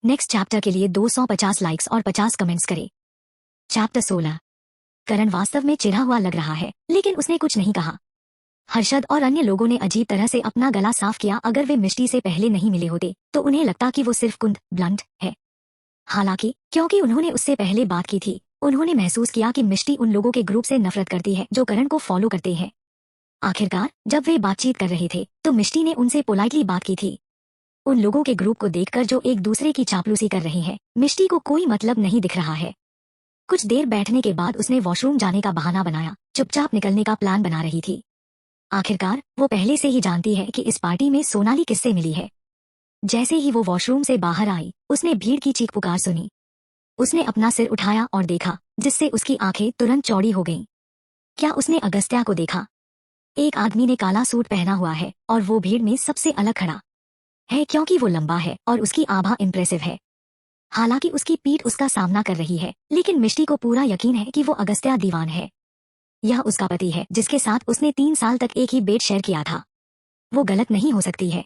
Next chapter के लिए 250 likes और 50 कमेंट्स करें। चैप्टर 16। करण वास्तव में चिढ़ा हुआ लग रहा है, लेकिन उसने कुछ नहीं कहा। हर्षद और अन्य लोगों ने अजीब तरह से अपना गला साफ किया। अगर वे मिष्टी से पहले नहीं मिले होते तो उन्हें लगता कि वो सिर्फ कुंद ब्लंट है। हालांकि क्योंकि उन्होंने उससे पहले बात की थी, उन्होंने महसूस किया कि मिष्टी उन लोगों के ग्रुप से नफरत करती है जो करण को फॉलो करते हैं। आखिरकार जब वे बातचीत कर रहे थे तो मिष्टी ने उनसे पोलाइटली बात की थी। उन लोगों के ग्रुप को देखकर जो एक दूसरे की चापलूसी कर रहे हैं, मिष्टी को कोई मतलब नहीं दिख रहा है। कुछ देर बैठने के बाद उसने वॉशरूम जाने का बहाना बनाया, चुपचाप निकलने का प्लान बना रही थी। आखिरकार वो पहले से ही जानती है कि इस पार्टी में सोनाली किससे मिली है। जैसे ही वो वॉशरूम से बाहर आई, उसने भीड़ की चीख पुकार सुनी। उसने अपना सिर उठाया और देखा, जिससे उसकी आंखें तुरंत चौड़ी हो गईं। क्या उसने अगस्त्या को देखा? एक आदमी ने काला सूट पहना हुआ है और वो भीड़ में सबसे अलग खड़ा है क्योंकि वो लंबा है और उसकी आभा इम्प्रेसिव है। हालांकि उसकी पीठ उसका सामना कर रही है, लेकिन मिष्टी को पूरा यकीन है कि वो अगस्त्या दीवान है। यह उसका पति है जिसके साथ उसने 3 साल तक एक ही बेड शेयर किया था। वो गलत नहीं हो सकती है।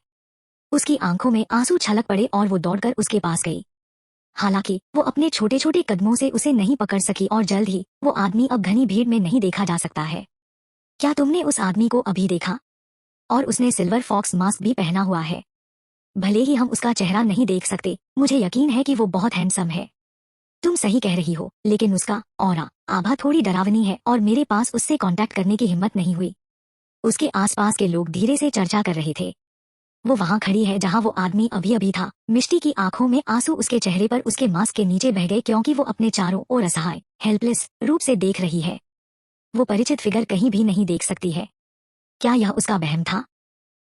उसकी आंखों में आंसू छलक पड़े और वो दौड़कर उसके पास गई। हालांकि वो अपने छोटे छोटे कदमों से उसे नहीं पकड़ सकी और जल्द ही वो आदमी अब घनी भीड़ में नहीं देखा जा सकता है। क्या तुमने उस आदमी को अभी देखा? और उसने सिल्वर फॉक्स मास्क भी पहना हुआ है। भले ही हम उसका चेहरा नहीं देख सकते, मुझे यकीन है कि वो बहुत हैंडसम है। तुम सही कह रही हो, लेकिन उसका ऑरा आभा थोड़ी डरावनी है और मेरे पास उससे कांटेक्ट करने की हिम्मत नहीं हुई। उसके आसपास के लोग धीरे से चर्चा कर रहे थे। वो वहां खड़ी है जहां वो आदमी अभी अभी था। मिष्टी की आंखों में आंसू उसके चेहरे पर उसके मास्क के नीचे बह गए क्योंकि वो अपने चारों ओर असहाय, हेल्पलेस रूप से देख रही है। वो परिचित फिगर कहीं भी नहीं देख सकती है। क्या यह उसका वहम था?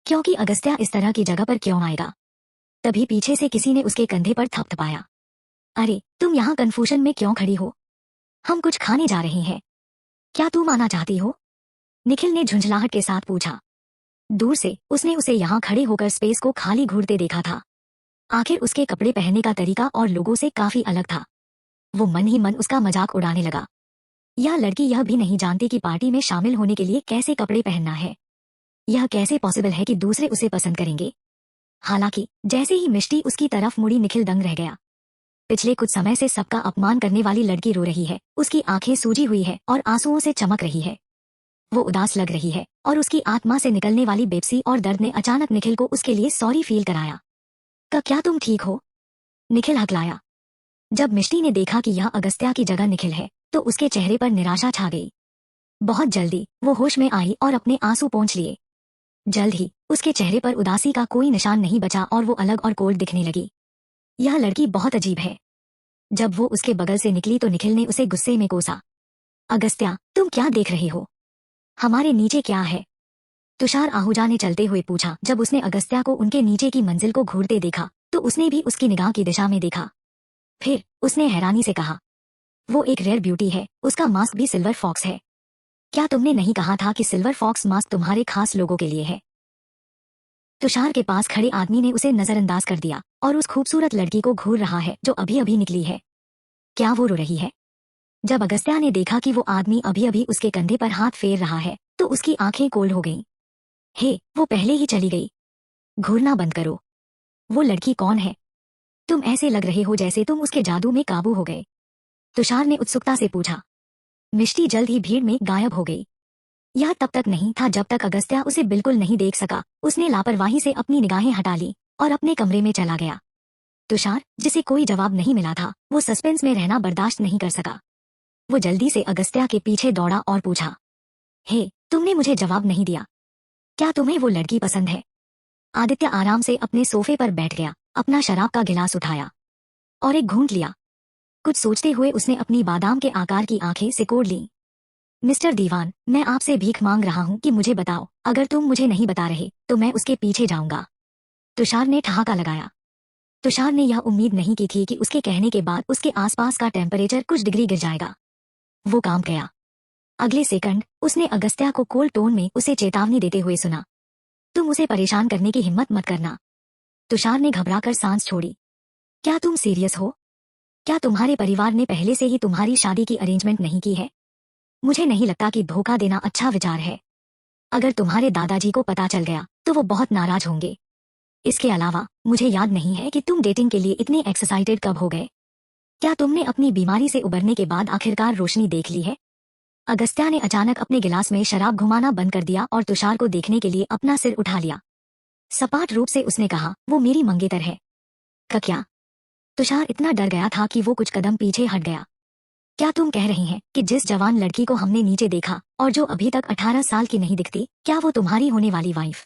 क्योंकि अगस्त्या इस तरह की जगह पर क्यों आएगा? तभी पीछे से किसी ने उसके कंधे पर थपथपाया। अरे, तुम यहाँ कन्फ्यूजन में क्यों खड़ी हो? हम कुछ खाने जा रहे हैं। क्या तुम आना चाहती हो? निखिल ने झुंझलाहट के साथ पूछा। दूर से उसने उसे यहाँ खड़े होकर स्पेस को खाली घूरते देखा था। आखिर उसके कपड़े पहनने का तरीका और लोगों से काफी अलग था। वो मन ही मन उसका मजाक उड़ाने लगा। यह लड़की यह भी नहीं जानती कि पार्टी में शामिल होने के लिए कैसे कपड़े पहनना है। यह कैसे पॉसिबल है कि दूसरे उसे पसंद करेंगे? हालांकि जैसे ही मिष्टी उसकी तरफ मुड़ी, निखिल दंग रह गया। पिछले कुछ समय से सबका अपमान करने वाली लड़की रो रही है। उसकी आंखें सूजी हुई है और आंसुओं से चमक रही है। वो उदास लग रही है और उसकी आत्मा से निकलने वाली बेबसी और दर्द ने अचानक निखिल को उसके लिए सॉरी फील कराया। क्या तुम ठीक हो? निखिल हकलाया। जब मिष्टी ने देखा कि यह अगस्त्या की जगह निखिल है तो उसके चेहरे पर निराशा छा गई। बहुत जल्दी वो होश में आई और अपने आंसू पोंछ लिए। जल्द ही उसके चेहरे पर उदासी का कोई निशान नहीं बचा और वो अलग और कोल्ड दिखने लगी। यह लड़की बहुत अजीब है। जब वो उसके बगल से निकली तो निखिल ने उसे गुस्से में कोसा। अगस्त्या, तुम क्या देख रहे हो? हमारे नीचे क्या है? तुषार आहूजा ने चलते हुए पूछा। जब उसने अगस्त्या को उनके नीचे की मंजिल को घूरते देखा तो उसने भी उसकी निगाह की दिशा में देखा। फिर उसने हैरानी से कहा, वो एक रेयर ब्यूटी है। उसका मास्क भी सिल्वर फॉक्स है। क्या तुमने नहीं कहा था कि सिल्वर फॉक्स मास्क तुम्हारे खास लोगों के लिए है? तुषार के पास खड़े आदमी ने उसे नजरअंदाज कर दिया और उस खूबसूरत लड़की को घूर रहा है जो अभी अभी निकली है। क्या वो रो रही है? जब अगस्त्या ने देखा कि वो आदमी अभी अभी उसके कंधे पर हाथ फेर रहा है तो उसकी आंखें कोल्ड हो गईं। हे, वो पहले ही चली गई। घूरना बंद करो। वो लड़की कौन है? तुम ऐसे लग रहे हो जैसे तुम उसके जादू में काबू हो गए। तुषार ने उत्सुकता से पूछा। मिष्टी जल्द ही भीड़ में गायब हो गई। यह तब तक नहीं था जब तक अगस्त्या उसे बिल्कुल नहीं देख सका। उसने लापरवाही से अपनी निगाहें हटा ली और अपने कमरे में चला गया। तुषार, जिसे कोई जवाब नहीं मिला था, वो सस्पेंस में रहना बर्दाश्त नहीं कर सका। वो जल्दी से अगस्त्या के पीछे दौड़ा और पूछा, हे, तुमने मुझे जवाब नहीं दिया। क्या तुम्हें वो लड़की पसंद है? आदित्य आराम से अपने सोफे पर बैठ गया, अपना शराब का गिलास उठाया और एक घूंट लिया। कुछ सोचते हुए उसने अपनी बादाम के आकार की आंखें सिकोड़ लीं। मिस्टर दीवान, मैं आपसे भीख मांग रहा हूँ कि मुझे बताओ। अगर तुम मुझे नहीं बता रहे तो मैं उसके पीछे जाऊंगा। तुषार ने ठहाका लगाया। तुषार ने यह उम्मीद नहीं की थी कि उसके कहने के बाद उसके आसपास का टेम्परेचर कुछ डिग्री गिर जाएगा। वो काम गया। अगले सेकंड उसने अगस्त्या को कोल्ड टोन में उसे चेतावनी देते हुए सुना, तुम उसे परेशान करने की हिम्मत मत करना। तुषार ने घबराकर सांस छोड़ी। क्या तुम सीरियस हो? क्या तुम्हारे परिवार ने पहले से ही तुम्हारी शादी की अरेंजमेंट नहीं की है? मुझे नहीं लगता कि धोखा देना अच्छा विचार है। अगर तुम्हारे दादाजी को पता चल गया तो वो बहुत नाराज होंगे। इसके अलावा मुझे याद नहीं है कि तुम डेटिंग के लिए इतने एक्साइटेड कब हो गए। क्या तुमने अपनी बीमारी से उबरने के बाद आखिरकार रोशनी देख ली है? अगस्त्या ने अचानक अपने गिलास में शराब घुमाना बंद कर दिया और तुषार को देखने के लिए अपना सिर उठा लिया। सपाट रूप से उसने कहा, वो मेरी मंगेतर है। क्या? तुषार इतना डर गया था कि वो कुछ कदम पीछे हट गया। क्या तुम कह रही हैं कि जिस जवान लड़की को हमने नीचे देखा और जो अभी तक 18 साल की नहीं दिखती, क्या वो तुम्हारी होने वाली वाइफ?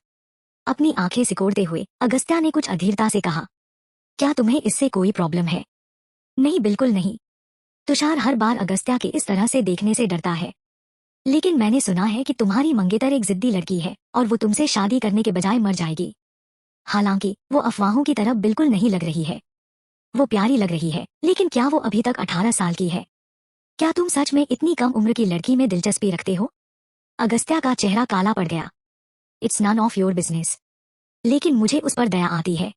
अपनी आंखें सिकोड़ते हुए अगस्त्या ने कुछ अधीरता से कहा। क्या तुम्हें इससे कोई प्रॉब्लम है? नहीं, बिल्कुल नहीं। तुषार हर बार अगस्त्या के इस तरह से देखने से डरता है। लेकिन मैंने सुना है कि तुम्हारी मंगेतर एक जिद्दी लड़की है और वो तुमसे शादी करने के बजाय मर जाएगी। हालांकि वो अफवाहों की तरफ बिल्कुल नहीं लग रही है। वो प्यारी लग रही है, लेकिन क्या वो अभी तक 18 साल की है? क्या तुम सच में इतनी कम उम्र की लड़की में दिलचस्पी रखते हो? अगस्त्या का चेहरा काला पड़ गया। It's none of your business. लेकिन मुझे उस पर दया आती है।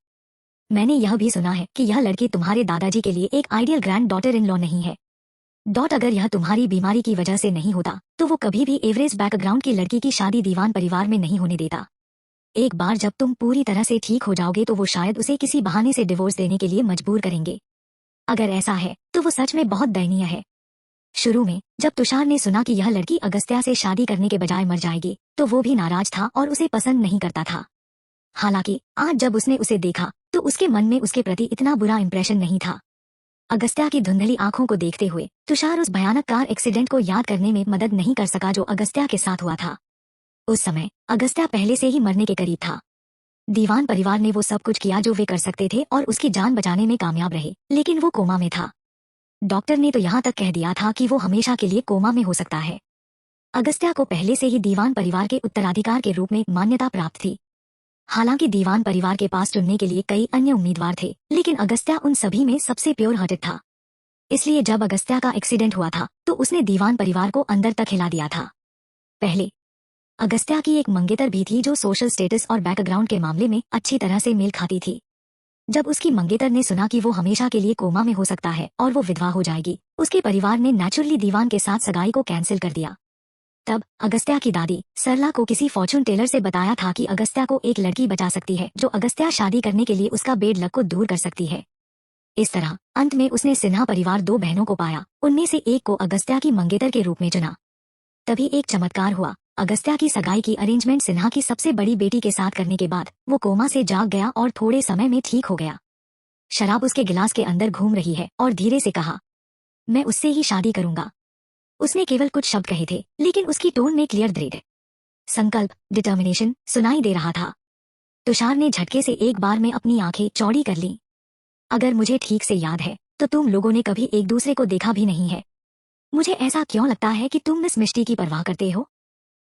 मैंने यह भी सुना है कि यह लड़की तुम्हारे दादाजी के लिए एक ideal grand daughter in law नहीं है। अगर यह तुम्हारी बीमारी की वजह से नहीं होता तो वो कभी भी एवरेज बैकग्राउंड की लड़की की शादी दीवान परिवार में नहीं होने देता। एक बार जब तुम पूरी तरह से ठीक हो जाओगे तो वो शायद उसे किसी बहाने से डिवोर्स देने के लिए मजबूर करेंगे। अगर ऐसा है तो वो सच में बहुत दयनीय है। शुरू में जब तुषार ने सुना कि यह लड़की अगस्त्या से शादी करने के बजाय मर जाएगी तो वो भी नाराज था और उसे पसंद नहीं करता था। हालांकि आज जब उसने उसे देखा तो उसके मन में उसके प्रति इतना बुरा इंप्रेशन नहीं था। अगस्त्या की धुंधली आंखों को देखते हुए तुषार उस भयानक कार एक्सीडेंट को याद करने में मदद नहीं कर सका जो अगस्त्या के साथ हुआ था। उस समय अगस्त्या पहले से ही मरने के करीब था। दीवान परिवार ने वो सब कुछ किया जो वे कर सकते थे और उसकी जान बचाने में कामयाब रहे, लेकिन वो कोमा में था। डॉक्टर ने तो यहाँ तक कह दिया था कि वो हमेशा के लिए कोमा में हो सकता है। अगस्त्या को पहले से ही दीवान परिवार के उत्तराधिकार के रूप में मान्यता प्राप्त थी। हालांकि दीवान परिवार के पास चुनने के लिए कई अन्य उम्मीदवार थे, लेकिन अगस्त्या उन सभी में सबसे प्योर हार्टेड था। इसलिए जब अगस्त्या का एक्सीडेंट हुआ था तो उसने दीवान परिवार को अंदर तक हिला दिया था। पहले अगस्त्या की एक मंगेतर भी थी जो सोशल स्टेटस और बैकग्राउंड के मामले में अच्छी तरह से मेल खाती थी। जब उसकी मंगेतर ने सुना कि वो हमेशा के लिए कोमा में हो सकता है और वो विधवा हो जाएगी, उसके परिवार ने नेचुरली दीवान के साथ सगाई को कैंसिल कर दिया। तब अगस्त्या की दादी सरला को किसी फॉर्चून टेलर से बताया था कि अगस्त्या को एक लड़की बचा सकती है जो अगस्त्या शादी करने के लिए उसका बेड लक को दूर कर सकती है। इस तरह अंत में उसने सिन्हा परिवार 2 बहनों को पाया, उनमें से एक को अगस्त्या की मंगेतर के रूप में चुना। तभी एक चमत्कार हुआ। अगस्त्या की सगाई की अरेंजमेंट सिन्हा की सबसे बड़ी बेटी के साथ करने के बाद वो कोमा से जाग गया और थोड़े समय में ठीक हो गया। शराब उसके गिलास के अंदर घूम रही है और धीरे से कहा, मैं उससे ही शादी करूंगा। उसने केवल कुछ शब्द कहे थे, लेकिन उसकी टोन में क्लियर दृढ़ संकल्प, डिटर्मिनेशन सुनाई दे रहा था। तुषार ने झटके से एक बार में अपनी आंखें चौड़ी कर लीं। अगर मुझे ठीक से याद है तो तुम लोगों ने कभी एक दूसरे को देखा भी नहीं है। मुझे ऐसा क्यों लगता है कि तुम मिस मिष्टी की परवाह करते हो?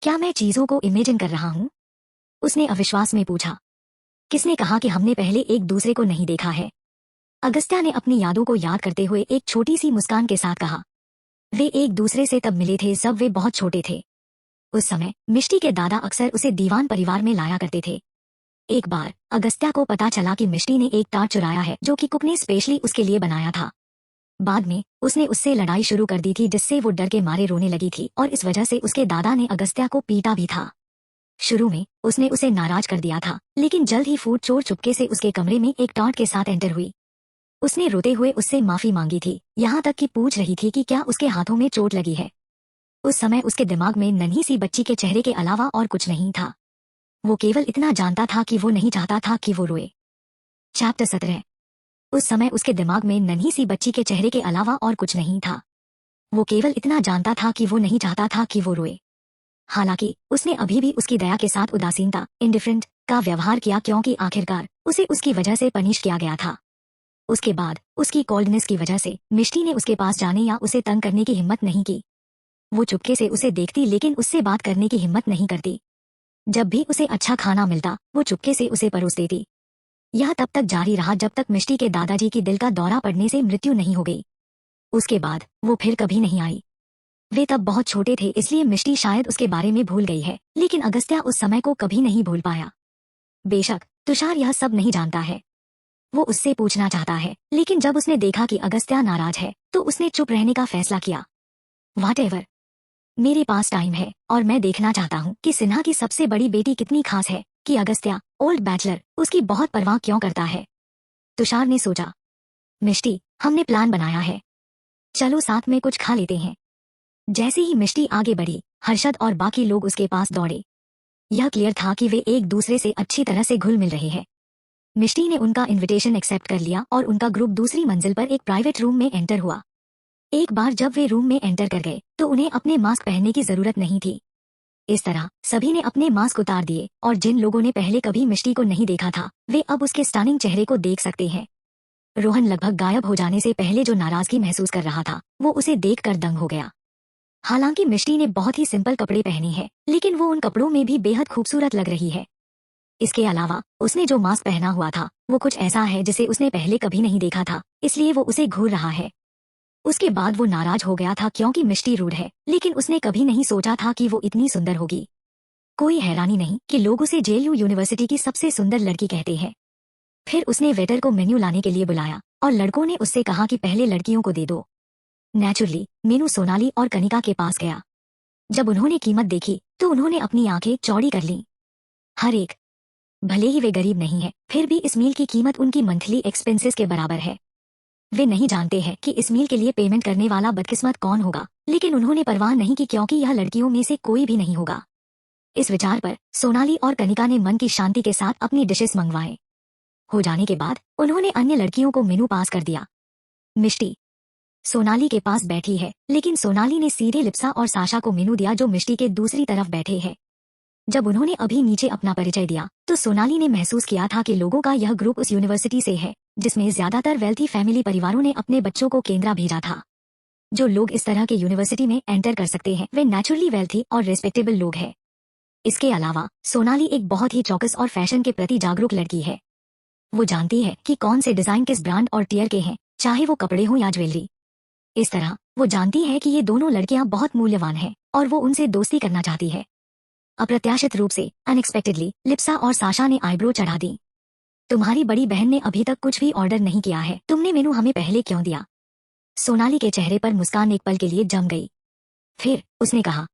क्या मैं चीजों को इमेजिन कर रहा हूँ? उसने अविश्वास में पूछा। किसने कहा कि हमने पहले एक दूसरे को नहीं देखा है? अगस्त्या ने अपनी यादों को याद करते हुए एक छोटी सी मुस्कान के साथ कहा। वे एक दूसरे से तब मिले थे जब वे बहुत छोटे थे। उस समय मिष्टी के दादा अक्सर उसे दीवान परिवार में लाया करते थे। एक बार अगस्त्या को पता चला कि मिष्टी ने एक टार्च चुराया है जो कि कुक ने स्पेशली उसके लिए बनाया था। बाद में उसने उससे लड़ाई शुरू कर दी थी जिससे वो डर के मारे रोने लगी थी और इस वजह से उसके दादा ने अगस्त्या को पीटा भी था। शुरू में उसने उसे नाराज कर दिया था, लेकिन जल्द ही फूड चोर चुपके से उसके कमरे में एक टॉर्च के साथ एंटर हुई। उसने रोते हुए उससे माफी मांगी थी, यहाँ तक कि पूछ रही थी कि क्या उसके हाथों में चोट लगी है। उस समय उसके दिमाग में नन्ही सी बच्ची के चेहरे के अलावा और कुछ नहीं था। वो केवल इतना जानता था कि वो नहीं चाहता था कि वो रोए। चैप्टर 17। उस समय उसके दिमाग में नन्ही सी बच्ची के चेहरे के अलावा और कुछ नहीं था। वो केवल इतना जानता था कि वो नहीं चाहता था कि वो रोए। हालांकि उसने अभी भी उसकी दया के साथ उदासीनता, इंडिफरेंट का व्यवहार किया, क्योंकि आखिरकार उसे उसकी वजह से पनिश किया गया था। उसके बाद उसकी कोल्डनेस की वजह से मिष्टी ने उसके पास जाने या उसे तंग करने की हिम्मत नहीं की। वो चुपके से उसे देखती लेकिन उससे बात करने की हिम्मत नहीं करती। जब भी उसे अच्छा खाना मिलता वो चुपके से उसे परोस देती। यह तब तक जारी रहा जब तक मिष्टी के दादाजी की दिल का दौरा पड़ने से मृत्यु नहीं हो गई। उसके बाद वो फिर कभी नहीं आई। वे तब बहुत छोटे थे, इसलिए मिष्टी शायद उसके बारे में भूल गई है, लेकिन अगस्त्या उस समय को कभी नहीं भूल पाया। बेशक तुषार यह सब नहीं जानता है। वो उससे पूछना चाहता है, लेकिन जब उसने देखा कि अगस्त्या नाराज है तो उसने चुप रहने का फैसला किया। व्हाटएवर, मेरे पास टाइम है और मैं देखना चाहता हूँ कि सिन्हा की सबसे बड़ी बेटी कितनी खास है कि अगस्त्या ओल्ड बैचलर उसकी बहुत परवाह क्यों करता है? तुषार ने सोचा। मिष्टी, हमने प्लान बनाया है, चलो साथ में कुछ खा लेते हैं। जैसे ही मिष्टी आगे बढ़ी, हर्षद और बाकी लोग उसके पास दौड़े। यह क्लियर था कि वे एक दूसरे से अच्छी तरह से घुल मिल रहे हैं। मिष्टी ने उनका इनविटेशन एक्सेप्ट कर लिया और उनका ग्रुप दूसरी मंजिल पर एक प्राइवेट रूम में एंटर हुआ। एक बार जब वे रूम में एंटर कर गए तो उन्हें अपने मास्क पहनने की जरूरत नहीं थी। इस तरह सभी ने अपने मास्क उतार दिए और जिन लोगों ने पहले कभी मिष्टी को नहीं देखा था, वे अब उसके स्टनिंग चेहरे को देख सकते हैं। रोहन लगभग गायब हो जाने से पहले जो नाराजगी महसूस कर रहा था, वो उसे देखकर दंग हो गया। हालांकि मिष्टी ने बहुत ही सिंपल कपड़े पहने हैं, लेकिन वो उन कपड़ों में भी बेहद खूबसूरत लग रही है। इसके अलावा उसने जो मास्क पहना हुआ था, वो कुछ ऐसा है जिसे उसने पहले कभी नहीं देखा था, इसलिए वो उसे घूर रहा है। उसके बाद वो नाराज हो गया था क्योंकि मिष्टी रूड है, लेकिन उसने कभी नहीं सोचा था कि वो इतनी सुंदर होगी। कोई हैरानी नहीं कि लोग उसे जेएलयू यूनिवर्सिटी की सबसे सुंदर लड़की कहते हैं। फिर उसने वेटर को मेन्यू लाने के लिए बुलाया और लड़कों ने उससे कहा कि पहले लड़कियों को दे दो। नेचुरली मेनू सोनाली और कनिका के पास गया। जब उन्होंने कीमत देखी तो उन्होंने अपनी आंखें चौड़ी कर लीं। हर एक, भले ही वे गरीब नहीं है, फिर भी इस मील की कीमत उनकी मंथली एक्सपेंसेस के बराबर है। वे नहीं जानते हैं कि इस मील के लिए पेमेंट करने वाला बदकिस्मत कौन होगा, लेकिन उन्होंने परवाह नहीं की क्योंकि यह लड़कियों में से कोई भी नहीं होगा। इस विचार पर सोनाली और कनिका ने मन की शांति के साथ अपनी डिशेस मंगवाए। हो जाने के बाद उन्होंने अन्य लड़कियों को मेनू पास कर दिया। मिष्टी सोनाली के पास बैठी है, लेकिन सोनाली ने सीधे लिप्सा और साशा को मेनू दिया जो मिष्टी के दूसरी तरफ बैठे हैं। जब उन्होंने अभी नीचे अपना परिचय दिया तो सोनाली ने महसूस किया था कि लोगों का यह ग्रुप उस यूनिवर्सिटी से है जिसमें ज्यादातर वेल्थी फैमिली परिवारों ने अपने बच्चों को केंद्रा भेजा था। जो लोग इस तरह के यूनिवर्सिटी में एंटर कर सकते हैं, वे नेचुरली वेल्थी और रेस्पेक्टेबल लोग हैं। इसके अलावा सोनाली एक बहुत ही चौकस और फैशन के प्रति जागरूक लड़की है। वो जानती है कि कौन से डिजाइन किस ब्रांड और टियर के हैं, चाहे वो कपड़े हो या ज्वेलरी। इस तरह वो जानती है कि ये दोनों लड़कियां बहुत मूल्यवान हैं और वो उनसे दोस्ती करना चाहती है। अप्रत्याशित रूप से अनएक्सपेक्टेडली लिप्सा और साशा ने आईब्रो चढ़ा दी। तुम्हारी बड़ी बहन ने अभी तक कुछ भी ऑर्डर नहीं किया है, तुमने मेनू हमें पहले क्यों दिया? सोनाली के चेहरे पर मुस्कान एक पल के लिए जम गई। फिर उसने कहा,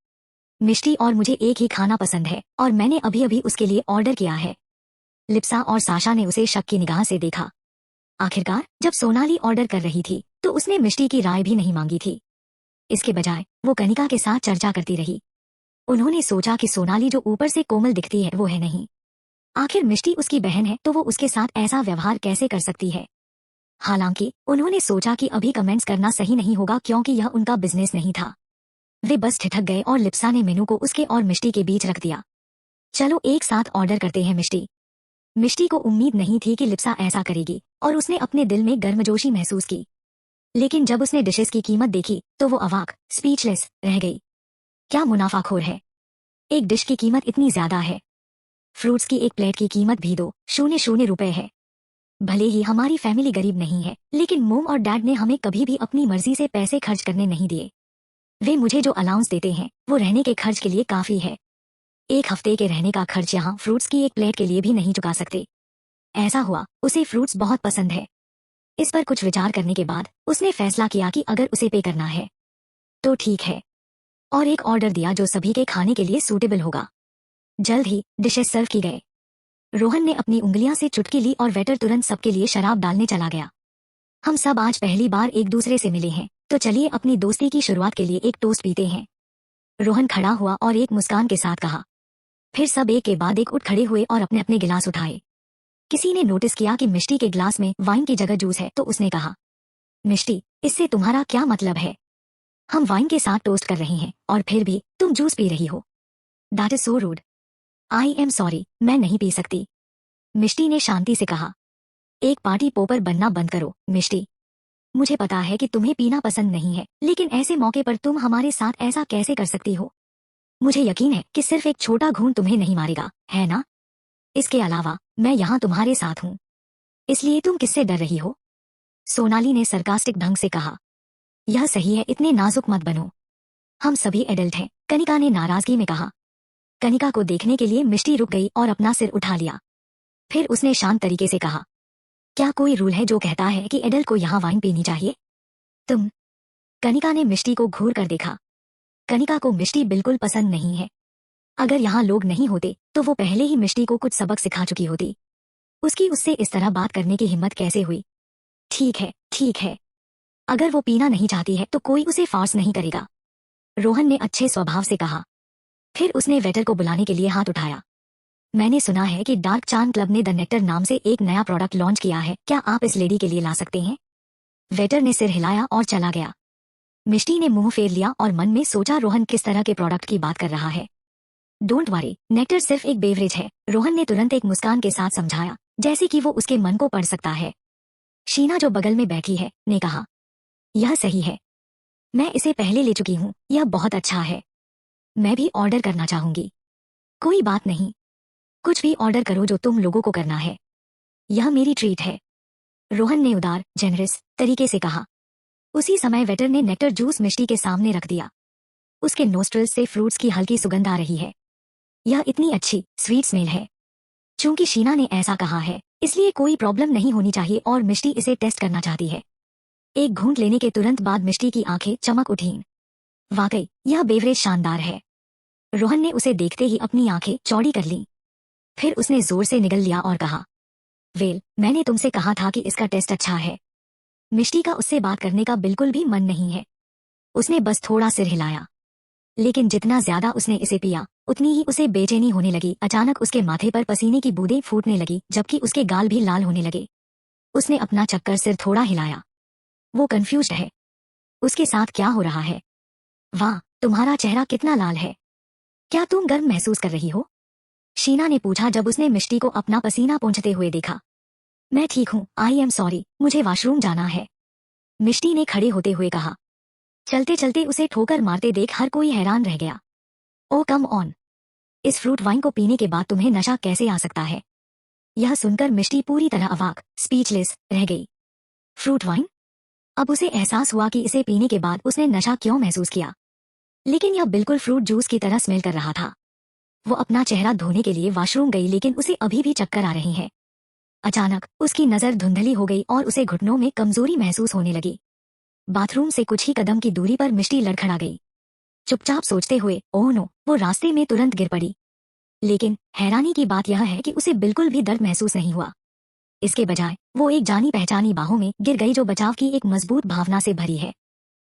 मिष्टी और मुझे एक ही खाना पसंद है और मैंने अभी अभी उसके लिए ऑर्डर किया है। लिप्सा और साशा ने उसे शक की निगाह से देखा। आखिरकार जब सोनाली ऑर्डर कर रही थी तो उसने मिष्टी की राय भी नहीं मांगी थी। इसके बजाय वो कनिका के साथ चर्चा करती रही। उन्होंने सोचा कि सोनाली जो ऊपर से कोमल दिखती है वो है नहीं। आखिर मिष्टी उसकी बहन है तो वो उसके साथ ऐसा व्यवहार कैसे कर सकती है? हालांकि उन्होंने सोचा कि अभी कमेंट्स करना सही नहीं होगा क्योंकि यह उनका बिजनेस नहीं था। वे बस ठिठक गए और लिप्सा ने मेनू को उसके और मिष्टी के बीच रख दिया। चलो एक साथ ऑर्डर करते हैं मिष्टी। मिष्टी को उम्मीद नहीं थी कि लिप्सा ऐसा करेगी और उसने अपने दिल में गर्मजोशी महसूस की। लेकिन जब उसने डिशेस की कीमत देखी तो वो अवाक, स्पीचलेस रह गई। क्या मुनाफाखोर है, एक डिश की कीमत इतनी ज्यादा है। फ्रूट्स की एक प्लेट की कीमत भी 2,000 है। भले ही हमारी फैमिली गरीब नहीं है, लेकिन मोम और डैड ने हमें कभी भी अपनी मर्जी से पैसे खर्च करने नहीं दिए। वे मुझे जो अलाउंस देते हैं वो रहने के खर्च के लिए काफी है। एक हफ्ते के रहने का खर्च यहाँ फ्रूट्स की एक प्लेट के लिए भी नहीं चुका सकते। ऐसा हुआ उसे फ्रूट्स बहुत पसंद है। इस पर कुछ विचार करने के बाद उसने फैसला किया कि अगर उसे पे करना है तो ठीक है, और एक ऑर्डर दिया जो सभी के खाने के लिए सूटेबल होगा। जल्द ही डिशेस सर्व की गए। रोहन ने अपनी उंगलियां से चुटकी ली और वेटर तुरंत सबके लिए शराब डालने चला गया। हम सब आज पहली बार एक दूसरे से मिले हैं, तो चलिए अपनी दोस्ती की शुरुआत के लिए एक टोस्ट पीते हैं। रोहन खड़ा हुआ और एक मुस्कान के साथ कहा। फिर सब एक के बाद एक उठ खड़े हुए और अपने अपने गिलास उठाए। किसी ने नोटिस किया कि मिष्टी के ग्लास में वाइन की जगह जूस है तो उसने कहा, मिष्टी, इससे तुम्हारा क्या मतलब है? हम वाइन के साथ टोस्ट कर रहे हैं और फिर भी तुम जूस पी रही हो। That is so rude. I am sorry, मैं नहीं पी सकती, मिष्टी ने शांति से कहा। एक पार्टी पोपर बनना बंद करो मिष्टी। मुझे पता है कि तुम्हें पीना पसंद नहीं है, लेकिन ऐसे मौके पर तुम हमारे साथ ऐसा कैसे कर सकती हो? मुझे यकीन है कि सिर्फ एक छोटा घूंट तुम्हें नहीं मारेगा, है ना? इसके अलावा मैं यहाँ तुम्हारे साथ हूँ, इसलिए तुम किससे डर रही हो? सोनाली ने सरकास्टिक ढंग से कहा। यह सही है, इतने नाजुक मत बनो, हम सभी एडल्ट हैं, कनिका ने नाराजगी में कहा। कनिका को देखने के लिए मिष्टी रुक गई और अपना सिर उठा लिया। फिर उसने शांत तरीके से कहा, क्या कोई रूल है जो कहता है कि एडल्ट को यहाँ वाइन पीनी चाहिए? तुम? कनिका ने मिष्टी को घूर कर देखा। कनिका को मिष्टी बिल्कुल पसंद नहीं है। अगर यहाँ लोग नहीं होते तो वो पहले ही मिष्टी को कुछ सबक सिखा चुकी होती। उसकी उससे इस तरह बात करने की हिम्मत कैसे हुई? ठीक है, ठीक है। अगर वो पीना नहीं चाहती है तो कोई उसे फोर्स नहीं करेगा, रोहन ने अच्छे स्वभाव से कहा। फिर उसने वेटर को बुलाने के लिए हाथ उठाया। मैंने सुना है कि डार्क चार्म क्लब ने द नेक्टर नाम से एक नया प्रोडक्ट लॉन्च किया है, क्या आप इस लेडी के लिए ला सकते हैं? वेटर ने सिर हिलाया और चला गया। मिष्टी ने मुंह फेर लिया और मन में सोचा रोहन किस तरह के प्रोडक्ट की बात कर रहा है। डोंट वरी, नेक्टर सिर्फ एक बेवरेज है, रोहन ने तुरंत एक मुस्कान के साथ समझाया, जैसे कि वो उसके मन को पढ़ सकता है। शीना जो बगल में बैठी है ने कहा, यह सही है, मैं इसे पहले ले चुकी हूँ, यह बहुत अच्छा है। मैं भी ऑर्डर करना चाहूंगी। कोई बात नहीं, कुछ भी ऑर्डर करो जो तुम लोगों को करना है, यह मेरी ट्रीट है, रोहन ने उदार जेनरस तरीके से कहा। उसी समय वेटर ने नेक्टर जूस मिष्टी के सामने रख दिया। उसके नोस्ट्रल्स से फ्रूट्स की हल्की सुगंध आ रही है। यह इतनी अच्छी स्वीट स्मेल है। चूंकि शीना ने ऐसा कहा है इसलिए कोई प्रॉब्लम नहीं होनी चाहिए और मिष्टी इसे टेस्ट करना चाहती है। एक घूंट लेने के तुरंत बाद मिष्टी की आंखें चमक उठीं। वाकई यह बेवरेज शानदार है। रोहन ने उसे देखते ही अपनी आंखें चौड़ी कर लीं। फिर उसने जोर से निगल लिया और कहा, वेल, मैंने तुमसे कहा था कि इसका टेस्ट अच्छा है। मिष्टी का उससे बात करने का बिल्कुल भी मन नहीं है। उसने बस थोड़ा सिर हिलाया। लेकिन जितना ज्यादा उसने इसे पिया उतनी ही उसे बेचैनी होने लगी। अचानक उसके माथे पर पसीने की बूंदें फूटने लगी, जबकि उसके गाल भी लाल होने लगे। उसने अपना चक्कर सिर थोड़ा हिलाया। वो कंफ्यूज्ड है। उसके साथ क्या हो रहा है? वाह, तुम्हारा चेहरा कितना लाल है। क्या तुम गर्म महसूस कर रही हो? शीना ने पूछा जब उसने मिष्टी को अपना पसीना पोंछते हुए देखा। मैं ठीक हूँ, आई एम सॉरी, मुझे वॉशरूम जाना है, मिष्टी ने खड़े होते हुए कहा। चलते चलते उसे ठोकर मारते देख हर कोई हैरान रह गया। ओ कम ऑन, इस फ्रूट वाइन को पीने के बाद तुम्हें नशा कैसे आ सकता है? यह सुनकर मिष्टी पूरी तरह अवाक स्पीचलेस रह गई। Fruit wine? अब उसे एहसास हुआ कि इसे पीने के बाद उसने नशा क्यों महसूस किया। लेकिन यह बिल्कुल फ्रूट जूस की तरह स्मेल कर रहा था। वो अपना चेहरा धोने के लिए वॉशरूम गई, लेकिन उसे अभी भी चक्कर आ रहे हैं। अचानक उसकी नजर धुंधली हो गई और उसे घुटनों में कमजोरी महसूस होने लगी। बाथरूम से कुछ ही कदम की दूरी पर मिष्टी लड़खड़ा गई। चुपचाप सोचते हुए ओह नो, वो रास्ते में तुरंत गिर पड़ी। लेकिन हैरानी की बात यह है कि उसे बिल्कुल भी दर्द महसूस नहीं हुआ। इसके बजाय वो एक जानी पहचानी बाहों में गिर गई जो बचाव की एक मजबूत भावना से भरी है।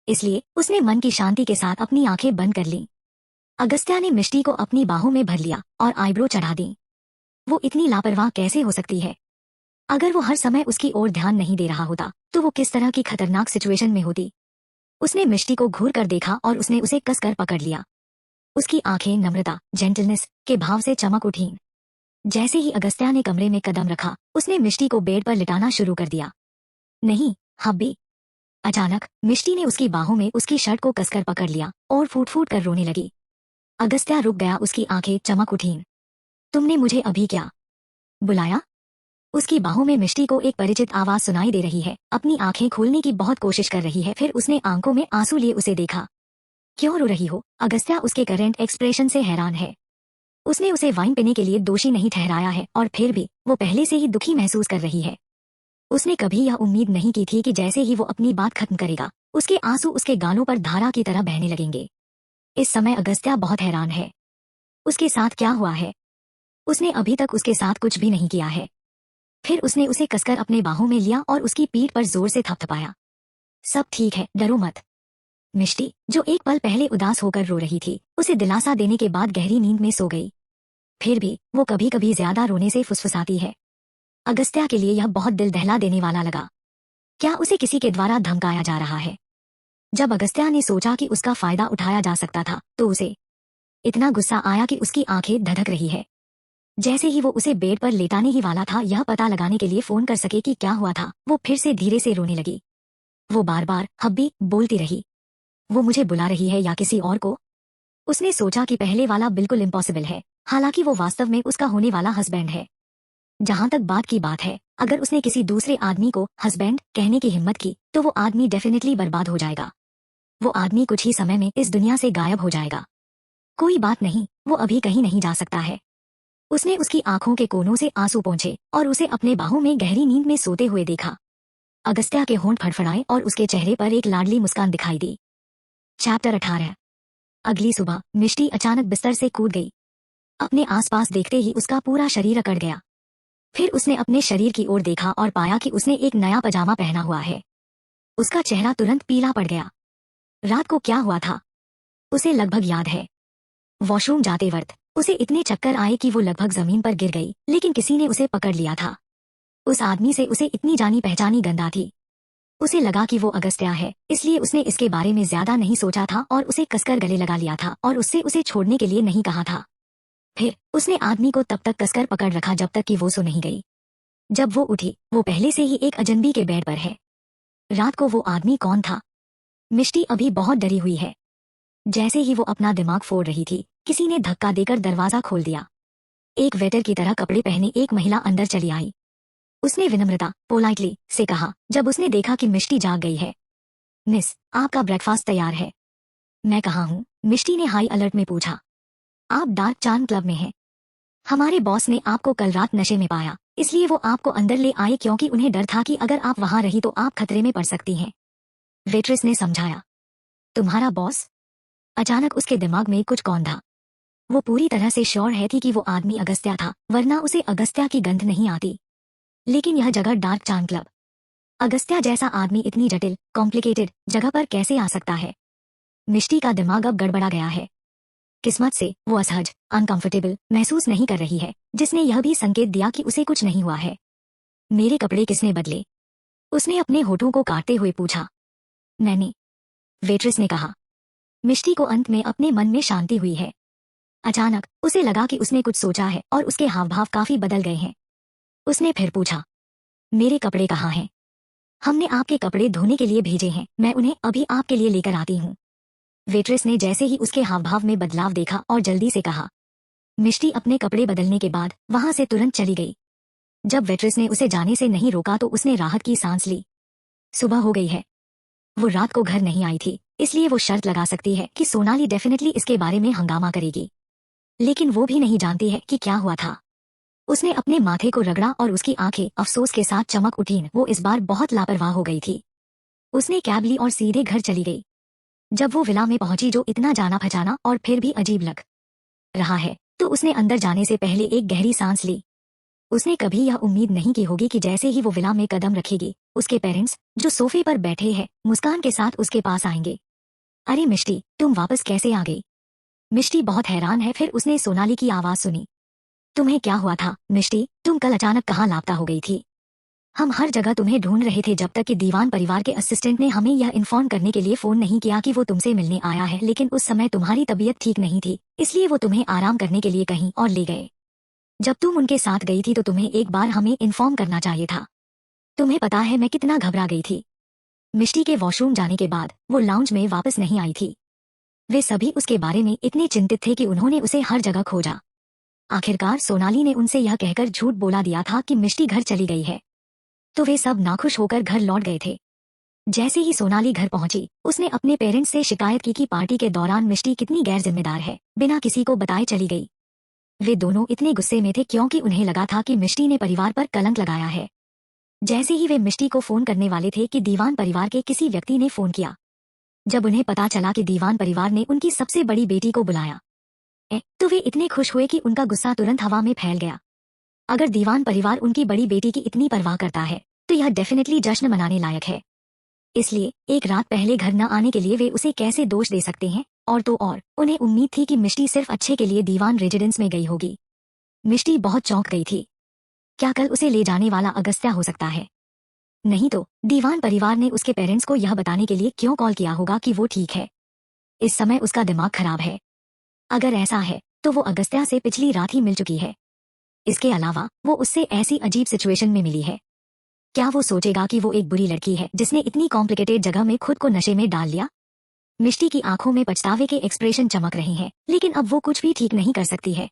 इसलिए उसने मन की शांति के साथ अपनी आंखें बंद कर लीं। अगस्त्या ने मिष्टी को अपनी बाहों में भर लिया और आईब्रो चढ़ा दी। वो इतनी लापरवाह कैसे हो सकती है? अगर वो हर समय उसकी ओर ध्यान नहीं दे रहा होता तो वो किस तरह की खतरनाक सिचुएशन में होती। उसने मिष्टी को घूर कर देखा और उसने उसे कसकर पकड़ लिया। उसकी आंखें नम्रता जेंटलनेस के भाव से चमक उठीं। जैसे ही अगस्त्या ने कमरे में कदम रखा उसने मिष्टी को बेड पर लिटाना शुरू कर दिया। नहीं हब्बी। अचानक मिष्टी ने उसकी बाहों में उसकी शर्ट को कसकर पकड़ लिया और फूट फूट कर रोने लगी। अगस्त्या रुक गया, उसकी आंखें चमक उठीं। तुमने मुझे अभी क्या बुलाया? उसकी बाहों में मिष्टी को एक परिचित आवाज सुनाई दे रही है। अपनी आंखें खोलने की बहुत कोशिश कर रही है। फिर उसने आंखों में आंसू लिए उसे देखा। क्यों रो रही हो? अगस्त्या उसके करंट एक्सप्रेशन से हैरान है। उसने उसे वाइन पीने के लिए दोषी नहीं ठहराया है और फिर भी वो पहले से ही दुखी महसूस कर रही है। उसने कभी यह उम्मीद नहीं की थी कि जैसे ही वो अपनी बात खत्म करेगा उसके आंसू उसके गालों पर धारा की तरह बहने लगेंगे। इस समय अगस्त्या बहुत हैरान है। उसके साथ क्या हुआ है? उसने अभी तक उसके साथ कुछ भी नहीं किया है। फिर उसने उसे कसकर अपने बाहों में लिया और उसकी पीठ पर जोर से थपथपाया। सब ठीक है, डरो मत। मिष्टी, जो एक पल पहले उदास होकर रो रही थी, उसे दिलासा देने के बाद गहरी नींद में सो गई। फिर भी वो कभी कभी ज्यादा रोने से फुसफुसाती है। अगस्त्या के लिए यह बहुत दिल दहला देने वाला लगा। क्या उसे किसी के द्वारा धमकाया जा रहा है? जब अगस्त्या ने सोचा कि उसका फायदा उठाया जा सकता था तो उसे इतना गुस्सा आया कि उसकी आंखें धधक रही है। जैसे ही वो उसे बेड पर लेटाने ही वाला था यह पता लगाने के लिए फोन कर सके कि क्या हुआ था, वो फिर से धीरे से रोने लगी। वो बार बार हब्बी बोलती रही। वो मुझे बुला रही है या किसी और को? उसने सोचा कि पहले वाला बिल्कुल इम्पॉसिबल है, हालांकि वो वास्तव में उसका होने वाला हस्बैंड है। जहां तक बात की बात है, अगर उसने किसी दूसरे आदमी को हस्बैंड कहने की हिम्मत की तो वो आदमी डेफिनेटली बर्बाद हो जाएगा। वो आदमी कुछ ही समय में इस दुनिया से गायब हो जाएगा। कोई बात नहीं, वो अभी कहीं नहीं जा सकता है। उसने उसकी आंखों के कोनों से आंसू पोंछे और उसे अपने बाहों में गहरी नींद में सोते हुए देखा। अगस्त्या के होंठ फड़फड़ाए और उसके चेहरे पर एक लाडली मुस्कान दिखाई दी। चैप्टर 18। अगली सुबह मिष्टी अचानक बिस्तर से कूद गई। अपने आसपास देखते ही उसका पूरा शरीर अकड़ गया। फिर उसने अपने शरीर की ओर देखा और पाया कि उसने एक नया पजामा पहना हुआ है। उसका चेहरा तुरंत पीला पड़ गया। रात को क्या हुआ था उसे लगभग याद है। वॉशरूम जाते वक्त उसे इतने चक्कर आए कि वो लगभग जमीन पर गिर गई, लेकिन किसी ने उसे पकड़ लिया था। उस आदमी से उसे इतनी जानी पहचानी गंदा थी। उसे लगा कि वो अगस्त्या है, इसलिए उसने इसके बारे में ज्यादा नहीं सोचा था और उसे कसकर गले लगा लिया था और उससे उसे छोड़ने के लिए नहीं कहा था। फिर उसने आदमी को तब तक कसकर पकड़ रखा जब तक कि वो सो नहीं गई। जब वो उठी, वो पहले से ही एक अजनबी के बेड पर है। रात को वो आदमी कौन था? मिष्टी अभी बहुत डरी हुई है। जैसे ही वो अपना दिमाग फोड़ रही थी, किसी ने धक्का देकर दरवाजा खोल दिया। एक वेटर की तरह कपड़े पहने एक महिला अंदर चली आई। उसने विनम्रता पोलाइटली से कहा जब उसने देखा कि मिष्टी जाग गई है, मिस, आपका ब्रेकफास्ट तैयार है। मैं कहाँ हूँ? मिष्टी ने हाई अलर्ट में पूछा। आप डार्क चार्म क्लब में हैं। हमारे बॉस ने आपको कल रात नशे में पाया, इसलिए वो आपको अंदर ले आए क्योंकि उन्हें डर था कि अगर आप वहां रही तो आप खतरे में पड़ सकती हैं। वेट्रेस ने समझाया। तुम्हारा बॉस? अचानक उसके दिमाग में कुछ कौन था। वो पूरी तरह से श्योर है थी कि वो आदमी अगस्त्या था, वरना उसे अगस्त्या की गंध नहीं आती। लेकिन यह जगह डार्क चार्म क्लब, अगस्त्या जैसा आदमी इतनी जटिल कॉम्प्लिकेटेड जगह पर कैसे आ सकता है? मिष्टी का दिमाग अब गड़बड़ा गया है। किस्मत से वो असहज अनकंफर्टेबल महसूस नहीं कर रही है, जिसने यह भी संकेत दिया कि उसे कुछ नहीं हुआ है। मेरे कपड़े किसने बदले? उसने अपने होठों को काटते हुए पूछा। मैंने, वेट्रेस ने कहा। मिष्टी को अंत में अपने मन में शांति हुई है। अचानक उसे लगा कि उसने कुछ सोचा है और उसके हाव भाव काफी बदल गए हैं। उसने फिर पूछा, मेरे कपड़े कहाँ हैं? हमने आपके कपड़े धोने के लिए भेजे हैं, मैं उन्हें अभी आपके लिए लेकर आती हूँ। वेट्रेस ने जैसे ही उसके हाव भाव में बदलाव देखा और जल्दी से कहा। मिष्टी अपने कपड़े बदलने के बाद वहां से तुरंत चली गई। जब वेट्रेस ने उसे जाने से नहीं रोका तो उसने राहत की सांस ली। सुबह हो गई है। वो रात को घर नहीं आई थी, इसलिए वो शर्त लगा सकती है कि सोनाली डेफिनेटली इसके बारे में हंगामा करेगी। लेकिन वो भी नहीं जानती है कि क्या हुआ था। उसने अपने माथे को रगड़ा और उसकी आंखें अफसोस के साथ चमक उठीं। वो इस बार बहुत लापरवाह हो गई थी। उसने कैब ली और सीधे घर चली गई। जब वो विला में पहुंची जो इतना जाना पहचाना और फिर भी अजीब लग रहा है, तो उसने अंदर जाने से पहले एक गहरी सांस ली। उसने कभी यह उम्मीद नहीं की होगी कि जैसे ही वो विला में कदम रखेगी, उसके पेरेंट्स जो सोफे पर बैठे हैं मुस्कान के साथ उसके पास आएंगे। अरे मिष्टी, तुम वापस कैसे आ गई? मिष्टी बहुत हैरान है। फिर उसने सोनाली की आवाज सुनी। तुम्हें क्या हुआ था मिष्टी? तुम कल अचानक कहाँ लापता हो गई थी? हम हर जगह तुम्हें ढूंढ रहे थे जब तक कि दीवान परिवार के असिस्टेंट ने हमें यह इन्फॉर्म करने के लिए फोन नहीं किया कि वो तुमसे मिलने आया है। लेकिन उस समय तुम्हारी तबीयत ठीक नहीं थी, इसलिए वो तुम्हें आराम करने के लिए कहीं और ले गए। जब तुम उनके साथ गई थी तो तुम्हें एक बार हमें इन्फॉर्म करना चाहिए था। तुम्हें पता है मैं कितना घबरा गई थी। मिष्टी के वॉशरूम जाने के बाद वो लाउंज में वापस नहीं आई थी। वे सभी उसके बारे में इतने चिंतित थे कि उन्होंने उसे हर जगह खोजा। आखिरकार सोनाली ने उनसे यह कहकर झूठ बोला दिया था कि मिष्टी घर चली गई है, तो वे सब नाखुश होकर घर लौट गए थे। जैसे ही सोनाली घर पहुंची, उसने अपने पेरेंट्स से शिकायत की कि पार्टी के दौरान मिष्टी कितनी गैर जिम्मेदार है, बिना किसी को बताए चली गई। वे दोनों इतने गुस्से में थे क्योंकि उन्हें लगा था कि मिष्टी ने परिवार पर कलंक लगाया है। जैसे ही वे मिष्टी को फोन करने वाले थे कि दीवान परिवार के किसी व्यक्ति ने फोन किया। जब उन्हें पता चला कि दीवान परिवार ने उनकी सबसे बड़ी बेटी को बुलाया, तो वे इतने खुश हुए कि उनका गुस्सा तुरंत हवा में फैल गया। अगर दीवान परिवार उनकी बड़ी बेटी की इतनी परवाह करता है, तो यह डेफिनेटली जश्न मनाने लायक है। इसलिए एक रात पहले घर न आने के लिए वे उसे कैसे दोष दे सकते हैं? और तो और उन्हें उम्मीद थी कि मिष्टी सिर्फ अच्छे के लिए दीवान रेजिडेंस में गई होगी। मिष्टी बहुत चौंक गई थी। क्या कल उसे ले जाने वाला अगस्त्या हो सकता है? नहीं तो दीवान परिवार ने उसके पेरेंट्स को यह बताने के लिए क्यों कॉल किया होगा कि वो ठीक है? इस समय उसका दिमाग खराब है। अगर ऐसा है तो वो अगस्त्या से पिछली रात ही मिल चुकी है। इसके अलावा वो उससे ऐसी अजीब सिचुएशन में मिली है। क्या वो सोचेगा कि वो एक बुरी लड़की है जिसने इतनी कॉम्प्लिकेटेड जगह में खुद को नशे में डाल लिया? मिष्टी की आंखों में पछतावे के एक्सप्रेशन चमक रहे हैं, लेकिन अब वो कुछ भी ठीक नहीं कर सकती है।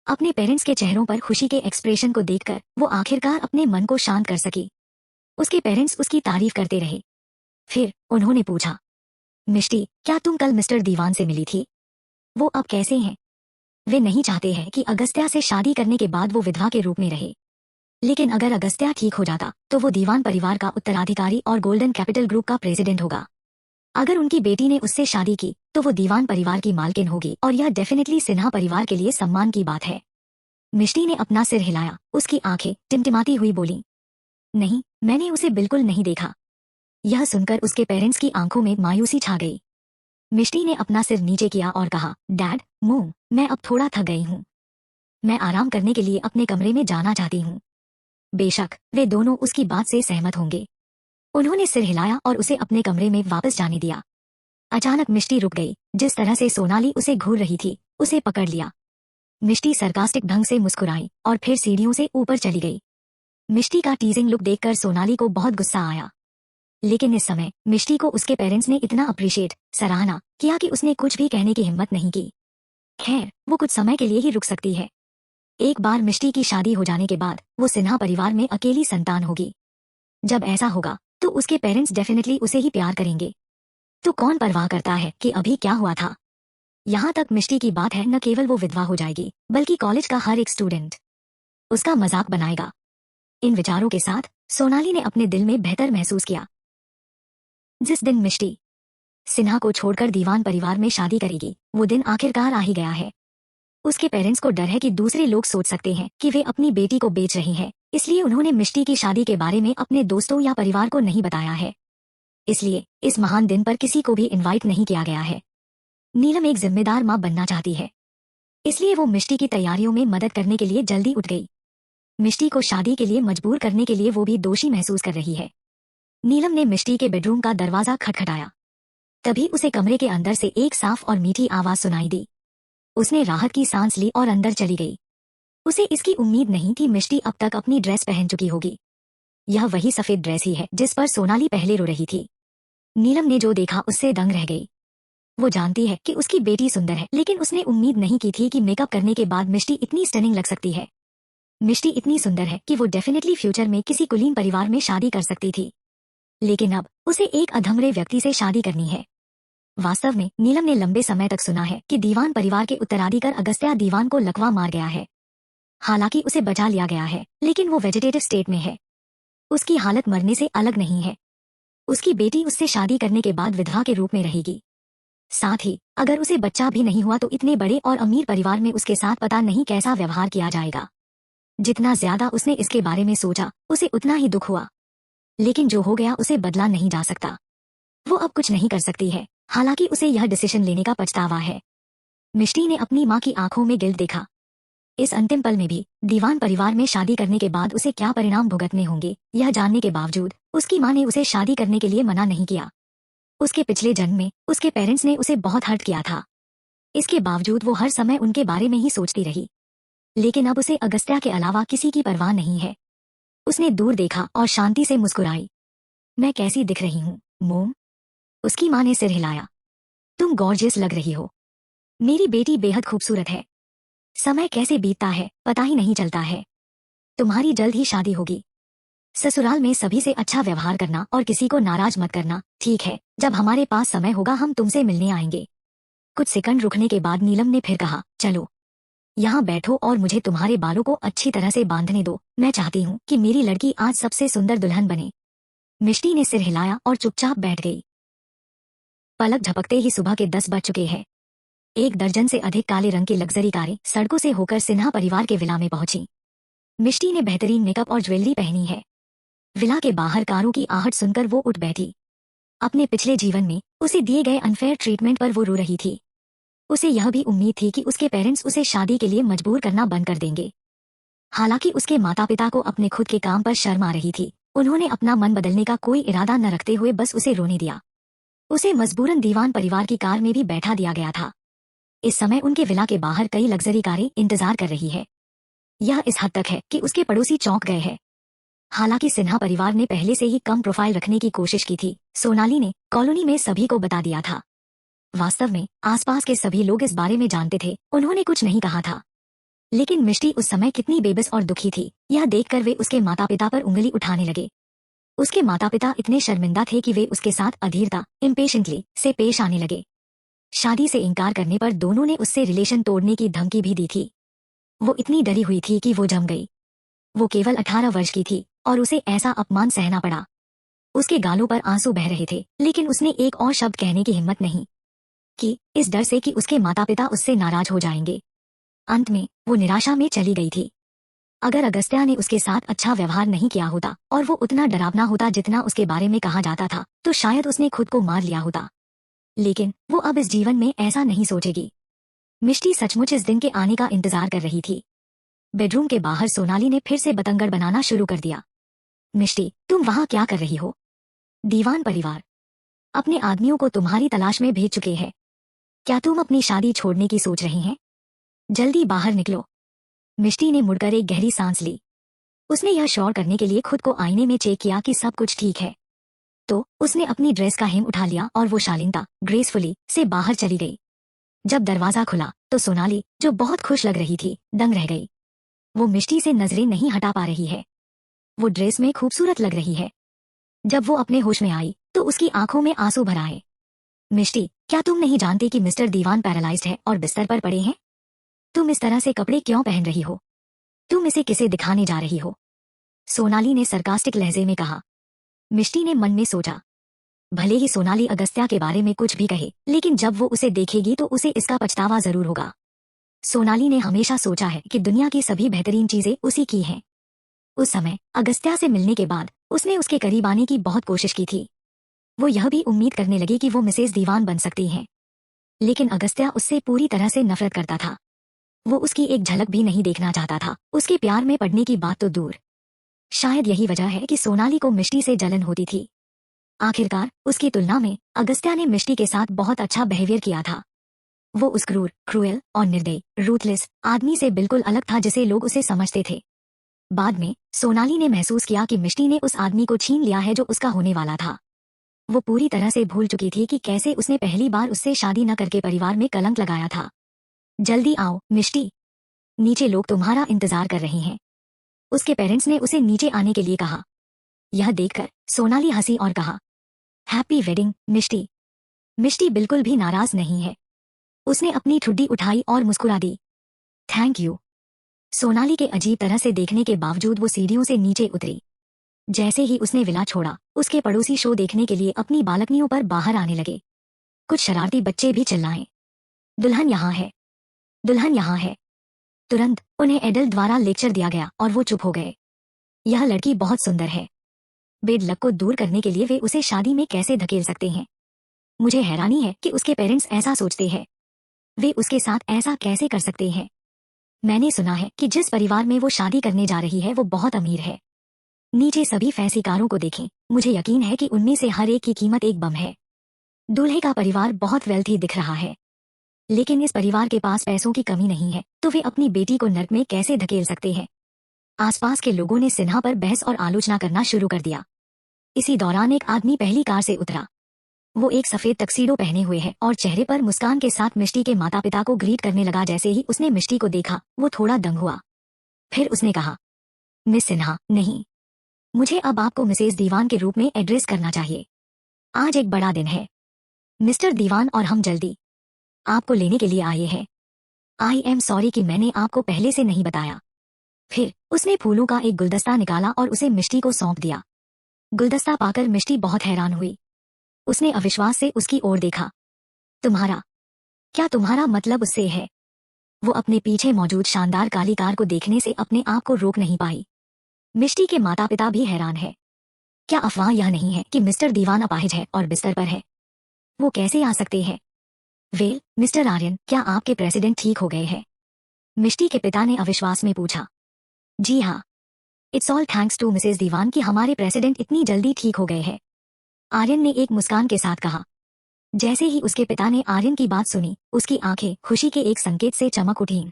अपने पेरेंट्स के चेहरों पर खुशी के एक्सप्रेशन को देखकर वो आखिरकार अपने मन को शांत कर सकी। उसके पेरेंट्स उसकी तारीफ करते रहे। फिर उन्होंने पूछा, मिष्टी, क्या तुम कल मिस्टर दीवान से मिली थी? वो अब कैसे हैं? वे नहीं चाहते हैं कि अगस्त्या से शादी करने के बाद वो विधवा के रूप में रहे। लेकिन अगर अगस्त्या ठीक हो जाता तो वो दीवान परिवार का उत्तराधिकारी और गोल्डन कैपिटल ग्रुप का प्रेसिडेंट होगा। अगर उनकी बेटी ने उससे शादी की तो वो दीवान परिवार की मालकिन होगी और यह डेफिनेटली सिन्हा परिवार के लिए सम्मान की बात है। मिष्टी ने अपना सिर हिलाया, उसकी आंखें टिमटिमाती हुई बोली, नहीं, मैंने उसे बिल्कुल नहीं देखा। यह सुनकर उसके पेरेंट्स की आंखों में मायूसी छा गई। मिष्टी ने अपना सिर नीचे किया और कहा, डैड, मोम, मैं अब थोड़ा थक गई हूँ। मैं आराम करने के लिए अपने कमरे में जाना चाहती हूँ। बेशक वे दोनों उसकी बात से सहमत होंगे। उन्होंने सिर हिलाया और उसे अपने कमरे में वापस जाने दिया। अचानक मिष्टी रुक गई। जिस तरह से सोनाली उसे घूर रही थी, उसे पकड़ लिया। मिष्टी सरकास्टिक ढंग से मुस्कुराई और फिर सीढ़ियों से ऊपर चली गई। मिष्टी का टीजिंग लुक देखकर सोनाली को बहुत गुस्सा आया, लेकिन इस समय मिष्टी को उसके पेरेंट्स ने इतना अप्रिशिएट, सराहना किया कि उसने कुछ भी कहने की हिम्मत नहीं की। खैर, वो कुछ समय के लिए ही रुक सकती है। एक बार मिष्टी की शादी हो जाने के बाद वो सिन्हा परिवार में अकेली संतान होगी। जब ऐसा होगा तो उसके पेरेंट्स डेफिनेटली उसे ही प्यार करेंगे। तो कौन परवाह करता है कि अभी क्या हुआ था। यहाँ तक मिष्टी की बात है, न केवल वो विधवा हो जाएगी बल्कि कॉलेज का हर एक स्टूडेंट उसका मजाक बनाएगा। इन विचारों के साथ सोनाली ने अपने दिल में बेहतर महसूस किया। जिस दिन मिष्टी सिन्हा को छोड़कर दीवान परिवार में शादी करेगी, वो दिन आखिरकार आ ही गया है। उसके पेरेंट्स को डर है कि दूसरे लोग सोच सकते हैं कि वे अपनी बेटी को बेच रही हैं, इसलिए उन्होंने मिष्टी की शादी के बारे में अपने दोस्तों या परिवार को नहीं बताया है। इसलिए इस महान दिन पर किसी को भी इनवाइट नहीं किया गया है। नीलम एक जिम्मेदार माँ बनना चाहती है, इसलिए वो मिष्टी की तैयारियों में मदद करने के लिए जल्दी उठ गई। मिष्टी को शादी के लिए मजबूर करने के लिए वो भी दोषी महसूस कर रही है। नीलम ने मिष्टी के बेडरूम का दरवाजा खटखटाया। तभी उसे कमरे के अंदर से एक साफ और मीठी आवाज सुनाई दी। उसने राहत की सांस ली और अंदर चली गई। उसे इसकी उम्मीद नहीं थी मिष्टी अब तक अपनी ड्रेस पहन चुकी होगी। यह वही सफेद ड्रेस ही है जिस पर सोनाली पहले रो रही थी। नीलम ने जो देखा उससे दंग रह गई। वो जानती है कि उसकी बेटी सुंदर है, लेकिन उसने उम्मीद नहीं की थी कि मेकअप करने के बाद मिष्टी इतनी स्टनिंग लग सकती है। मिष्टी इतनी सुंदर है कि वो डेफिनेटली फ्यूचर में किसी कुलीन परिवार में शादी कर सकती थी, लेकिन अब उसे एक अधमरे व्यक्ति से शादी करनी है। वास्तव में नीलम ने लंबे समय तक सुना है कि दीवान परिवार के उत्तराधिकार अगस्त्या दीवान को लकवा मार गया है। हालांकि उसे बचा लिया गया है, लेकिन वो वेजिटेटिव स्टेट में है। उसकी हालत मरने से अलग नहीं है। उसकी बेटी उससे शादी करने के बाद विधवा के रूप में रहेगी। साथ ही अगर उसे बच्चा भी नहीं हुआ तो इतने बड़े और अमीर परिवार में उसके साथ पता नहीं कैसा व्यवहार किया जाएगा। जितना ज्यादा उसने इसके बारे में सोचा, उसे उतना ही दुख हुआ। लेकिन जो हो गया उसे बदला नहीं जा सकता। वो अब कुछ नहीं कर सकती है। हालांकि उसे यह डिसीजन लेने का पछतावा है। मिष्टी ने अपनी माँ की आंखों में गिल्ट देखा। इस अंतिम पल में भी दीवान परिवार में शादी करने के बाद उसे क्या परिणाम भुगतने होंगे, यह जानने के बावजूद उसकी माँ ने उसे शादी करने के लिए मना नहीं किया। उसके पिछले जन्म में उसके पेरेंट्स ने उसे बहुत हर्ट किया था। इसके बावजूद वो हर समय उनके बारे में ही सोचती रही। लेकिन अब उसे अगस्त्या के अलावा किसी की परवाह नहीं है। उसने दूर देखा और शांति से मुस्कुराई। मैं कैसी दिख रही हूँ, मोम? उसकी माँ ने सिर हिलाया। तुम गॉर्जियस लग रही हो। मेरी बेटी बेहद खूबसूरत है। समय कैसे बीतता है पता ही नहीं चलता है। तुम्हारी जल्द ही शादी होगी। ससुराल में सभी से अच्छा व्यवहार करना और किसी को नाराज मत करना, ठीक है? जब हमारे पास समय होगा हम तुमसे मिलने आएंगे। कुछ सेकंड रुकने के बाद नीलम ने फिर कहा, चलो यहाँ बैठो और मुझे तुम्हारे बालों को अच्छी तरह से बांधने दो। मैं चाहती हूँ कि मेरी लड़की आज सबसे सुंदर दुल्हन बने। मिष्टी ने सिर हिलाया और चुपचाप बैठ गई। पलक झपकते ही सुबह के 10 बज चुके हैं। 1 दर्जन से अधिक काले रंग की लग्जरी कारें सड़कों से होकर सिन्हा परिवार के विला में पहुंची। मिष्टी ने बेहतरीन मेकअप और ज्वेलरी पहनी है। विला के बाहर कारों की आहट सुनकर वो उठ बैठी। अपने पिछले जीवन में उसे दिए गए अनफेयर ट्रीटमेंट पर वो रो रही थी। उसे यह भी उम्मीद थी कि उसके पेरेंट्स उसे शादी के लिए मजबूर करना बंद कर देंगे। हालांकि उसके माता पिता को अपने खुद के काम पर शर्म आ रही थी। उन्होंने अपना मन बदलने का कोई इरादा न रखते हुए बस उसे रोने दिया। उसे मजबूरन दीवान परिवार की कार में भी बैठा दिया गया था। इस समय उनके विला के बाहर कई लग्जरी कारें इंतजार कर रही है। यह इस हद तक है कि उसके पड़ोसी चौंक गए हैं। हालांकि सिन्हा परिवार ने पहले से ही कम प्रोफाइल रखने की कोशिश की थी। सोनाली ने कॉलोनी में सभी को बता दिया था। वास्तव में आसपास के सभी लोग इस बारे में जानते थे। उन्होंने कुछ नहीं कहा था। लेकिन मिष्टी उस समय कितनी बेबस और दुखी थी, यह देखकर वे उसके माता पिता पर उंगली उठाने लगे। उसके माता पिता इतने शर्मिंदा थे कि वे उसके साथ अधीरता, इम्पेशेंटली से पेश आने लगे। शादी से इनकार करने पर दोनों ने उससे रिलेशन तोड़ने की धमकी भी दी थी। वो इतनी डरी हुई थी कि वो जम गई। वो केवल 18 वर्ष की थी और उसे ऐसा अपमान सहना पड़ा। उसके गालों पर आंसू बह रहे थे, लेकिन उसने एक और शब्द कहने की हिम्मत नहीं की, इस डर से कि उसके माता पिता उससे नाराज हो जाएंगे। अंत में वो निराशा में चली गई थी। अगर अगस्त्या ने उसके साथ अच्छा व्यवहार नहीं किया होता और वो उतना डरावना होता जितना उसके बारे में कहा जाता था, तो शायद उसने खुद को मार लिया होता। लेकिन वो अब इस जीवन में ऐसा नहीं सोचेगी। मिष्टी सचमुच इस दिन के आने का इंतजार कर रही थी। बेडरूम के बाहर सोनाली ने फिर से बतंगड़ बनाना शुरू कर दिया। मिष्टी, तुम वहां क्या कर रही हो? दीवान परिवार अपने आदमियों को तुम्हारी तलाश में भेज चुके हैं। क्या तुम अपनी शादी छोड़ने की सोच रही हैं? जल्दी बाहर निकलो। मिष्टी ने मुड़कर एक गहरी सांस ली। उसने यह श्योर करने के लिए खुद को आईने में चेक किया कि सब कुछ ठीक है। तो उसने अपनी ड्रेस का हेम उठा लिया और वो शालीनता ग्रेसफुली से बाहर चली गई। जब दरवाजा खुला तो सोनाली, जो बहुत खुश लग रही थी, दंग रह गई। वो मिष्टी से नजरें नहीं हटा पा रही है। वो ड्रेस में खूबसूरत लग रही है। जब वो अपने होश में आई तो उसकी आंखों में आंसू भर आए। मिष्टी, क्या तुम नहीं जानती कि मिस्टर दीवान पैरालाइज्ड है और बिस्तर पर पड़े हैं? तुम इस तरह से कपड़े क्यों पहन रही हो? तुम इसे किसे दिखाने जा रही हो? सोनाली ने सरकास्टिक लहजे में कहा। मिष्टी ने मन में सोचा, भले ही सोनाली अगस्त्या के बारे में कुछ भी कहे, लेकिन जब वो उसे देखेगी तो उसे इसका पछतावा जरूर होगा। सोनाली ने हमेशा सोचा है कि दुनिया की सभी बेहतरीन चीजें उसी की हैं। उस समय अगस्त्या से मिलने के बाद उसने उसके करीब आने की बहुत कोशिश की थी। वो यह भी उम्मीद करने लगी कि वो मिसेज दीवान बन सकती हैं। लेकिन अगस्त्या उससे पूरी तरह से नफरत करता था। वो उसकी एक झलक भी नहीं देखना चाहता था। उसके प्यार में पड़ने की बात तो दूर। शायद यही वजह है कि सोनाली को मिष्टी से जलन होती थी। आखिरकार उसकी तुलना में अगस्त्या ने मिष्टी के साथ बहुत अच्छा बिहेवियर किया था। वो उस क्रूर, क्रूएल और निर्दयी, रूथलेस आदमी से बिल्कुल अलग था जिसे लोग उसे समझते थे। बाद में सोनाली ने महसूस किया कि मिष्टी ने उस आदमी को छीन लिया है जो उसका होने वाला था। वो पूरी तरह से भूल चुकी थी कि कैसे उसने पहली बार उससे शादी न करके परिवार में कलंक लगाया था। जल्दी आओ मिष्टी, नीचे लोग तुम्हारा इंतजार कर रहे हैं। उसके पेरेंट्स ने उसे नीचे आने के लिए कहा। यह देखकर सोनाली हंसी और कहा, हैप्पी वेडिंग मिष्टी। मिष्टी बिल्कुल भी नाराज नहीं है। उसने अपनी ठुड्डी उठाई और मुस्कुरा दी। Thank you. सोनाली के अजीब तरह से देखने के बावजूद वो सीढ़ियों से नीचे उतरी। जैसे ही उसने विला छोड़ा, उसके पड़ोसी शो देखने के लिए अपनी बालकनियों पर बाहर आने लगे। कुछ शरारती बच्चे भी चिल्लाए, दुल्हन यहाँ है, दुल्हन यहाँ है। तुरंत उन्हें एडल्ट द्वारा लेक्चर दिया गया और वो चुप हो गए। यह लड़की बहुत सुंदर है। बेड लक को दूर करने के लिए वे उसे शादी में कैसे धकेल सकते हैं? मुझे हैरानी है कि उसके पेरेंट्स ऐसा सोचते हैं। वे उसके साथ ऐसा कैसे कर सकते हैं? मैंने सुना है कि जिस परिवार में वो शादी करने जा रही है वो बहुत अमीर है। नीचे सभी फैंसीकारों को देखें, मुझे यकीन है कि उनमें से हर एक की कीमत एक बम है। दूल्हे का परिवार बहुत वेल्थी दिख रहा है, लेकिन इस परिवार के पास पैसों की कमी नहीं है, तो वे अपनी बेटी को नर्क में कैसे धकेल सकते हैं? आसपास के लोगों ने सिन्हा पर बहस और आलोचना करना शुरू कर दिया। इसी दौरान एक आदमी पहली कार से उतरा। वो एक सफेद टक्सीडो पहने हुए है और चेहरे पर मुस्कान के साथ मिष्टी के माता पिता को ग्रीट करने लगा। जैसे ही उसने मिष्टी को देखा, वो थोड़ा दंग हुआ। फिर उसने कहा, मिस सिन्हा, नहीं, मुझे अब आपको मिसेज दीवान के रूप में एड्रेस करना चाहिए। आज एक बड़ा दिन है मिस्टर दीवान, और हम जल्दी आपको लेने के लिए आए हैं। आई एम सॉरी कि मैंने आपको पहले से नहीं बताया। फिर उसने फूलों का एक गुलदस्ता निकाला और उसे मिष्टी को सौंप दिया। गुलदस्ता पाकर मिष्टी बहुत हैरान हुई। उसने अविश्वास से उसकी ओर देखा। तुम्हारा, क्या तुम्हारा मतलब उससे है? वो अपने पीछे मौजूद शानदार काली कार को देखने से अपने आप को रोक नहीं पाई। मिष्टी के माता पिता भी हैरान है। क्या अफवाह यह नहीं है कि मिस्टर दीवान अपाहिज है और बिस्तर पर है? वो कैसे आ सकते हैं? वेल, मिस्टर आर्यन, क्या आपके प्रेसिडेंट ठीक हो गए हैं? मिष्टी के पिता ने अविश्वास में पूछा। जी हाँ, it's all thanks to Mrs Diwan कि हमारे प्रेसिडेंट इतनी जल्दी ठीक हो गए हैं, आर्यन ने एक मुस्कान के साथ कहा। जैसे ही उसके पिता ने आर्यन की बात सुनी, उसकी आंखें खुशी के एक संकेत से चमक उठीं।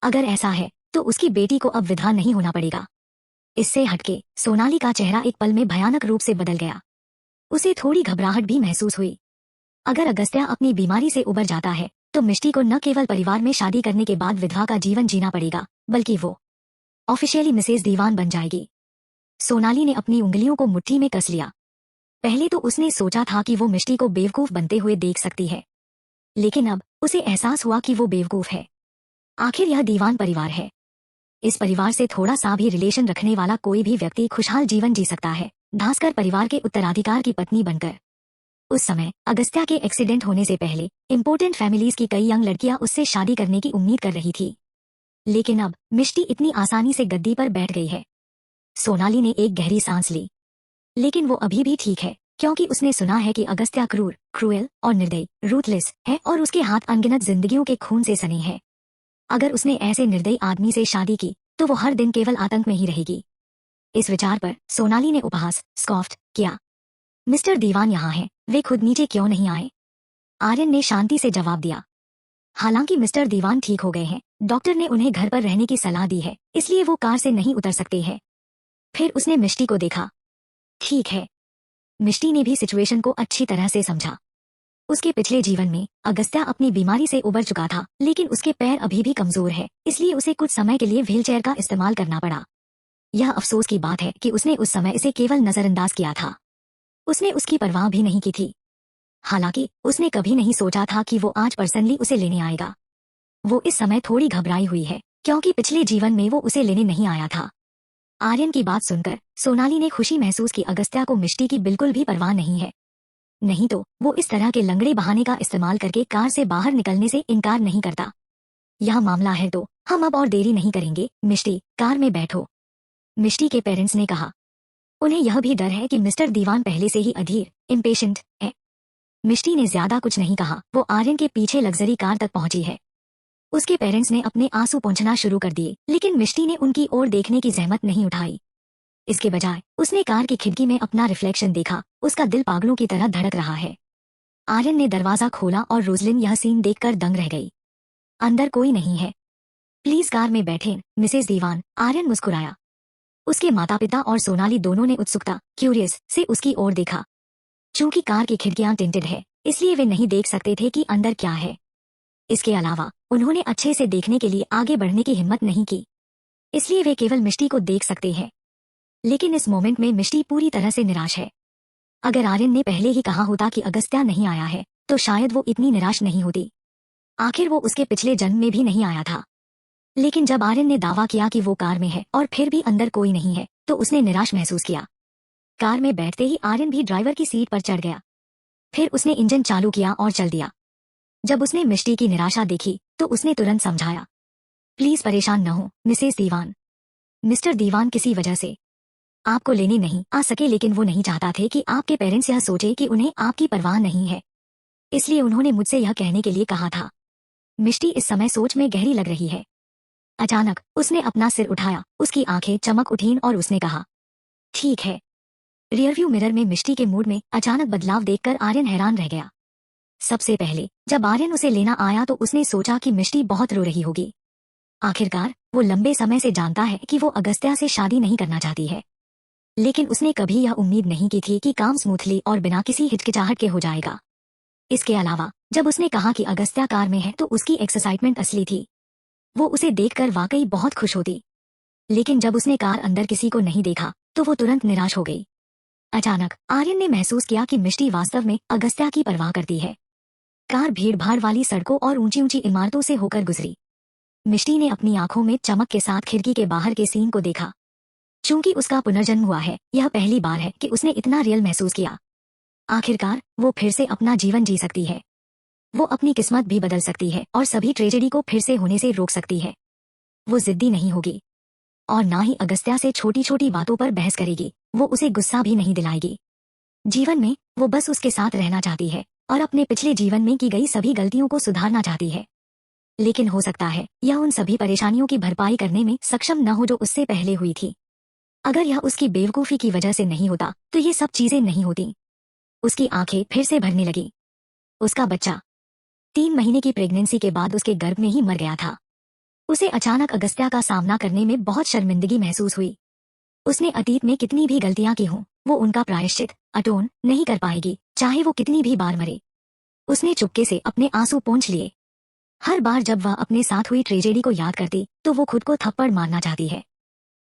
अगर ऐसा है तो उसकी बेटी को अब विधवा नहीं होना पड़ेगा। इससे हटके सोनाली का चेहरा एक पल में भयानक रूप से बदल गया। उसे थोड़ी घबराहट भी महसूस हुई। अगर अगस्त्या अपनी बीमारी से उबर जाता है तो मिष्टी को न केवल परिवार में शादी करने के बाद विधवा का जीवन जीना पड़ेगा, बल्कि वो ऑफिशियली मिसेज दीवान बन जाएगी। सोनाली ने अपनी उंगलियों को मुट्ठी में कस लिया। पहले तो उसने सोचा था कि वो मिष्टी को बेवकूफ बनते हुए देख सकती है, लेकिन अब उसे एहसास हुआ कि वो बेवकूफ है। आखिर यह दीवान परिवार है। इस परिवार से थोड़ा सा भी रिलेशन रखने वाला कोई भी व्यक्ति खुशहाल जीवन जी सकता है। भास्कर परिवार के उत्तराधिकार की पत्नी बनकर। उस समय अगस्त्या के एक्सीडेंट होने से पहले इम्पोर्टेंट फैमिलीज की कई यंग लड़कियां उससे शादी करने की उम्मीद कर रही थी। लेकिन अब मिष्टी इतनी आसानी से गद्दी पर बैठ गई है। सोनाली ने एक गहरी सांस ली। लेकिन वो अभी भी ठीक है, क्योंकि उसने सुना है कि अगस्त्या क्रूर, क्रूएल और निर्दयी, रूथलेस है और उसके हाथ अनगिनत जिंदगियों के खून से सने हैं। अगर उसने ऐसे निर्दयी आदमी से शादी की तो वो हर दिन केवल आतंक में ही रहेगी। इस विचार पर सोनाली ने उपहास स्कॉफ्ट किया। मिस्टर दीवान यहाँ हैं, वे खुद नीचे क्यों नहीं आए? आर्यन ने शांति से जवाब दिया। हालांकि मिस्टर दीवान ठीक हो गए हैं, डॉक्टर ने उन्हें घर पर रहने की सलाह दी है, इसलिए वो कार से नहीं उतर सकते हैं। फिर उसने मिष्टी को देखा। ठीक है। मिष्टी ने भी सिचुएशन को अच्छी तरह से समझा। उसके पिछले जीवन में अगस्त्या अपनी बीमारी से उबर चुका था, लेकिन उसके पैर अभी भी कमजोर है, इसलिए उसे कुछ समय के लिए व्हीलचेयर का इस्तेमाल करना पड़ा। यह अफसोस की बात है कि उसने उस समय इसे केवल नजरअंदाज किया था। उसने उसकी परवाह भी नहीं की थी। हालांकि उसने कभी नहीं सोचा था कि वो आज पर्सनली उसे लेने आएगा। वो इस समय थोड़ी घबराई हुई है, क्योंकि पिछले जीवन में वो उसे लेने नहीं आया था। आर्यन की बात सुनकर सोनाली ने खुशी महसूस की। अगस्त्या को मिष्टी की बिल्कुल भी परवाह नहीं है, नहीं तो वो इस तरह के लंगड़े बहाने का इस्तेमाल करके कार से बाहर निकलने से इनकार नहीं करता। यह मामला है तो हम अब और देरी नहीं करेंगे। मिष्टी, कार में बैठो, मिष्टी के पेरेंट्स ने कहा। उन्हें यह भी डर है कि मिस्टर दीवान पहले से ही अधीर, इम्पेशेंट है। मिष्टी ने ज्यादा कुछ नहीं कहा। वो आर्यन के पीछे लग्जरी कार तक पहुंची है। उसके पेरेंट्स ने अपने आंसू पोंछना शुरू कर दिए, लेकिन मिष्टी ने उनकी ओर देखने की जहमत नहीं उठाई। इसके बजाय उसने कार की खिड़की में अपना रिफ्लेक्शन देखा। उसका दिल पागलों की तरह धड़क रहा है। आर्यन ने दरवाजा खोला और रोजलिन यह सीन देखकर दंग रह गई। अंदर कोई नहीं है, प्लीज कार में बैठें, मिसेस दीवान। आर्यन मुस्कुराया। उसके माता पिता और सोनाली दोनों ने उत्सुकता, क्यूरियस से उसकी ओर देखा। चूंकि कार की खिड़कियां टिंटेड है, इसलिए वे नहीं देख सकते थे कि अंदर क्या है। इसके अलावा उन्होंने अच्छे से देखने के लिए आगे बढ़ने की हिम्मत नहीं की, इसलिए वे केवल मिष्टी को देख सकते हैं। लेकिन इस मोमेंट में मिष्टी पूरी तरह से निराश है। अगर आर्यन ने पहले ही कहा होता कि अगस्त्या नहीं आया है, तो शायद वो इतनी निराश नहीं होती। आखिर वो उसके पिछले जन्म में भी नहीं आया था। लेकिन जब आर्यन ने दावा किया कि वो कार में है और फिर भी अंदर कोई नहीं है, तो उसने निराश महसूस किया। कार में बैठते ही आर्यन भी ड्राइवर की सीट पर चढ़ गया। फिर उसने इंजन चालू किया और चल दिया। जब उसने मिष्टी की निराशा देखी तो उसने तुरंत समझाया, प्लीज परेशान न हो मिसेस दीवान। मिस्टर दीवान किसी वजह से आपको लेने नहीं आ सके, लेकिन वो नहीं चाहता थे कि आपके पेरेंट्स यह सोचे कि उन्हें आपकी परवाह नहीं है, इसलिए उन्होंने मुझसे यह कहने के लिए कहा था। मिष्टी इस समय सोच में गहरी लग रही है। अचानक उसने अपना सिर उठाया, उसकी आंखें चमक उठीं और उसने कहा, ठीक है। रियरव्यू मिरर में मिष्टी के मूड में अचानक बदलाव देखकर आर्यन हैरान रह गया। सबसे पहले जब आर्यन उसे लेना आया तो उसने सोचा कि मिष्टी बहुत रो रही होगी। आखिरकार वो लंबे समय से जानता है कि वो अगस्त्या से शादी नहीं करना चाहती है, लेकिन उसने कभी यह उम्मीद नहीं की थी कि काम स्मूथली और बिना किसी हिचकिचाहट के हो जाएगा। इसके अलावा जब उसने कहा कि अगस्त्या कार में है तो उसकी एक्साइटमेंट असली थी। वो उसे देखकर वाकई बहुत खुश होती। लेकिन जब उसने कार अंदर किसी को नहीं देखा तो वो तुरंत निराश हो गई। अचानक आर्यन ने महसूस किया कि मिष्टी वास्तव में अगस्त्या की परवाह करती है। कार भीड़-भाड़ वाली सड़कों और ऊंची ऊंची इमारतों से होकर गुजरी। मिष्टी ने अपनी आंखों में चमक के साथ खिड़की के बाहर के सीन को देखा। चूंकि उसका पुनर्जन्म हुआ है, यह पहली बार है कि उसने इतना रियल महसूस किया। आखिरकार वो फिर से अपना जीवन जी सकती है। वो अपनी किस्मत भी बदल सकती है और सभी ट्रेजेडी को फिर से होने से रोक सकती है। वो जिद्दी नहीं होगी और ना ही अगस्त्या से छोटी छोटी बातों पर बहस करेगी। वो उसे गुस्सा भी नहीं दिलाएगी। जीवन में वो बस उसके साथ रहना चाहती है और अपने पिछले जीवन में की गई सभी गलतियों को सुधारना चाहती है। लेकिन हो सकता है यह उन सभी परेशानियों की भरपाई करने में सक्षम न हो जो उससे पहले हुई थी। अगर यह उसकी बेवकूफ़ी की वजह से नहीं होता तो ये सब चीजें नहीं होती। उसकी आंखें फिर से भरने लगी। उसका बच्चा 3 महीने की प्रेगनेंसी के बाद उसके गर्भ में ही मर गया था। उसे अचानक अगस्त्या का सामना करने में बहुत शर्मिंदगी महसूस हुई। उसने अतीत में कितनी भी गलतियां की हों, वो उनका प्रायश्चित अटोन नहीं कर पाएगी, चाहे वो कितनी भी बार मरे। उसने चुपके से अपने आंसू पोंछ लिए। हर बार जब वह अपने साथ हुई ट्रेजेडी को याद करती तो वो खुद को थप्पड़ मारना चाहती है।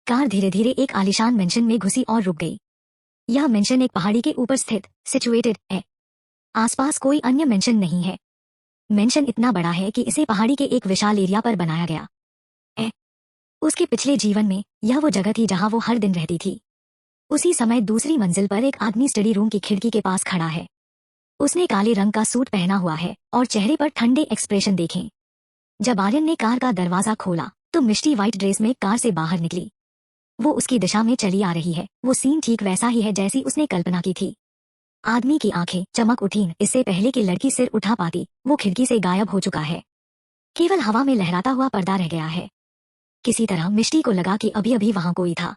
कार धीरे धीरे एक आलीशान मेंशन में घुसी और रुक गई। यह मेंशन एक पहाड़ी के ऊपर स्थित सिचुएटेड है। आसपास कोई अन्य मेंशन नहीं है। मेंशन इतना बड़ा है कि इसे पहाड़ी के एक विशाल एरिया पर बनाया गया है। उसके पिछले जीवन में यह वो जगह थी जहां वो हर दिन रहती थी। उसी समय दूसरी मंजिल पर एक आदमी स्टडी रूम की खिड़की के पास खड़ा है। उसने काले रंग का सूट पहना हुआ है और चेहरे पर ठंडे एक्सप्रेशन देखे। जब आर्यन ने कार का दरवाजा खोला तो मिष्टी व्हाइट ड्रेस में कार से बाहर निकली। वो उसकी दिशा में चली आ रही है। वो सीन ठीक वैसा ही है जैसी उसने कल्पना की थी। आदमी की आंखें चमक उठी। इससे पहले कि लड़की सिर उठा पाती, वो खिड़की से गायब हो चुका है। केवल हवा में लहराता हुआ पर्दा रह गया है। किसी तरह मिष्टी को लगा कि अभी अभी वहां कोई था।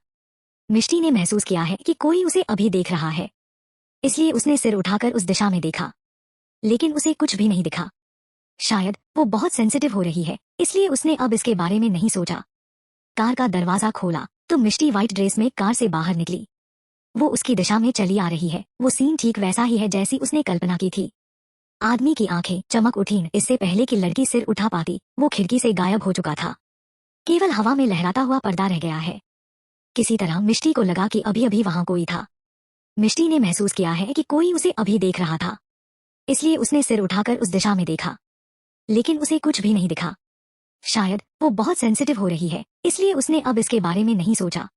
मिष्टी ने महसूस किया है कि कोई उसे अभी देख रहा है, इसलिए उसने सिर उठाकर उस दिशा में देखा, लेकिन उसे कुछ भी नहीं दिखा। शायद वो बहुत सेंसिटिव हो रही है, इसलिए उसने अब इसके बारे में नहीं सोचा। कार का दरवाजा खोला तो मिष्टी व्हाइट ड्रेस में कार से बाहर निकली। वो उसकी दिशा में चली आ रही है। वो सीन ठीक वैसा ही है जैसी उसने कल्पना की थी। आदमी की आंखें चमक उठी। इससे पहले कि लड़की सिर उठा पाती, वो खिड़की से गायब हो चुका था। केवल हवा में लहराता हुआ पर्दा रह गया है। किसी तरह मिष्टी को लगा कि अभी अभी वहां कोई था। मिष्टी ने महसूस किया है कि कोई उसे अभी देख रहा था, इसलिए उसने सिर उठाकर उस दिशा में देखा, लेकिन उसे कुछ भी नहीं दिखा। शायद वो बहुत सेंसिटिव हो रही है, इसलिए उसने अब इसके बारे में नहीं सोचा।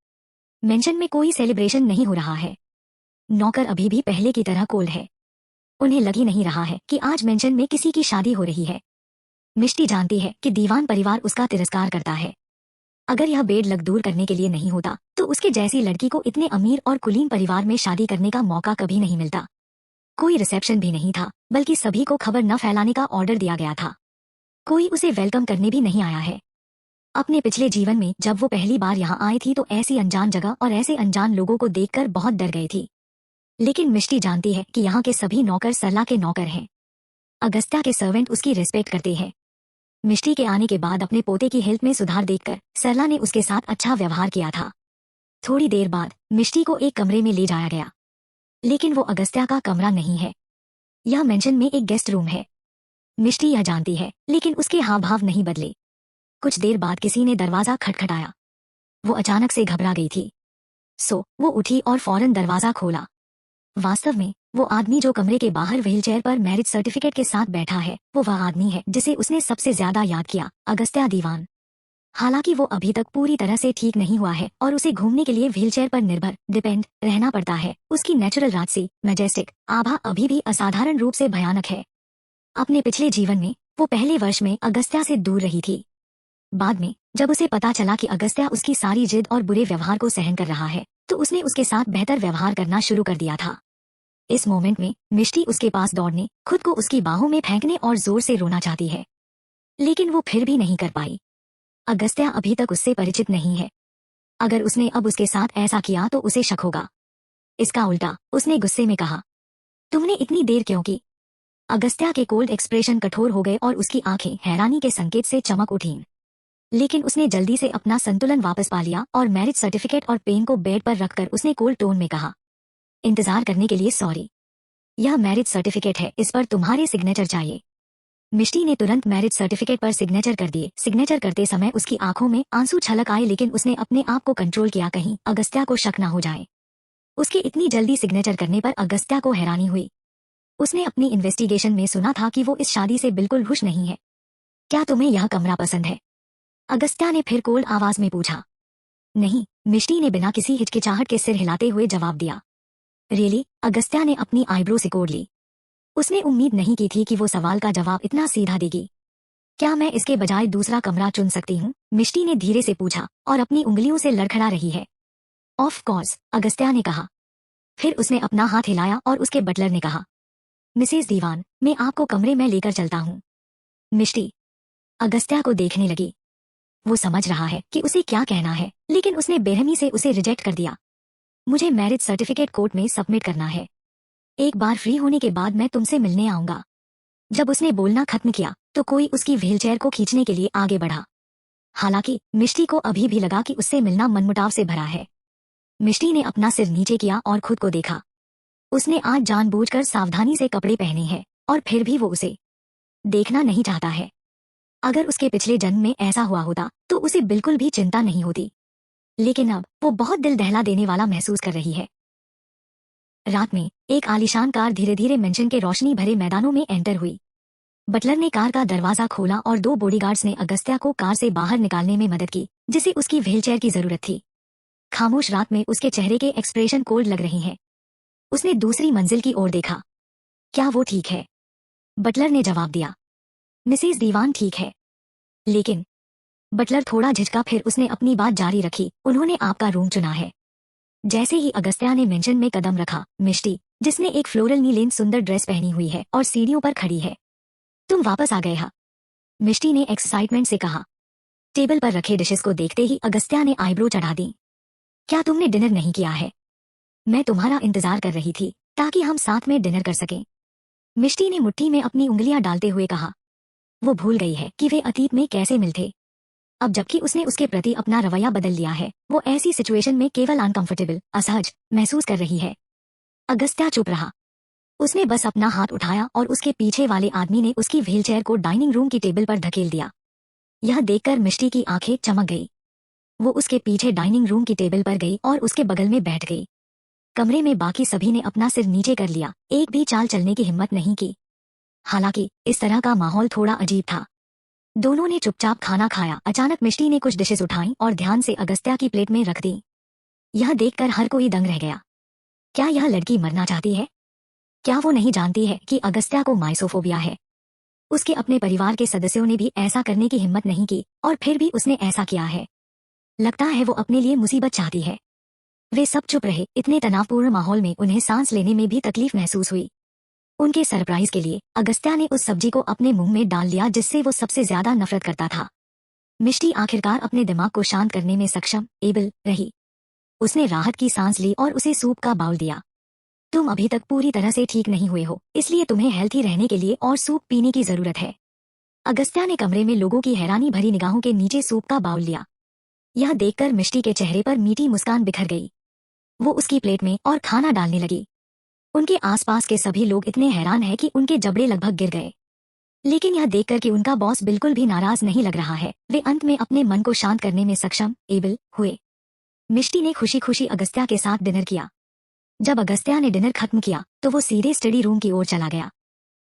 मेंशन में कोई सेलिब्रेशन नहीं हो रहा है। नौकर अभी भी पहले की तरह कोल्ड है। उन्हें लग ही नहीं रहा है कि आज मेंशन में किसी की शादी हो रही है। मिष्टी जानती है कि दीवान परिवार उसका तिरस्कार करता है। अगर यह बेड लक दूर करने के लिए नहीं होता तो उसके जैसी लड़की को इतने अमीर और कुलीन परिवार में शादी करने का मौका कभी नहीं मिलता। कोई रिसेप्शन भी नहीं था, बल्कि सभी को खबर न फैलाने का ऑर्डर दिया गया था। कोई उसे वेलकम करने भी नहीं आया है। अपने पिछले जीवन में जब वो पहली बार यहाँ आई थी तो ऐसी अनजान जगह और ऐसे अनजान लोगों को देखकर बहुत डर गई थी। लेकिन मिष्टी जानती है कि यहाँ के सभी नौकर सरला के नौकर हैं। अगस्त्या के सर्वेंट उसकी रिस्पेक्ट करते हैं। मिष्टी के आने के बाद अपने पोते की हेल्थ में सुधार देखकर सरला ने उसके साथ अच्छा व्यवहार किया था। थोड़ी देर बाद मिष्टी को एक कमरे में ले जाया गया, लेकिन वो अगस्त्या का कमरा नहीं है। यह मेंशन में एक गेस्ट रूम है। मिष्टी यह जानती है, लेकिन उसके हाव भाव नहीं बदले। कुछ देर बाद किसी ने दरवाजा खटखटाया। वो अचानक से घबरा गई थी, वो उठी और फौरन दरवाजा खोला। वास्तव में वो आदमी जो कमरे के बाहर व्हीलचेयर पर मैरिज सर्टिफिकेट के साथ बैठा है, वो वह आदमी है जिसे उसने सबसे ज्यादा याद किया, अगस्त्या दीवान। हालांकि वो अभी तक पूरी तरह से ठीक नहीं हुआ है और उसे घूमने के लिए व्हीलचेयर पर डिपेंड रहना पड़ता है। उसकी नेचुरल राजसी मैजेस्टिक आभा अभी भी असाधारण रूप से भयानक है। अपने पिछले जीवन में वो पहले वर्ष में अगस्त्या से दूर रही थी। बाद में जब उसे पता चला कि अगस्त्या उसकी सारी जिद और बुरे व्यवहार को सहन कर रहा है, तो उसने उसके साथ बेहतर व्यवहार करना शुरू कर दिया था। इस मोमेंट में मिष्टी उसके पास दौड़ने, खुद को उसकी बाहों में फेंकने और जोर से रोना चाहती है, लेकिन वो फिर भी नहीं कर पाई। अगस्त्या अभी तक उससे परिचित नहीं है। अगर उसने अब उसके साथ ऐसा किया तो उसे शक होगा। इसका उल्टा उसने गुस्से में कहा, तुमने इतनी देर क्यों की? अगस्त्या के कोल्ड एक्सप्रेशन कठोर हो गए और उसकी आंखें हैरानी के संकेत से चमक उठीं। लेकिन उसने जल्दी से अपना संतुलन वापस पा लिया और मैरिज सर्टिफिकेट और पेन को बेड पर रखकर उसने कोल्ड टोन में कहा, इंतजार करने के लिए सॉरी। यह मैरिज सर्टिफिकेट है, इस पर तुम्हारे सिग्नेचर चाहिए। मिष्टी ने तुरंत मैरिज सर्टिफिकेट पर सिग्नेचर कर दिए। सिग्नेचर करते समय उसकी आंखों में आंसू छलक आए, लेकिन उसने अपने आप को कंट्रोल किया, कहीं अगस्त्या को शक न हो जाए। उसके इतनी जल्दी सिग्नेचर करने पर अगस्त्या को हैरानी हुई। उसने अपनी इन्वेस्टिगेशन में सुना था कि वो इस शादी से बिल्कुल खुश नहीं है। क्या तुम्हें यह कमरा पसंद है? अगस्त्या ने फिर कोल्ड आवाज में पूछा। नहीं, मिष्टी ने बिना किसी हिचकिचाहट के सिर हिलाते हुए जवाब दिया। रियली? अगस्त्या ने अपनी आईब्रो सिकोड़ ली। उसने उम्मीद नहीं की थी कि वो सवाल का जवाब इतना सीधा देगी। क्या मैं इसके बजाय दूसरा कमरा चुन सकती हूँ? मिष्टी ने धीरे से पूछा और अपनी उंगलियों से लड़खड़ा रही है। ऑफ कोर्स, अगस्त्या ने कहा। फिर उसने अपना हाथ हिलाया और उसके बटलर ने कहा, मिसेस दीवान, मैं आपको कमरे में लेकर चलता हूँ। मिष्टी अगस्त्या को देखने लगी। वो समझ रहा है कि उसे क्या कहना है, लेकिन उसने बेरहमी से उसे रिजेक्ट कर दिया। मुझे मैरिज सर्टिफिकेट कोर्ट में सबमिट करना है। एक बार फ्री होने के बाद मैं तुमसे मिलने आऊंगा। जब उसने बोलना खत्म किया तो कोई उसकी व्हीलचेयर को खींचने के लिए आगे बढ़ा। हालांकि मिष्टी को अभी भी लगा कि उससे मिलना मनमुटाव से भरा है। मिष्टी ने अपना सिर नीचे किया और खुद को देखा। उसने आज जानबूझकर सावधानी से कपड़े पहने हैं और फिर भी वो उसे देखना नहीं चाहता है। अगर उसके पिछले जन्म में ऐसा हुआ होता तो उसे बिल्कुल भी चिंता नहीं होती, लेकिन अब वो बहुत दिल दहला देने वाला महसूस कर रही है। रात में एक आलीशान कार धीरे धीरे मेंशन के रोशनी भरे मैदानों में एंटर हुई। बटलर ने कार का दरवाजा खोला और 2 बॉडीगार्ड्स ने अगस्त्या को कार से बाहर निकालने में मदद की, जिसे उसकी व्हीलचेयर की जरूरत थी। खामोश रात में उसके चेहरे के एक्सप्रेशन कोल्ड लग रहे हैं। उसने दूसरी मंजिल की ओर देखा। क्या वो ठीक है? बटलर ने जवाब दिया। मिसेज दीवान ठीक है। लेकिन बटलर थोड़ा झिझका, फिर उसने अपनी बात जारी रखी। उन्होंने आपका रूम चुना है। जैसे ही अगस्त्या ने मेंशन में कदम रखा, मिष्टी, जिसने एक फ्लोरल नीलेन सुंदर ड्रेस पहनी हुई है और सीढ़ियों पर खड़ी है, तुम वापस आ गए हा? मिष्टी ने एक्साइटमेंट से कहा। टेबल पर रखे डिशेस को देखते ही अगस्त्या ने आईब्रो चढ़ा दी। क्या तुमने डिनर नहीं किया है? मैं तुम्हारा इंतजार कर रही थी ताकि हम साथ में डिनर कर सकें। मिष्टी ने मुट्ठी में अपनी उंगलियां डालते हुए कहा। वो भूल गई है कि वे अतीत में कैसे मिलते। अब जबकि उसने उसके प्रति अपना रवैया बदल लिया है, वो ऐसी सिचुएशन में केवल अनकंफर्टेबल, असहज महसूस कर रही है। अगस्त्या चुप रहा। उसने बस अपना हाथ उठाया और उसके पीछे वाले आदमी ने उसकी व्हीलचेयर को डाइनिंग रूम की टेबल पर धकेल दिया। यह देखकर मिष्टी की आंखें चमक गई। वो उसके पीछे डाइनिंग रूम की टेबल पर गई और उसके बगल में बैठ गई। कमरे में बाकी सभी ने अपना सिर नीचे कर लिया, एक भी चाल चलने की हिम्मत नहीं की। हालांकि इस तरह का माहौल थोड़ा अजीब था। दोनों ने चुपचाप खाना खाया। अचानक मिष्टी ने कुछ डिशेस उठाई और ध्यान से अगस्त्या की प्लेट में रख दी। यह देखकर हर कोई दंग रह गया। क्या यह लड़की मरना चाहती है? क्या वो नहीं जानती है कि अगस्त्या को माइसोफोबिया है? उसके अपने परिवार के सदस्यों ने भी ऐसा करने की हिम्मत नहीं की और फिर भी उसने ऐसा किया है। लगता है वो अपने लिए मुसीबत चाहती है। वे सब चुप रहे। इतने तनावपूर्ण माहौल में उन्हें सांस लेने में भी तकलीफ महसूस हुई। उनके सरप्राइज के लिए अगस्त्या ने उस सब्जी को अपने मुंह में डाल लिया जिससे वो सबसे ज्यादा नफरत करता था। मिष्टी आखिरकार अपने दिमाग को शांत करने में सक्षम एबल रही। उसने राहत की सांस ली और उसे सूप का बाउल दिया। तुम अभी तक पूरी तरह से ठीक नहीं हुए हो, इसलिए तुम्हें हेल्थी रहने के लिए और सूप पीने की जरूरत है। अगस्त्या ने कमरे में लोगों की हैरानी भरी निगाहों के नीचे सूप का बाउल लिया। यह देखकर मिष्टी के चेहरे पर मीठी मुस्कान बिखर गई। वो उसकी प्लेट में और खाना डालने लगी। उनके आसपास के सभी लोग इतने हैरान हैं कि उनके जबड़े लगभग गिर गए। लेकिन यह देखकर कि उनका बॉस बिल्कुल भी नाराज नहीं लग रहा है, वे अंत में अपने मन को शांत करने में सक्षम एबल हुए। मिष्टी ने खुशी खुशी अगस्त्या के साथ डिनर किया। जब अगस्त्या ने डिनर खत्म किया तो वो सीधे स्टडी रूम की ओर चला गया।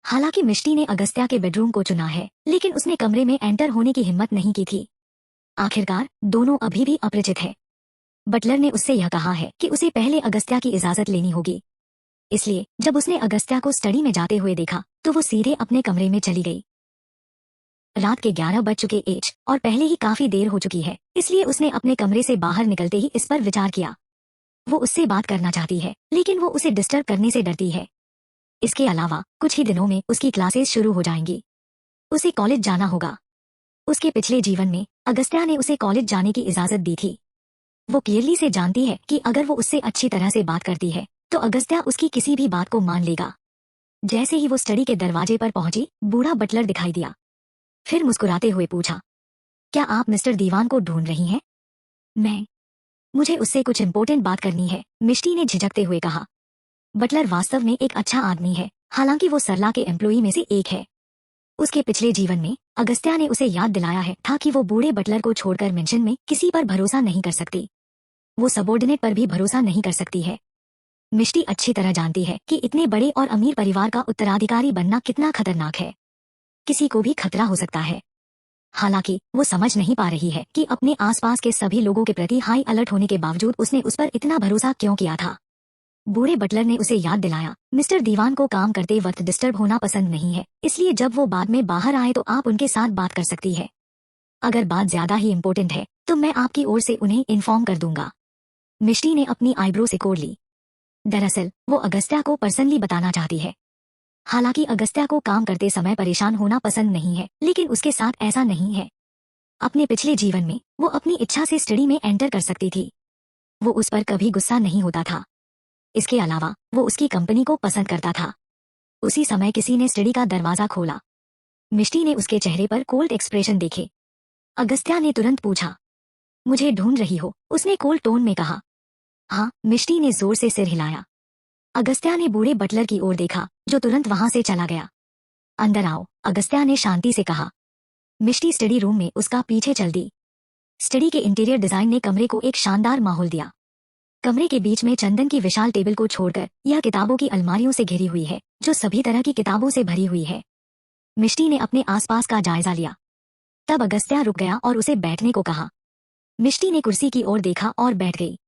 हालांकि मिष्टी ने अगस्त्या के बेडरूम को चुना है, लेकिन उसने कमरे में एंटर होने की हिम्मत नहीं की थी। आखिरकार दोनों अभी भी अपरिचित है। बटलर ने उससे यह कहा है कि उसे पहले अगस्त्या की इजाजत लेनी होगी। इसलिए जब उसने अगस्त्या को स्टडी में जाते हुए देखा तो वो सीधे अपने कमरे में चली गई। रात के 11 बज चुके एज और पहले ही काफी देर हो चुकी है, इसलिए उसने अपने कमरे से बाहर निकलते ही इस पर विचार किया। वो उससे बात करना चाहती है, लेकिन वो उसे डिस्टर्ब करने से डरती है। इसके अलावा कुछ ही दिनों में उसकी क्लासेस शुरू हो जाएंगी। उसे कॉलेज जाना होगा। उसके पिछले जीवन में अगस्त्या ने उसे कॉलेज जाने की इजाजत दी थी। वो क्लियरली से जानती है कि अगर वो उससे अच्छी तरह से बात करती है तो अगस्त्या उसकी किसी भी बात को मान लेगा। जैसे ही वो स्टडी के दरवाजे पर पहुंची, बूढ़ा बटलर दिखाई दिया। फिर मुस्कुराते हुए पूछा, क्या आप मिस्टर दीवान को ढूंढ रही हैं? मुझे उससे कुछ इम्पोर्टेंट बात करनी है, मिष्टी ने झिझकते हुए कहा। बटलर वास्तव में एक अच्छा आदमी है, हालांकि वो सरला के एम्प्लॉई में से एक है। उसके पिछले जीवन में अगस्त्या ने उसे याद दिलाया है था कि वो बूढ़े बटलर को छोड़कर मेंशन में किसी पर भरोसा नहीं कर सकती। वो सबॉर्डिनेट पर भी भरोसा नहीं कर सकती है। मिष्टी अच्छी तरह जानती है कि इतने बड़े और अमीर परिवार का उत्तराधिकारी बनना कितना खतरनाक है। किसी को भी खतरा हो सकता है। हालांकि वो समझ नहीं पा रही है कि अपने आसपास के सभी लोगों के प्रति हाई अलर्ट होने के बावजूद उसने उस पर इतना भरोसा क्यों किया था। बूढ़े बटलर ने उसे याद दिलाया, मिस्टर दीवान को काम करते वक्त डिस्टर्ब होना पसंद नहीं है, इसलिए जब वो बाद में बाहर आए तो आप उनके साथ बात कर सकती है। अगर बात ज्यादा ही इम्पोर्टेंट है तो मैं आपकी ओर से उन्हें इन्फॉर्म कर दूंगा। मिष्टी ने अपनी आईब्रो से कोड़ ली। दरअसल वो अगस्त्या को पर्सनली बताना चाहती है। हालांकि अगस्त्या को काम करते समय परेशान होना पसंद नहीं है, लेकिन उसके साथ ऐसा नहीं है। अपने पिछले जीवन में वो अपनी इच्छा से स्टडी में एंटर कर सकती थी। वो उस पर कभी गुस्सा नहीं होता था। इसके अलावा वो उसकी कंपनी को पसंद करता था। उसी समय किसी ने स्टडी का दरवाजा खोला। मिष्टी ने उसके चेहरे पर कोल्ड एक्सप्रेशन देखे। अगस्त्या ने तुरंत पूछा, मुझे ढूंढ रही हो? उसने कोल्ड टोन में कहा। हाँ, मिष्टी ने जोर से सिर हिलाया। अगस्त्या ने बूढ़े बटलर की ओर देखा, जो तुरंत वहां से चला गया। अंदर आओ, अगस्त्या ने शांति से कहा। मिष्टी स्टडी रूम में उसका पीछे चल दी। स्टडी के इंटीरियर डिजाइन ने कमरे को एक शानदार माहौल दिया। कमरे के बीच में चंदन की विशाल टेबल को छोड़कर यह किताबों की अलमारियों से घिरी हुई है, जो सभी तरह की किताबों से भरी हुई है। मिष्टी ने अपने आसपास का जायजा लिया। तब अगस्त्या रुक गया और उसे बैठने को कहा। मिष्टी ने कुर्सी की ओर देखा और बैठ गई।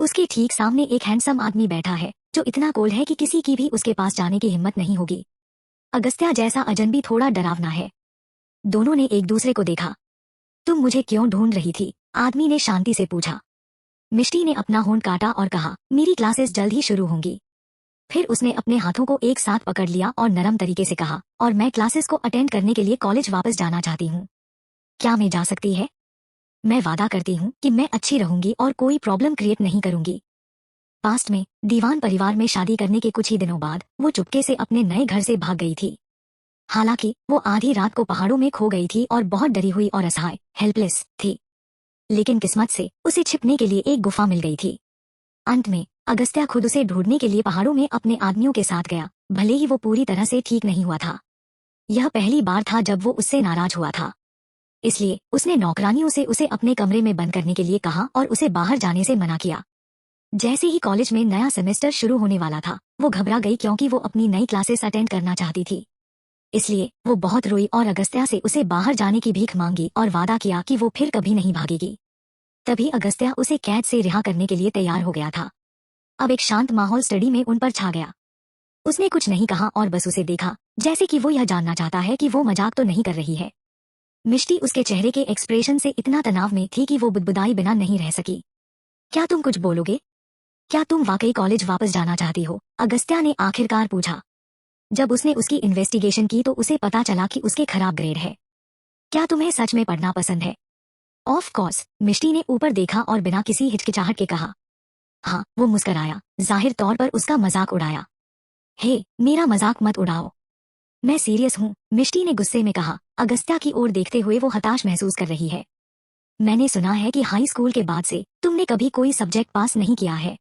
उसके ठीक सामने एक हैंडसम आदमी बैठा है जो इतना कोल्ड है कि किसी की भी उसके पास जाने की हिम्मत नहीं होगी। अगस्त्या जैसा अजनबी थोड़ा डरावना है। दोनों ने एक दूसरे को देखा। तुम मुझे क्यों ढूंढ रही थी? आदमी ने शांति से पूछा। मिष्टी ने अपना होंठ काटा और कहा, मेरी क्लासेस जल्द ही शुरू होंगी। फिर उसने अपने हाथों को एक साथ पकड़ लिया और नरम तरीके से कहा, और मैं क्लासेस को अटेंड करने के लिए कॉलेज वापस जाना चाहती हूँ। क्या मैं जा सकती है? मैं वादा करती हूँ कि मैं अच्छी रहूंगी और कोई प्रॉब्लम क्रिएट नहीं करूंगी। पास्ट में दीवान परिवार में शादी करने के कुछ ही दिनों बाद वो चुपके से अपने नए घर से भाग गई थी। हालांकि वो आधी रात को पहाड़ों में खो गई थी और बहुत डरी हुई और असहाय हेल्पलेस थी। लेकिन किस्मत से उसे छिपने के लिए एक गुफा मिल गई थी। अंत में अगस्त्या खुद उसे ढूंढने के लिए पहाड़ों में अपने आदमियों के साथ गया, भले ही वो पूरी तरह से ठीक नहीं हुआ था। यह पहली बार था जब वो उससे नाराज हुआ था। इसलिए उसने नौकरानियों से उसे अपने कमरे में बंद करने के लिए कहा और उसे बाहर जाने से मना किया। जैसे ही कॉलेज में नया सेमेस्टर शुरू होने वाला था, वो घबरा गई क्योंकि वो अपनी नई क्लासेस अटेंड करना चाहती थी। इसलिए वो बहुत रोई और अगस्त्या से उसे बाहर जाने की भीख मांगी और वादा किया कि वो फिर कभी नहीं भागेगी। तभी अगस्त्या उसे कैद से रिहा करने के लिए तैयार हो गया था। अब एक शांत माहौल स्टडी में उन पर छा गया। उसने कुछ नहीं कहा और बस उसे देखा, जैसे कि वो यह जानना चाहता है कि वो मजाक तो नहीं कर रही है। मिष्टी उसके चेहरे के एक्सप्रेशन से इतना तनाव में थी कि वो बुदबुदाई बिना नहीं रह सकी। क्या तुम कुछ बोलोगे? क्या तुम वाकई कॉलेज वापस जाना चाहती हो? अगस्त्या ने आखिरकार पूछा। जब उसने उसकी इन्वेस्टिगेशन की तो उसे पता चला कि उसके खराब ग्रेड है। क्या तुम्हें सच में पढ़ना पसंद है? ऑफ कोर्स, मिष्टी ने ऊपर देखा और बिना किसी हिचकिचाहट के कहा। हाँ, वो मुस्कराया, जाहिर तौर पर उसका मजाक उड़ाया। हे, मेरा मजाक मत उड़ाओ। मैं सीरियस हूँ, मिष्टी ने गुस्से में कहा। अगस्त्या की ओर देखते हुए वो हताश महसूस कर रही है। मैंने सुना है कि हाई स्कूल के बाद से तुमने कभी कोई सब्जेक्ट पास नहीं किया है।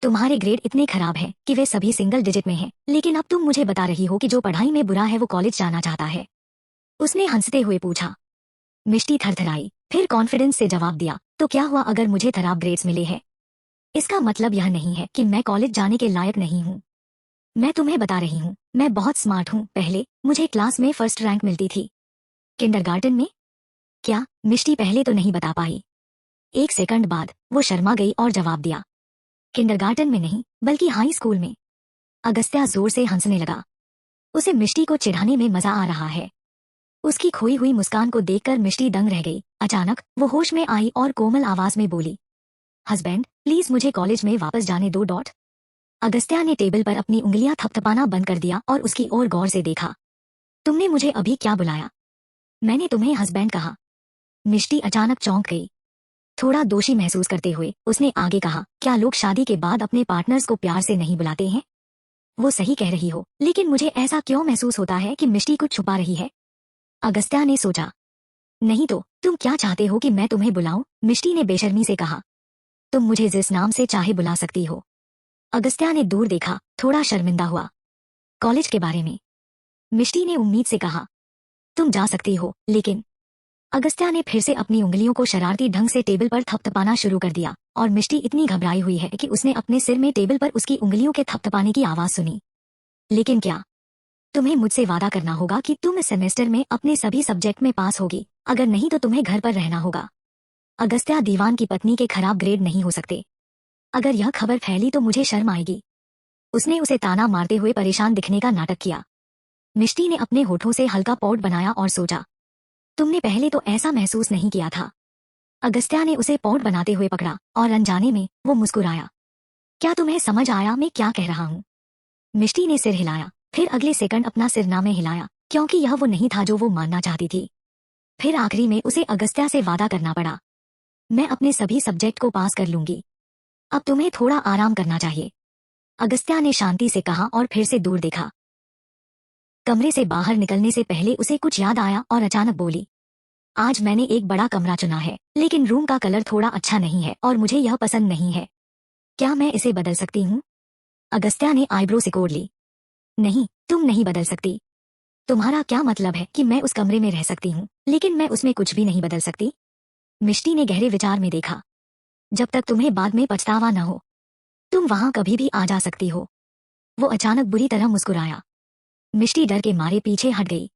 तुम्हारे ग्रेड इतने खराब हैं कि वे सभी सिंगल डिजिट में हैं, लेकिन अब तुम मुझे बता रही हो कि जो पढ़ाई में बुरा है वो कॉलेज जाना चाहता है। उसने हंसते हुए पूछा। मिष्टी थरथराई, फिर कॉन्फिडेंस से जवाब दिया, तो क्या हुआ अगर मुझे खराब ग्रेड्स मिले हैं? इसका मतलब यह नहीं है कि मैं कॉलेज जाने के लायक नहीं हूँ। मैं तुम्हें बता रही हूँ, मैं बहुत स्मार्ट हूँ। पहले मुझे क्लास में फर्स्ट रैंक मिलती थी। किंडरगार्टन में? क्या? मिष्टी पहले तो नहीं बता पाई। एक सेकंड बाद वो शर्मा गई और जवाब दिया, किंडरगार्टन में नहीं, बल्कि हाई स्कूल में। अगस्त्या जोर से हंसने लगा। उसे मिष्टी को चिढ़ाने में मजा आ रहा है। उसकी खोई हुई मुस्कान को देखकर मिष्टी दंग रह गई। अचानक वो होश में आई और कोमल आवाज में बोली, हस्बैंड, प्लीज मुझे कॉलेज में वापस जाने दो। अगस्त्या ने टेबल पर अपनी उंगलियां थपथपाना बंद कर दिया और उसकी ओर गौर से देखा। तुमने मुझे अभी क्या बुलाया? मैंने तुम्हें हस्बैंड कहा। मिष्टी अचानक चौंक गई। थोड़ा दोषी महसूस करते हुए उसने आगे कहा, क्या लोग शादी के बाद अपने पार्टनर्स को प्यार से नहीं बुलाते हैं? वो सही कह रही हो, लेकिन मुझे ऐसा क्यों महसूस होता है कि मिष्टी कुछ छुपा रही है? अगस्त्या ने सोचा। नहीं तो तुम क्या चाहते हो कि मैं तुम्हें बुलाऊं? मिष्टी ने बेशर्मी से कहा। तुम मुझे जिस नाम से चाहे बुला सकती हो। अगस्त्या ने दूर देखा, थोड़ा शर्मिंदा हुआ। कॉलेज के बारे में? मिष्टी ने उम्मीद से कहा। तुम जा सकती हो, लेकिन अगस्त्या ने फिर से अपनी उंगलियों को शरारती ढंग से टेबल पर थपथपाना शुरू कर दिया और मिष्टी इतनी घबराई हुई है कि उसने अपने सिर में टेबल पर उसकी उंगलियों के थपथपाने की आवाज सुनी। लेकिन क्या? तुम्हें मुझसे वादा करना होगा कि तुम इस सेमेस्टर में अपने सभी सब्जेक्ट में पास होगी, अगर नहीं तो तुम्हें घर पर रहना होगा। अगस्त्या दीवान की पत्नी के खराब ग्रेड नहीं हो सकते। अगर यह खबर फैली तो मुझे शर्म आएगी। उसने उसे ताना मारते हुए परेशान दिखने का नाटक किया। मिष्टी ने अपने होठों से हल्का पॉट बनाया और सोचा, तुमने पहले तो ऐसा महसूस नहीं किया था। अगस्त्या ने उसे पॉट बनाते हुए पकड़ा और अनजाने में वो मुस्कुराया। क्या तुम्हें समझ आया मैं क्या कह रहा हूँ? मिष्टी ने सिर हिलाया, फिर अगले सेकंड अपना सिरना में हिलाया, क्योंकि यह वो नहीं था जो वो मानना चाहती थी। फिर आखिरी में उसे अगस्त्या से वादा करना पड़ा, मैं अपने सभी सब्जेक्ट को पास कर लूंगी। अब तुम्हें थोड़ा आराम करना चाहिए। अगस्त्या ने शांति से कहा और फिर से दूर देखा। कमरे से बाहर निकलने से पहले उसे कुछ याद आया और अचानक बोली, आज मैंने एक बड़ा कमरा चुना है, लेकिन रूम का कलर थोड़ा अच्छा नहीं है और मुझे यह पसंद नहीं है। क्या मैं इसे बदल सकती हूँ? अगस्त्या ने आईब्रो सिकोड़ ली। नहीं, तुम नहीं बदल सकती। तुम्हारा क्या मतलब है कि मैं उस कमरे में रह सकती हूँ, लेकिन मैं उसमें कुछ भी नहीं बदल सकती? मिष्टी ने गहरे विचार में देखा। जब तक तुम्हें बाद में पछतावा न हो, तुम वहां कभी भी आ जा सकती हो। वो अचानक बुरी तरह मुस्कुराया। मिष्टी डर के मारे पीछे हट गई,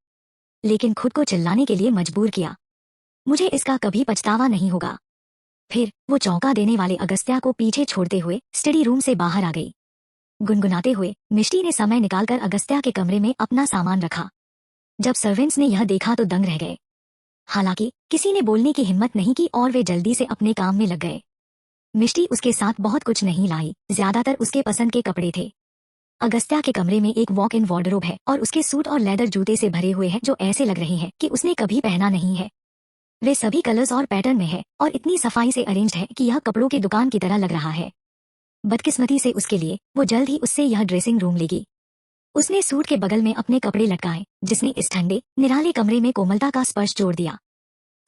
लेकिन खुद को चिल्लाने के लिए मजबूर किया, मुझे इसका कभी पछतावा नहीं होगा। फिर वो चौंका देने वाले अगस्त्या को पीछे छोड़ते हुए स्टडी रूम से बाहर आ गई। गुनगुनाते हुए मिष्टी ने समय निकालकर अगस्त्या के कमरे में अपना सामान रखा। जब सर्वेंट्स ने यह देखा तो दंग रह गए। हालांकि किसी ने बोलने की हिम्मत नहीं की और वे जल्दी से अपने काम में लग गए। मिष्टी उसके साथ बहुत कुछ नहीं लाई, ज्यादातर उसके पसंद के कपड़े थे। अगस्त्या के कमरे में एक वॉक इन वार्डरोब है और उसके सूट और लेदर जूते से भरे हुए हैं जो ऐसे लग रहे हैं कि उसने कभी पहना नहीं है। वे सभी कलर्स और पैटर्न में है और इतनी सफाई से अरेंज्ड है कि यह कपड़ों की दुकान की तरह लग रहा है। बदकिस्मती से उसके लिए वो जल्द ही उससे यह ड्रेसिंग रूम लेगी। उसने सूट के बगल में अपने कपड़े लटकाए जिसने इस ठंडे निराले कमरे में कोमलता का स्पर्श जोड़ दिया।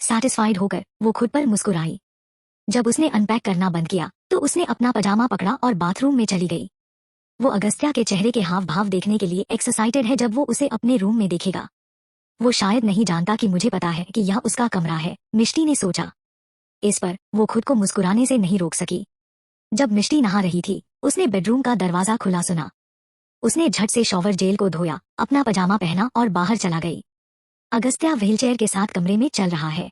सैटिस्फाइड होकर वो खुद पर मुस्कुराई। जब उसने अनपैक करना बंद किया तो उसने अपना पजामा पकड़ा और बाथरूम में चली गई। वो अगस्त्या के चेहरे के हाव भाव देखने के लिए एक्साइटेड है जब वो उसे अपने रूम में देखेगा। वो शायद नहीं जानता कि मुझे पता है कि यह उसका कमरा है, मिष्टी ने सोचा। इस पर वो खुद को मुस्कुराने से नहीं रोक सकी। जब मिष्टी नहा रही थी उसने बेडरूम का दरवाजा खुला सुना। उसने झट से शॉवर जेल को धोया, अपना पजामा पहना और बाहर चला गई। अगस्त्या व्हीलचेयर के साथ कमरे में चल रहा है।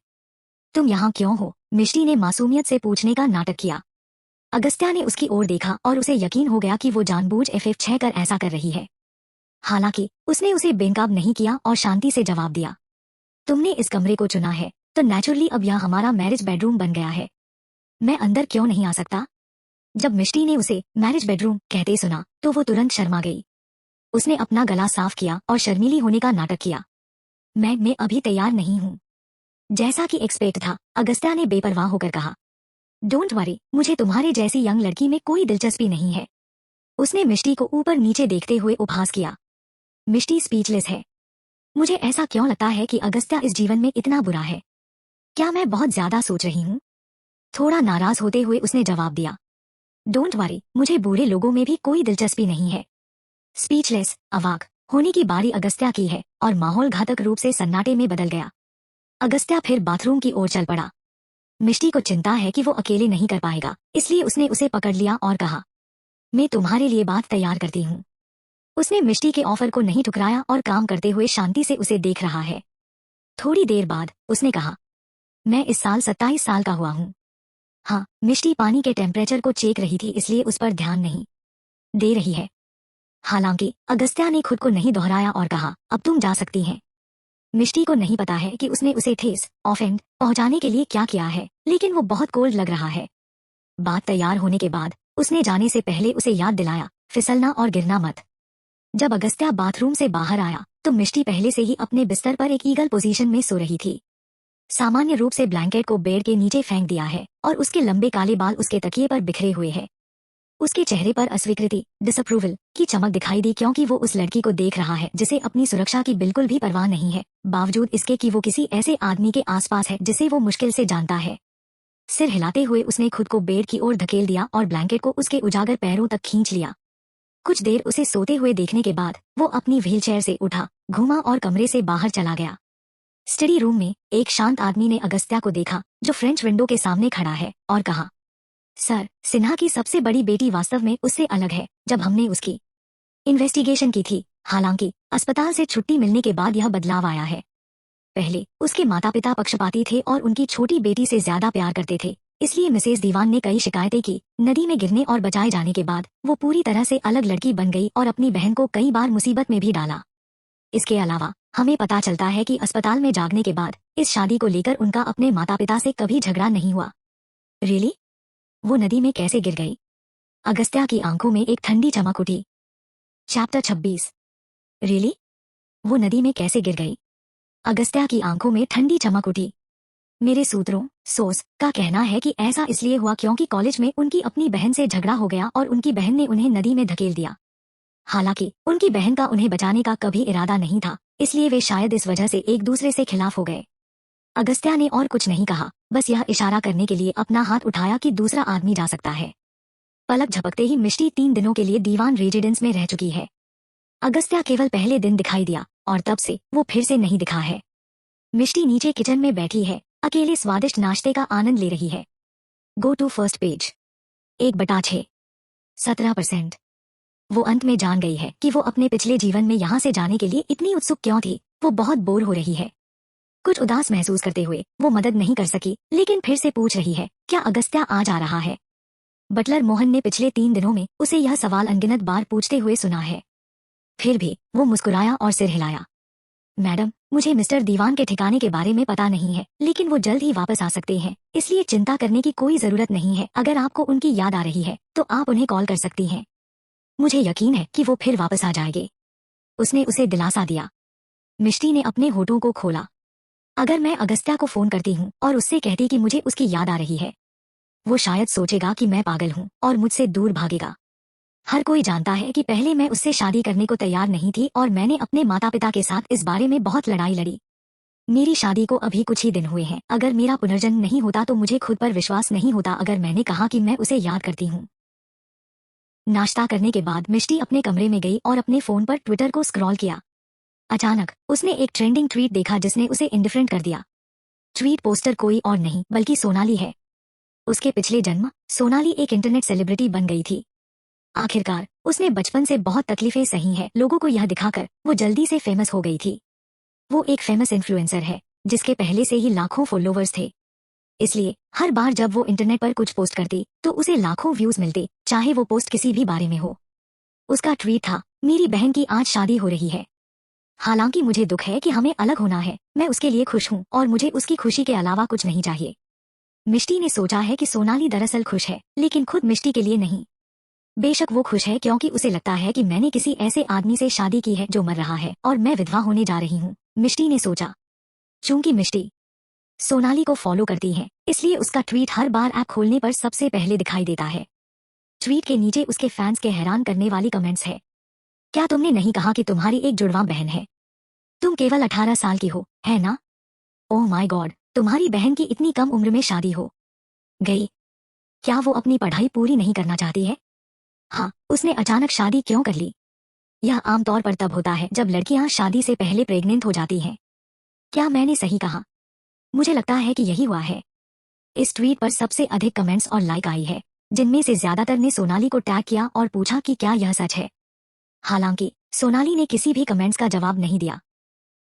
तुम यहाँ क्यों हो? मिष्टी ने मासूमियत से पूछने का नाटक किया। अगस्त्या ने उसकी ओर देखा और उसे यकीन हो गया कि वो जानबूझ FF6 कर ऐसा कर रही है। हालांकि उसने उसे बेनकाब नहीं किया और शांति से जवाब दिया, तुमने इस कमरे को चुना है तो नेचुरली अब यह हमारा मैरिज बेडरूम बन गया है। मैं अंदर क्यों नहीं आ सकता? जब मिष्टी ने उसे मैरिज बेडरूम कहते सुना तो वो तुरंत शर्मा गई। उसने अपना गला साफ किया और शर्मीली होने का नाटक किया। मैं अभी तैयार नहीं हूँ। जैसा कि एक्सपेक्ट था, अगस्त्या ने बेपरवाह होकर कहा, डोंट वरी, मुझे तुम्हारे जैसी यंग लड़की में कोई दिलचस्पी नहीं है। उसने मिष्टी को ऊपर नीचे देखते हुए उपहास किया। मिष्टी स्पीचलेस है। मुझे ऐसा क्यों लगता है कि अगस्त्या इस जीवन में इतना बुरा है? क्या मैं बहुत ज्यादा सोच रही हूँ? थोड़ा नाराज होते हुए उसने जवाब दिया, डोंट वरी, मुझे बूढ़े लोगों में भी कोई दिलचस्पी नहीं है। स्पीचलेस, अवाक होने की बारी अगस्त्या की है और माहौल घातक रूप से सन्नाटे में बदल गया। अगस्त्या फिर बाथरूम की ओर चल पड़ा। मिष्टी को चिंता है कि वो अकेले नहीं कर पाएगा, इसलिए उसने उसे पकड़ लिया और कहा, मैं तुम्हारे लिए बात तैयार करती हूँ। उसने मिष्टी के ऑफर को नहीं ठुकराया और काम करते हुए शांति से उसे देख रहा है। थोड़ी देर बाद उसने कहा, मैं इस साल 27 साल का हुआ हूँ। हाँ, मिष्टी पानी के टेम्परेचर को चेक रही थी इसलिए उस पर ध्यान नहीं दे रही है। हालांकि अगस्त्या ने खुद को नहीं दोहराया और कहा, अब तुम जा सकती हैं। मिष्टी को नहीं पता है कि उसने उसे ठेस ऑफेंड पहुंचाने के लिए क्या किया है, लेकिन वो बहुत कोल्ड लग रहा है। बात तैयार होने के बाद उसने जाने से पहले उसे याद दिलाया, फिसलना और गिरना मत। जब अगस्त्या बाथरूम से बाहर आया तो मिष्टी पहले से ही अपने बिस्तर पर एक ईगल पोजीशन में सो रही थी। सामान्य रूप से ब्लैंकेट को बेड के नीचे फेंक दिया है और उसके लंबे काले बाल उसके तकिए पर बिखरे हुए हैं। उसके चेहरे पर अस्वीकृति, डिसअप्रूवल की चमक दिखाई दी क्योंकि वो उस लड़की को देख रहा है जिसे अपनी सुरक्षा की बिल्कुल भी परवाह नहीं है, बावजूद इसके कि वो किसी ऐसे आदमी के आसपास है जिसे वो मुश्किल से जानता है। सिर हिलाते हुए उसने खुद को बेड की ओर धकेल दिया और ब्लैंकेट को उसके उजागर पैरों तक खींच लिया। कुछ देर उसे सोते हुए देखने के बाद वो अपनी व्हीलचेयर से उठा, घूमा और कमरे से बाहर चला गया। स्टडी रूम में एक शांत आदमी ने अगस्त्या को देखा जो फ्रेंच विंडो के सामने खड़ा है और कहा, सर, सिन्हा की सबसे बड़ी बेटी वास्तव में उससे अलग है। जब हमने उसकी इन्वेस्टिगेशन की थी, हालांकि अस्पताल से छुट्टी मिलने के बाद यह बदलाव आया है। पहले उसके माता पिता पक्षपाती थे और उनकी छोटी बेटी से ज्यादा प्यार करते थे, इसलिए मिसेज दीवान ने कई शिकायतें की। नदी में गिरने और बचाए जाने के बाद वो पूरी तरह से अलग लड़की बन गई और अपनी बहन को कई बार मुसीबत में भी डाला। इसके अलावा हमें पता चलता है कि अस्पताल में जागने के बाद इस शादी को लेकर उनका अपने माता पिता से कभी झगड़ा नहीं हुआ। रियली? वो नदी में कैसे गिर गई? अगस्त्या की आंखों में एक ठंडी चमक उठी। चैप्टर 26। रियली? वो नदी में कैसे गिर गई? अगस्त्या की आंखों में ठंडी चमक उठी। मेरे सूत्रों सोर्स का कहना है कि ऐसा इसलिए हुआ क्योंकि कॉलेज में उनकी अपनी बहन से झगड़ा हो गया और उनकी बहन ने उन्हें नदी में धकेल दिया। हालांकि उनकी बहन का उन्हें बचाने का कभी इरादा नहीं था, इसलिए वे शायद इस वजह से एक दूसरे से खिलाफ हो गए। अगस्त्या ने और कुछ नहीं कहा, बस यह इशारा करने के लिए अपना हाथ उठाया कि दूसरा आदमी जा सकता है। पलक झपकते ही मिष्टी 3 दिनों के लिए दीवान रेजिडेंस में रह चुकी है। अगस्त्या केवल पहले दिन दिखाई दिया और तब से वो फिर से नहीं दिखा है। मिष्टी नीचे किचन में बैठी है, अकेले स्वादिष्ट नाश्ते का आनंद ले रही है। Go to first page. 1/6। 17%। वो अंत में जान गई है कि वो अपने पिछले जीवन में यहाँ से जाने के लिए इतनी उत्सुक क्यों थी। वो बहुत बोर हो रही है। कुछ उदास महसूस करते हुए वो मदद नहीं कर सकी, लेकिन फिर से पूछ रही है, क्या अगस्त्या आज आ रहा है? बटलर मोहन ने पिछले 3 दिनों में उसे यह सवाल अनगिनत बार पूछते हुए सुना है। फिर भी वो मुस्कुराया और सिर हिलाया। मैडम, मुझे मिस्टर दीवान के ठिकाने के बारे में पता नहीं है, लेकिन वो जल्द ही वापस आ सकते हैं, इसलिए चिंता करने की कोई जरूरत नहीं है। अगर आपको उनकी याद आ रही है तो आप उन्हें कॉल कर सकती हैं। मुझे यकीन है कि वो फिर वापस आ जाएंगे। उसने उसे दिलासा दिया। मिष्टी ने अपने होठों को खोला। अगर मैं अगस्त्या को फोन करती हूँ और उससे कहती कि मुझे उसकी याद आ रही है, वो शायद सोचेगा कि मैं पागल हूँ और मुझसे दूर भागेगा। हर कोई जानता है कि पहले मैं उससे शादी करने को तैयार नहीं थी और मैंने अपने माता पिता के साथ इस बारे में बहुत लड़ाई लड़ी। मेरी शादी को अभी कुछ ही दिन हुए हैं। अगर मेरा पुनर्जन्म नहीं होता तो मुझे खुद पर विश्वास नहीं होता अगर मैंने कहा कि मैं उसे याद करती हूँ। नाश्ता करने के बाद मिष्टी अपने कमरे में गई और अपने फोन पर ट्विटर को स्क्रॉल किया। अचानक उसने एक ट्रेंडिंग ट्वीट देखा जिसने उसे इंडिफरेंट कर दिया। ट्वीट पोस्टर कोई और नहीं बल्कि सोनाली है। उसके पिछले जन्म सोनाली एक इंटरनेट सेलिब्रिटी बन गई थी। आखिरकार उसने बचपन से बहुत तकलीफें सही हैं। लोगों को यह दिखाकर वो जल्दी से फेमस हो गई थी। वो एक फेमस इन्फ्लुएंसर है जिसके पहले से ही लाखों फॉलोवर्स थे, इसलिए हर बार जब वो इंटरनेट पर कुछ पोस्ट करती तो उसे लाखों व्यूज मिलते, चाहे वो पोस्ट किसी भी बारे में हो। उसका ट्वीट था, मेरी बहन की आज शादी हो रही है। हालांकि मुझे दुख है कि हमें अलग होना है। मैं उसके लिए खुश हूँ और मुझे उसकी खुशी के अलावा कुछ नहीं चाहिए। मिष्टी ने सोचा है कि सोनाली दरअसल खुश है, लेकिन खुद मिष्टी के लिए नहीं। बेशक वो खुश है क्योंकि उसे लगता है कि मैंने किसी ऐसे आदमी से शादी की है जो मर रहा है और मैं विधवा होने जा रही हूँ, मिष्टी ने सोचा। चूंकि मिष्टी सोनाली को फॉलो करती है, इसलिए उसका ट्वीट हर बार ऐप खोलने पर सबसे पहले दिखाई देता है। ट्वीट के नीचे उसके फैंस के हैरान करने वाली कमेंट्स है। क्या तुमने नहीं कहा कि तुम्हारी एक जुड़वा बहन है? तुम केवल 18 साल की हो, है ना? ओह माय गॉड, तुम्हारी बहन की इतनी कम उम्र में शादी हो गई। क्या वो अपनी पढ़ाई पूरी नहीं करना चाहती है? हाँ, उसने अचानक शादी क्यों कर ली? यह आमतौर पर तब होता है जब लड़कियां शादी से पहले प्रेग्नेंट हो जाती हैं। क्या मैंने सही कहा? मुझे लगता है कि यही हुआ है। इस ट्वीट पर सबसे अधिक कमेंट्स और लाइक आई है, जिनमें से ज्यादातर ने सोनाली को टैग किया और पूछा कि क्या यह सच है। हालांकि सोनाली ने किसी भी कमेंट्स का जवाब नहीं दिया।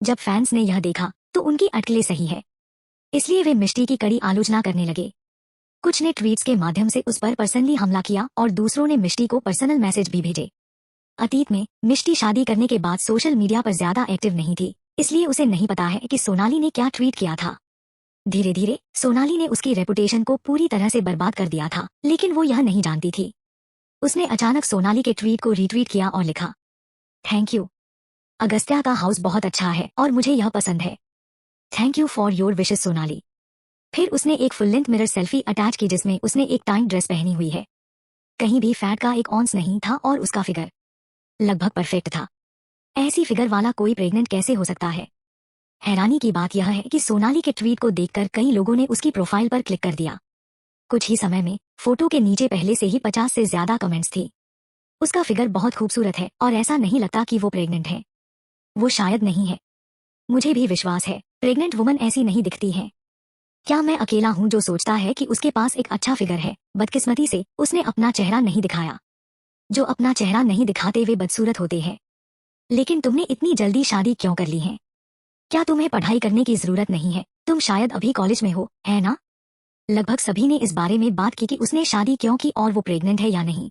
जब फैंस ने यह देखा तो उनकी अटकलें सही है, इसलिए वे मिष्टी की कड़ी आलोचना करने लगे। कुछ ने ट्वीट्स के माध्यम से उस पर पर्सनली हमला किया और दूसरों ने मिष्टी को पर्सनल मैसेज भी भेजे। अतीत में मिष्टी शादी करने के बाद सोशल मीडिया पर ज्यादा एक्टिव नहीं थी, इसलिए उसे नहीं पता है कि सोनाली ने क्या ट्वीट किया था। धीरे धीरे सोनाली ने उसकी रेपुटेशन को पूरी तरह से बर्बाद कर दिया था, लेकिन वो यह नहीं जानती थी। उसने अचानक सोनाली के ट्वीट को रीट्वीट किया और लिखा, थैंक यू, अगस्त्या का हाउस बहुत अच्छा है और मुझे यह पसंद है। Thank you for your wishes Sonali. फिर उसने एक full length mirror selfie attach की जिसमें उसने एक टाइम ड्रेस पहनी हुई है। कहीं भी फैट का एक ऑंस नहीं था और उसका फिगर लगभग परफेक्ट था। ऐसी फिगर वाला कोई प्रेग्नेंट कैसे हो सकता है? हैरानी की बात यह है कि सोनाली के ट्वीट को देखकर कई लोगों ने उसकी प्रोफाइल पर क्लिक कर दिया। कुछ ही समय में फोटो के नीचे पहले से ही 50 से ज्यादा कमेंट्स थी। उसका फिगर बहुत खूबसूरत है और ऐसा नहीं लगता कि वो प्रेग्नेंट है। वो शायद नहीं है। मुझे भी विश्वास है, प्रेग्नेंट वुमन ऐसी नहीं दिखती है। क्या मैं अकेला हूँ जो सोचता है कि उसके पास एक अच्छा फिगर है? बदकिस्मती से उसने अपना चेहरा नहीं दिखाया। जो अपना चेहरा नहीं दिखाते वे बदसूरत होते हैं। लेकिन तुमने इतनी जल्दी शादी क्यों कर ली है? क्या तुम्हें पढ़ाई करने की जरूरत नहीं है? तुम शायद अभी कॉलेज में हो, है ना? लगभग सभी ने इस बारे में बात की कि उसने शादी क्यों की और वो प्रेग्नेंट है या नहीं।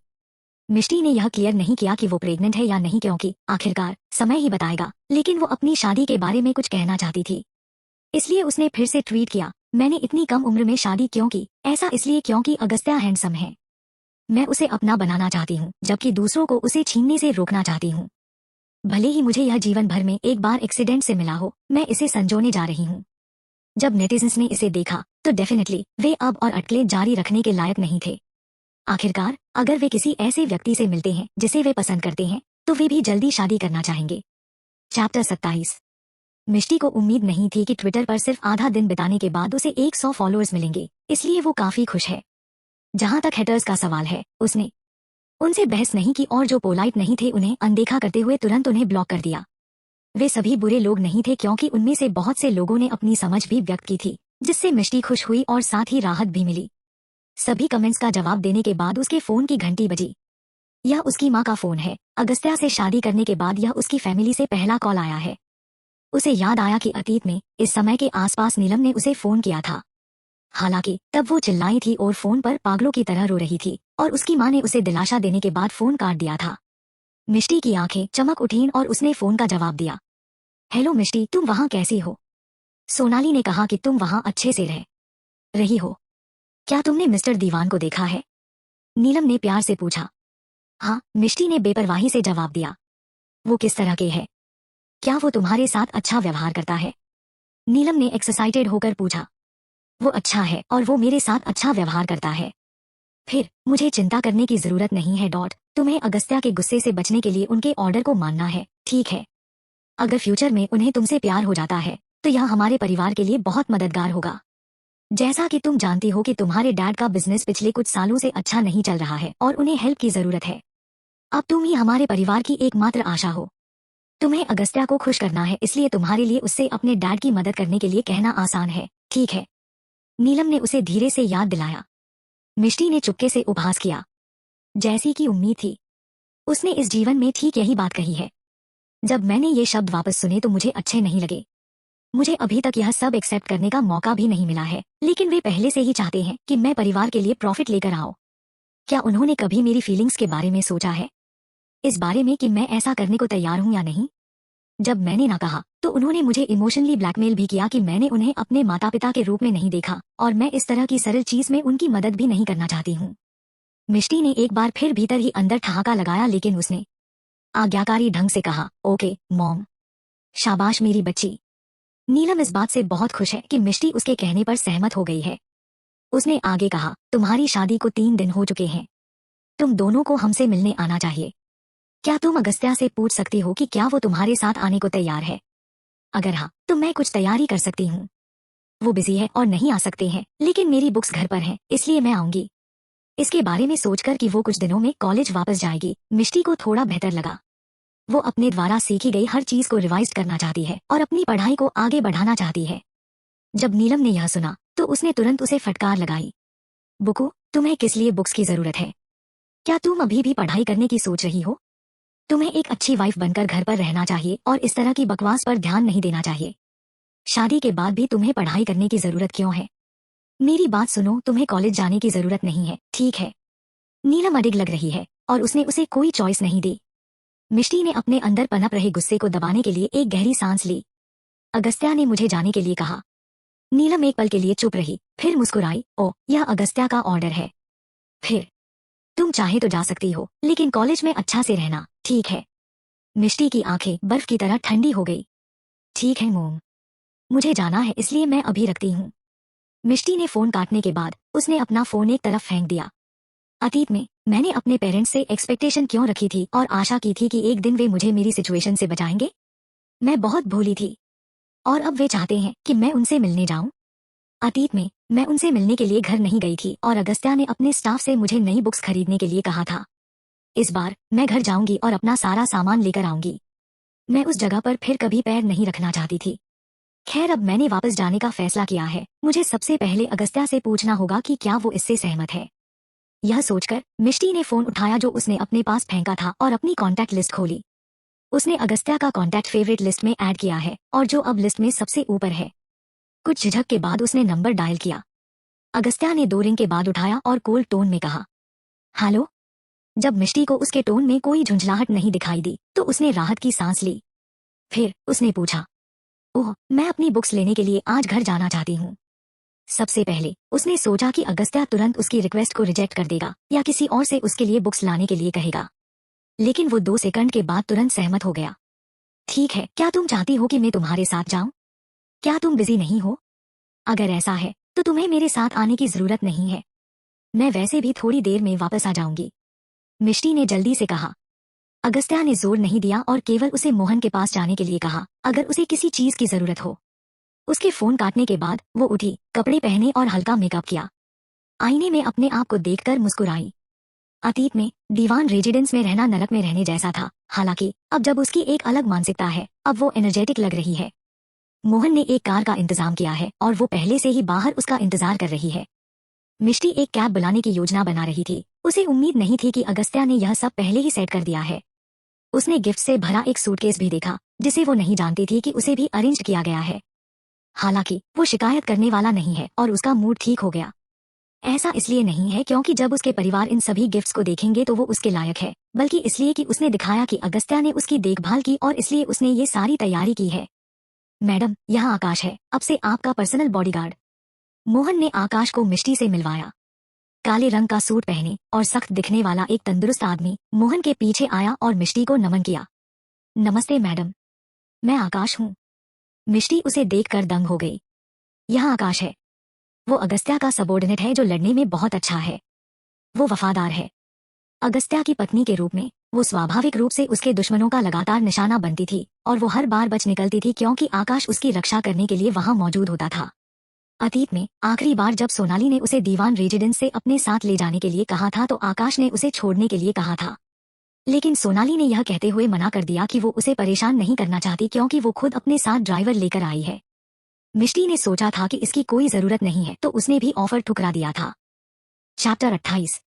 मिष्टी ने यह क्लियर नहीं किया कि वो प्रेग्नेंट है या नहीं क्योंकि आखिरकार समय ही बताएगा, लेकिन वो अपनी शादी के बारे में कुछ कहना चाहती थी। इसलिए उसने फिर से ट्वीट किया, मैंने इतनी कम उम्र में शादी क्यों की? ऐसा इसलिए क्योंकि अगस्त्या हैंडसम है। मैं उसे अपना बनाना चाहती हूँ, जबकि दूसरों को उसे छीनने से रोकना चाहती हूँ। भले ही मुझे यह जीवन भर में एक बार एक्सीडेंट से मिला हो, मैं इसे संजोने जा रही हूँ। जब नेटिजन्स ने इसे देखा तो डेफिनेटली वे अब और अटकलें जारी रखने के लायक नहीं थे। आखिरकार अगर वे किसी ऐसे व्यक्ति से मिलते हैं जिसे वे पसंद करते हैं तो वे भी जल्दी शादी करना चाहेंगे। चैप्टर 27। मिष्टी को उम्मीद नहीं थी कि ट्विटर पर सिर्फ आधा दिन बिताने के बाद उसे 100 फॉलोअर्स मिलेंगे, इसलिए वो काफी खुश है। जहां तक हेटर्स का सवाल है, उसने उनसे बहस नहीं की और जो पोलाइट नहीं थे उन्हें अनदेखा करते हुए तुरंत उन्हें ब्लॉक कर दिया। वे सभी बुरे लोग नहीं थे क्योंकि उनमें से बहुत से लोगों ने अपनी समझ भी व्यक्त की थी, जिससे मिष्टी खुश हुई और साथ ही राहत भी मिली। सभी कमेंट्स का जवाब देने के बाद उसके फोन की घंटी बजी। यह उसकी माँ का फोन है। अगस्त्या से शादी करने के बाद यह उसकी फैमिली से पहला कॉल आया है। उसे याद आया कि अतीत में इस समय के आसपास नीलम ने उसे फोन किया था। हालांकि तब वो चिल्लाई थी और फोन पर पागलों की तरह रो रही थी और उसकी माँ ने उसे दिलासा देने के बाद फोन काट दिया था। मिष्टी की आंखें चमक उठीं और उसने फोन का जवाब दिया। हेलो मिष्टी, तुम वहाँ कैसी हो? सोनाली ने कहा कि तुम वहाँ अच्छे से रह रही हो। क्या तुमने मिस्टर दीवान को देखा है? नीलम ने प्यार से पूछा। हाँ, मिष्टी ने बेपरवाही से जवाब दिया। वो किस तरह के है? क्या वो तुम्हारे साथ अच्छा व्यवहार करता है? नीलम ने एक्साइटेड होकर पूछा। वो अच्छा है और वो मेरे साथ अच्छा व्यवहार करता है। फिर मुझे चिंता करने की जरूरत नहीं है। तुम्हें अगस्त्या के गुस्से से बचने के लिए उनके ऑर्डर को मानना है, ठीक है? अगर फ्यूचर में उन्हें तुमसे प्यार हो जाता है तो यह हमारे परिवार के लिए बहुत मददगार होगा। जैसा कि तुम जानती हो कि तुम्हारे डैड का बिजनेस पिछले कुछ सालों से अच्छा नहीं चल रहा है और उन्हें हेल्प की जरूरत है। अब तुम ही हमारे परिवार की एकमात्र आशा हो। तुम्हें अगस्त्या को खुश करना है, इसलिए तुम्हारे लिए उससे अपने डैड की मदद करने के लिए कहना आसान है, ठीक है? नीलम ने उसे धीरे से याद दिलाया। मिष्टी ने चुपके से उपहास किया। जैसी की उम्मीद थी, उसने इस जीवन में ठीक यही बात कही है। जब मैंने ये शब्द वापस सुने तो मुझे अच्छे नहीं लगे। मुझे अभी तक यह सब एक्सेप्ट करने का मौका भी नहीं मिला है, लेकिन वे पहले से ही चाहते हैं कि मैं परिवार के लिए प्रॉफिट लेकर आऊं। क्या उन्होंने कभी मेरी फीलिंग्स के बारे में सोचा है? इस बारे में कि मैं ऐसा करने को तैयार हूं या नहीं? जब मैंने ना कहा तो उन्होंने मुझे इमोशनली ब्लैकमेल भी किया कि मैंने उन्हें अपने माता पिता के रूप में नहीं देखा और मैं इस तरह की सरल चीज में उनकी मदद भी नहीं करना चाहती हूँ। मिष्टी ने एक बार फिर भीतर ही अंदर ठहाका लगाया, लेकिन उसने आज्ञाकारी ढंग से कहा, ओके मॉम। शाबाश मेरी बच्ची। नीलम इस बात से बहुत खुश है कि मिष्टी उसके कहने पर सहमत हो गई है। उसने आगे कहा, तुम्हारी शादी को 3 दिन हो चुके हैं। तुम दोनों को हमसे मिलने आना चाहिए। क्या तुम अगस्त्या से पूछ सकती हो कि क्या वो तुम्हारे साथ आने को तैयार है? अगर हाँ तो मैं कुछ तैयारी कर सकती हूँ। वो बिजी है और नहीं आ सकते हैं, लेकिन मेरी बुक्स घर पर हैं, इसलिए मैं आऊंगी। इसके बारे में सोचकर कि वो कुछ दिनों में कॉलेज वापस जाएगी, मिष्टी को थोड़ा बेहतर लगा। वो अपने द्वारा सीखी गई हर चीज को रिवाइज करना चाहती है और अपनी पढ़ाई को आगे बढ़ाना चाहती है। जब नीलम ने यह सुना तो उसने तुरंत उसे फटकार लगाई। बुकू, तुम्हें किस लिए बुक्स की जरूरत है? क्या तुम अभी भी पढ़ाई करने की सोच रही हो? तुम्हें एक अच्छी वाइफ बनकर घर पर रहना चाहिए और इस तरह की बकवास पर ध्यान नहीं देना चाहिए। शादी के बाद भी तुम्हें पढ़ाई करने की जरूरत क्यों है? मेरी बात सुनो, तुम्हें कॉलेज जाने की जरूरत नहीं है, ठीक है? नीलम अडिग लग रही है और उसने उसे कोई चॉइस नहीं दी। मिष्टी ने अपने अंदर पनप रहे गुस्से को दबाने के लिए एक गहरी सांस ली। अगस्त्या ने मुझे जाने के लिए कहा। नीलम एक पल के लिए चुप रही, फिर मुस्कुराई। ओ, यह अगस्त्या का ऑर्डर है। फिर तुम चाहे तो जा सकती हो, लेकिन कॉलेज में अच्छा से रहना, ठीक है? मिष्टी की आंखें बर्फ की तरह ठंडी हो गई। ठीक है मोम, मुझे जाना है, इसलिए मैं अभी रखती हूँ। मिष्टी ने फोन काटने के बाद उसने अपना फोन एक तरफ फेंक दिया। अतीत में मैंने अपने पेरेंट्स से एक्सपेक्टेशन क्यों रखी थी और आशा की थी कि एक दिन वे मुझे मेरी सिचुएशन से बचाएंगे? मैं बहुत भोली थी और अब वे चाहते हैं कि मैं उनसे मिलने जाऊं। अतीत में मैं उनसे मिलने के लिए घर नहीं गई थी और अगस्त्या ने अपने स्टाफ से मुझे नई बुक्स खरीदने के लिए कहा था। इस बार मैं घर जाऊंगी और अपना सारा सामान लेकर आऊंगी। मैं उस जगह पर फिर कभी पैर नहीं रखना चाहती थी। खैर, अब मैंने वापस जाने का फैसला किया है। मुझे सबसे पहले अगस्त्या से पूछना होगा कि क्या वो इससे सहमत है। यह सोचकर मिष्टी ने फोन उठाया जो उसने अपने पास फेंका था और अपनी कॉन्टैक्ट लिस्ट खोली। उसने अगस्त्या का कॉन्टैक्ट फेवरेट लिस्ट में ऐड किया है और जो अब लिस्ट में सबसे ऊपर है। कुछ झिझक के बाद उसने नंबर डायल किया। अगस्त्या ने 2 रिंग के बाद उठाया और कोल्ड टोन में कहा, हेलो। जब मिष्टी को उसके टोन में कोई झुंझलाहट नहीं दिखाई दी तो उसने राहत की सांस ली। फिर उसने पूछा, ओह, मैं अपनी बुक्स लेने के लिए आज घर जाना चाहती हूँ। सबसे पहले उसने सोचा कि अगस्त्या तुरंत उसकी रिक्वेस्ट को रिजेक्ट कर देगा या किसी और से उसके लिए बुक्स लाने के लिए कहेगा, लेकिन वो 2 सेकंड के बाद तुरंत सहमत हो गया। ठीक है, क्या तुम चाहती हो कि मैं तुम्हारे साथ जाऊं? क्या तुम बिजी नहीं हो? अगर ऐसा है तो तुम्हें मेरे साथ आने की जरूरत नहीं है। मैं वैसे भी थोड़ी देर में वापस आ जाऊंगी, मिष्टी ने जल्दी से कहा। अगस्त्या ने जोर नहीं दिया और केवल उसे मोहन के पास जाने के लिए कहा अगर उसे किसी चीज की जरूरत हो। उसके फोन काटने के बाद वो उठी, कपड़े पहने और हल्का मेकअप किया। आईने में अपने आप को देखकर मुस्कुराई। अतीत में दीवान रेजिडेंस में रहना नरक में रहने जैसा था, हालांकि अब जब उसकी एक अलग मानसिकता है, अब वो एनर्जेटिक लग रही है। मोहन ने एक कार का इंतजाम किया है और वो पहले से ही बाहर उसका इंतजार कर रही है। मिष्टी एक कैब बुलाने की योजना बना रही थी। उसे उम्मीद नहीं थी कि अगस्त्या ने यह सब पहले ही सेट कर दिया है। उसने गिफ्ट से भरा एक सूटकेस भी देखा, जिसे वो नहीं जानती थी कि उसे भी अरेंज किया गया है। हालांकि वो शिकायत करने वाला नहीं है और उसका मूड ठीक हो गया। ऐसा इसलिए नहीं है क्योंकि जब उसके परिवार इन सभी गिफ्ट्स को देखेंगे तो वो उसके लायक है, बल्कि इसलिए कि उसने दिखाया कि अगस्त्या ने उसकी देखभाल की और इसलिए उसने ये सारी तैयारी की है। मैडम, यहाँ आकाश है, अब से आपका पर्सनल बॉडीगार्ड। मोहन ने आकाश को मिष्टी से मिलवाया। काले रंग का सूट पहने और सख्त दिखने वाला एक तंदुरुस्त आदमी मोहन के पीछे आया और मिष्टी को नमन किया। नमस्ते मैडम, मैं आकाश हूँ। मिष्टी उसे देखकर दंग हो गई। यह आकाश है। वो अगस्त्या का सबॉर्डिनेट है जो लड़ने में बहुत अच्छा है। वो वफादार है। अगस्त्या की पत्नी के रूप में वो स्वाभाविक रूप से उसके दुश्मनों का लगातार निशाना बनती थी और वो हर बार बच निकलती थी क्योंकि आकाश उसकी रक्षा करने के लिए वहां मौजूद होता था। अतीत में आखिरी बार जब सोनाली ने उसे दीवान रेजिडेंस से अपने साथ ले जाने के लिए कहा था तो आकाश ने उसे छोड़ने के लिए कहा था, लेकिन सोनाली ने यह कहते हुए मना कर दिया कि वो उसे परेशान नहीं करना चाहती क्योंकि वो खुद अपने साथ ड्राइवर लेकर आई है। मिष्टी ने सोचा था कि इसकी कोई जरूरत नहीं है तो उसने भी ऑफर ठुकरा दिया था। चैप्टर 28।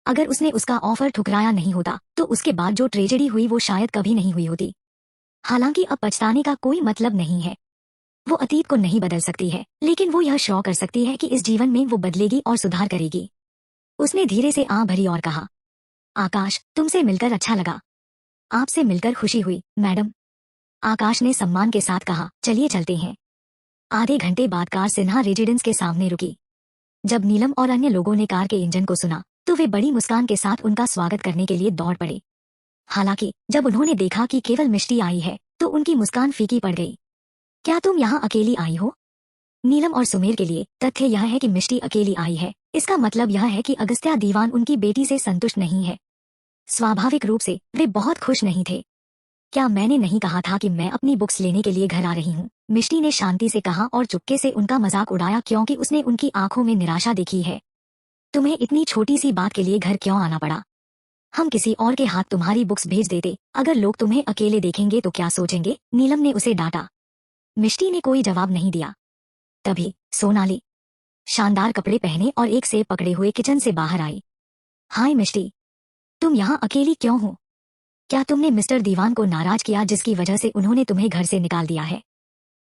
अगर उसने उसका ऑफर ठुकराया नहीं होता तो उसके बाद जो ट्रेजेडी हुई वो शायद कभी नहीं हुई होती। हालांकि अब पछताने का कोई मतलब नहीं है। वो अतीत को नहीं बदल सकती है, लेकिन वो यह श्योर कर सकती है कि इस जीवन में वो बदलेगी और सुधार करेगी। उसने धीरे से आंख भरी और कहा, आकाश, तुमसे मिलकर अच्छा लगा। आपसे मिलकर खुशी हुई मैडम। आकाश ने सम्मान के साथ कहा, चलिए चलते हैं। आधे घंटे बाद कार सिन्हा रेजिडेंस के सामने रुकी। जब नीलम और अन्य लोगों ने कार के इंजन को सुना तो वे बड़ी मुस्कान के साथ उनका स्वागत करने के लिए दौड़ पड़े। हालांकि जब उन्होंने देखा कि केवल मिष्टी आई है तो उनकी मुस्कान फीकी पड़ गई। क्या तुम यहाँ अकेली आई हो? नीलम और सुमेर के लिए तथ्य यह है कि मिष्टी अकेली आई है, इसका मतलब यह है कि अगस्त्या दीवान उनकी बेटी से संतुष्ट नहीं है। स्वाभाविक रूप से वे बहुत खुश नहीं थे। क्या मैंने नहीं कहा था कि मैं अपनी बुक्स लेने के लिए घर आ रही हूँ? मिष्टी ने शांति से कहा और चुपके से उनका मजाक उड़ाया क्योंकि उसने उनकी आंखों में निराशा देखी है। तुम्हें इतनी छोटी सी बात के लिए घर क्यों आना पड़ा? हम किसी और के हाथ तुम्हारी बुक्स भेज देते। अगर लोग तुम्हें अकेले देखेंगे तो क्या सोचेंगे? नीलम ने उसे डांटा। मिष्टी ने कोई जवाब नहीं दिया। तभी सोनाली शानदार कपड़े पहने और एक सेब पकड़े हुए किचन से बाहर आई। हाय मिष्टी, तुम यहाँ अकेली क्यों हो? क्या तुमने मिस्टर दीवान को नाराज किया जिसकी वजह से उन्होंने तुम्हें घर से निकाल दिया है?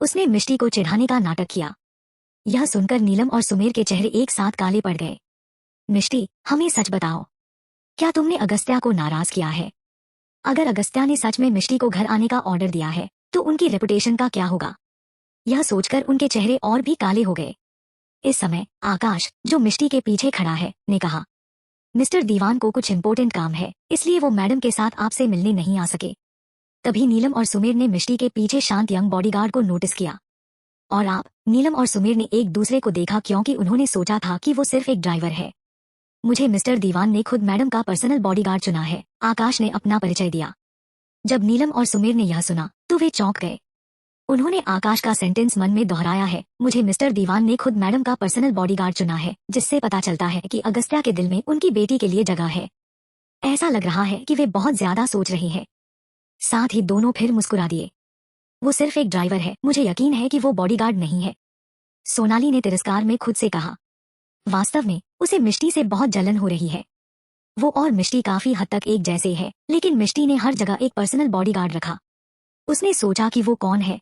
उसने मिष्टी को चिढ़ाने का नाटक किया। यह सुनकर नीलम और सुमेर के चेहरे एक साथ काले पड़ गए। मिष्टी, हमें सच बताओ, क्या तुमने अगस्त्या को नाराज किया है? अगर अगस्त्या ने सच में मिष्टी को घर आने का ऑर्डर दिया है तो उनकी रेपुटेशन का क्या होगा? यह सोचकर उनके चेहरे और भी काले हो गए। इस समय आकाश, जो मिष्टी के पीछे खड़ा है, ने कहा, मिस्टर दीवान को कुछ इम्पोर्टेंट काम है, इसलिए वो मैडम के साथ आपसे मिलने नहीं आ सके। तभी नीलम और सुमेर ने मिष्टी के पीछे शांत यंग बॉडीगार्ड को नोटिस किया। और आप? नीलम और सुमेर ने एक दूसरे को देखा क्योंकि उन्होंने सोचा था कि वो सिर्फ एक ड्राइवर है। मुझे मिस्टर दीवान ने खुद मैडम का पर्सनल बॉडीगार्ड चुना है, आकाश ने अपना परिचय दिया। जब नीलम और सुमेर ने यह सुना तो वे चौंक गए। उन्होंने आकाश का सेंटेंस मन में दोहराया है, मुझे मिस्टर दीवान ने खुद मैडम का पर्सनल बॉडीगार्ड चुना है, जिससे पता चलता है कि अगस्त्या के दिल में उनकी बेटी के लिए जगह है। ऐसा लग रहा है कि वे बहुत ज्यादा सोच रही हैं। साथ ही दोनों फिर मुस्कुरा दिए। वो सिर्फ एक ड्राइवर है, मुझे यकीन है कि वो बॉडीगार्ड नहीं है, सोनाली ने तिरस्कार में खुद से कहा। वास्तव में उसे मिष्टी से बहुत जलन हो रही है। वो और मिष्टी काफी हद तक एक जैसे है, लेकिन मिष्टी ने हर जगह एक पर्सनल बॉडीगार्ड रखा। उसने सोचा कि वो कौन है?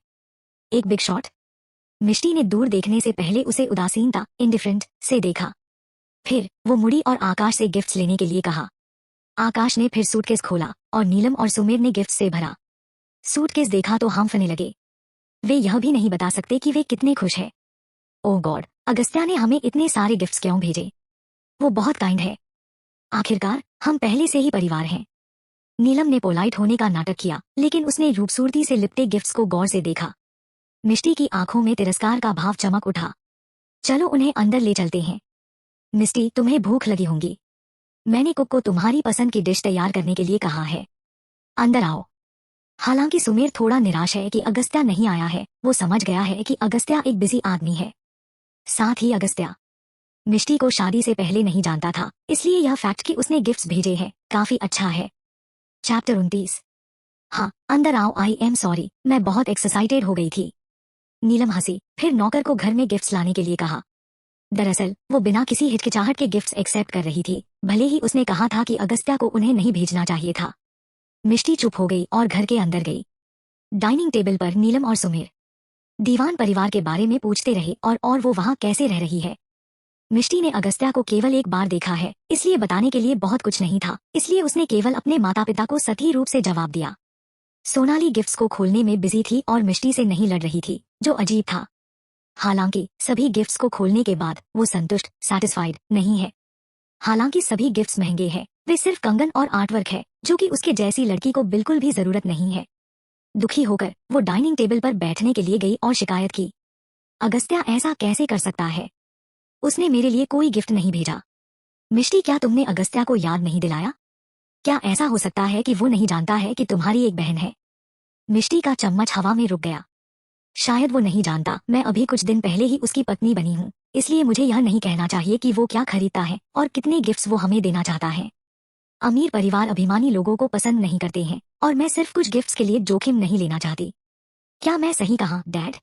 एक बिग शॉट? मिष्टी ने दूर देखने से पहले उसे उदासीनता, इंडिफरेंट से देखा। फिर वो मुड़ी और आकाश से गिफ्ट्स लेने के लिए कहा। आकाश ने फिर सूटकेस खोला और नीलम और सुमेर ने गिफ्ट से भरा। सूटकेस देखा तो हांफने लगे। वे यह भी नहीं बता सकते कि वे कितने खुश हैं। ओह गॉड, अगस्त्या ने हमें इतने सारे गिफ्ट्स क्यों भेजे? वो बहुत काइंड है। आखिरकार हम पहले से ही परिवार हैं। नीलम ने पोलाइट होने का नाटक किया, लेकिन उसने खूबसूरती से लिपटे गिफ्ट्स को गौर से देखा। मिष्टी की आंखों में तिरस्कार का भाव चमक उठा। चलो उन्हें अंदर ले चलते हैं। मिष्टी, तुम्हें भूख लगी होंगी। मैंने कुक को तुम्हारी पसंद की डिश तैयार करने के लिए कहा है। अंदर आओ। हालांकि सुमेर थोड़ा निराश है कि अगस्त्या नहीं आया है। वो समझ गया है कि अगस्त्या एक बिजी आदमी है। साथ ही अगस्त्या मिष्टी को शादी से पहले नहीं जानता था, इसलिए यह फैक्ट कि उसने गिफ्ट्स भेजे हैं काफी अच्छा है। चैप्टर 29। हाँ, अंदर आओ। आई एम सॉरी, मैं बहुत एक्साइटेड हो गई थी। नीलम हंसी, फिर नौकर को घर में गिफ्ट्स लाने के लिए कहा। दरअसल वो बिना किसी हिचकिचाहट के गिफ्ट्स एक्सेप्ट कर रही थी, भले ही उसने कहा था कि अगस्त्या को उन्हें नहीं भेजना चाहिए था। मिष्टी चुप हो गई और घर के अंदर गई। डाइनिंग टेबल पर नीलम और सुमेर दीवान परिवार के बारे में पूछते रहे और वो वहाँ कैसे रह रही है। मिष्टी ने अगस्त्या को केवल एक बार देखा है, इसलिए बताने के लिए बहुत कुछ नहीं था, इसलिए उसने केवल अपने माता पिता को सही रूप से जवाब दिया। सोनाली गिफ्ट्स को खोलने में बिजी थी और मिष्टी से नहीं लड़ रही थी, जो अजीब था। हालांकि सभी गिफ्ट्स को खोलने के बाद वो संतुष्ट सैटिस्फाइड नहीं है। हालांकि सभी गिफ्ट्स महंगे हैं, वे सिर्फ कंगन और आर्टवर्क है, जो कि उसके जैसी लड़की को बिल्कुल भी जरूरत नहीं है। दुखी होकर वो डाइनिंग टेबल पर बैठने के लिए गई और शिकायत की। अगस्त्या ऐसा कैसे कर सकता है? उसने मेरे लिए कोई गिफ्ट नहीं भेजा। मिष्टी, क्या तुमने अगस्त्या को याद नहीं दिलाया? क्या ऐसा हो सकता है कि वो नहीं जानता है कि तुम्हारी एक बहन है? मिष्टी का चम्मच हवा में रुक गया। शायद वो नहीं जानता, मैं अभी कुछ दिन पहले ही उसकी पत्नी बनी हूँ, इसलिए मुझे यह नहीं कहना चाहिए कि वो क्या खरीदता है और कितने गिफ्ट्स वो हमें देना चाहता है। अमीर परिवार अभिमानी लोगों को पसंद नहीं करते हैं और मैं सिर्फ कुछ गिफ्ट्स के लिए जोखिम नहीं लेना चाहती। क्या मैं सही कहा, डैड?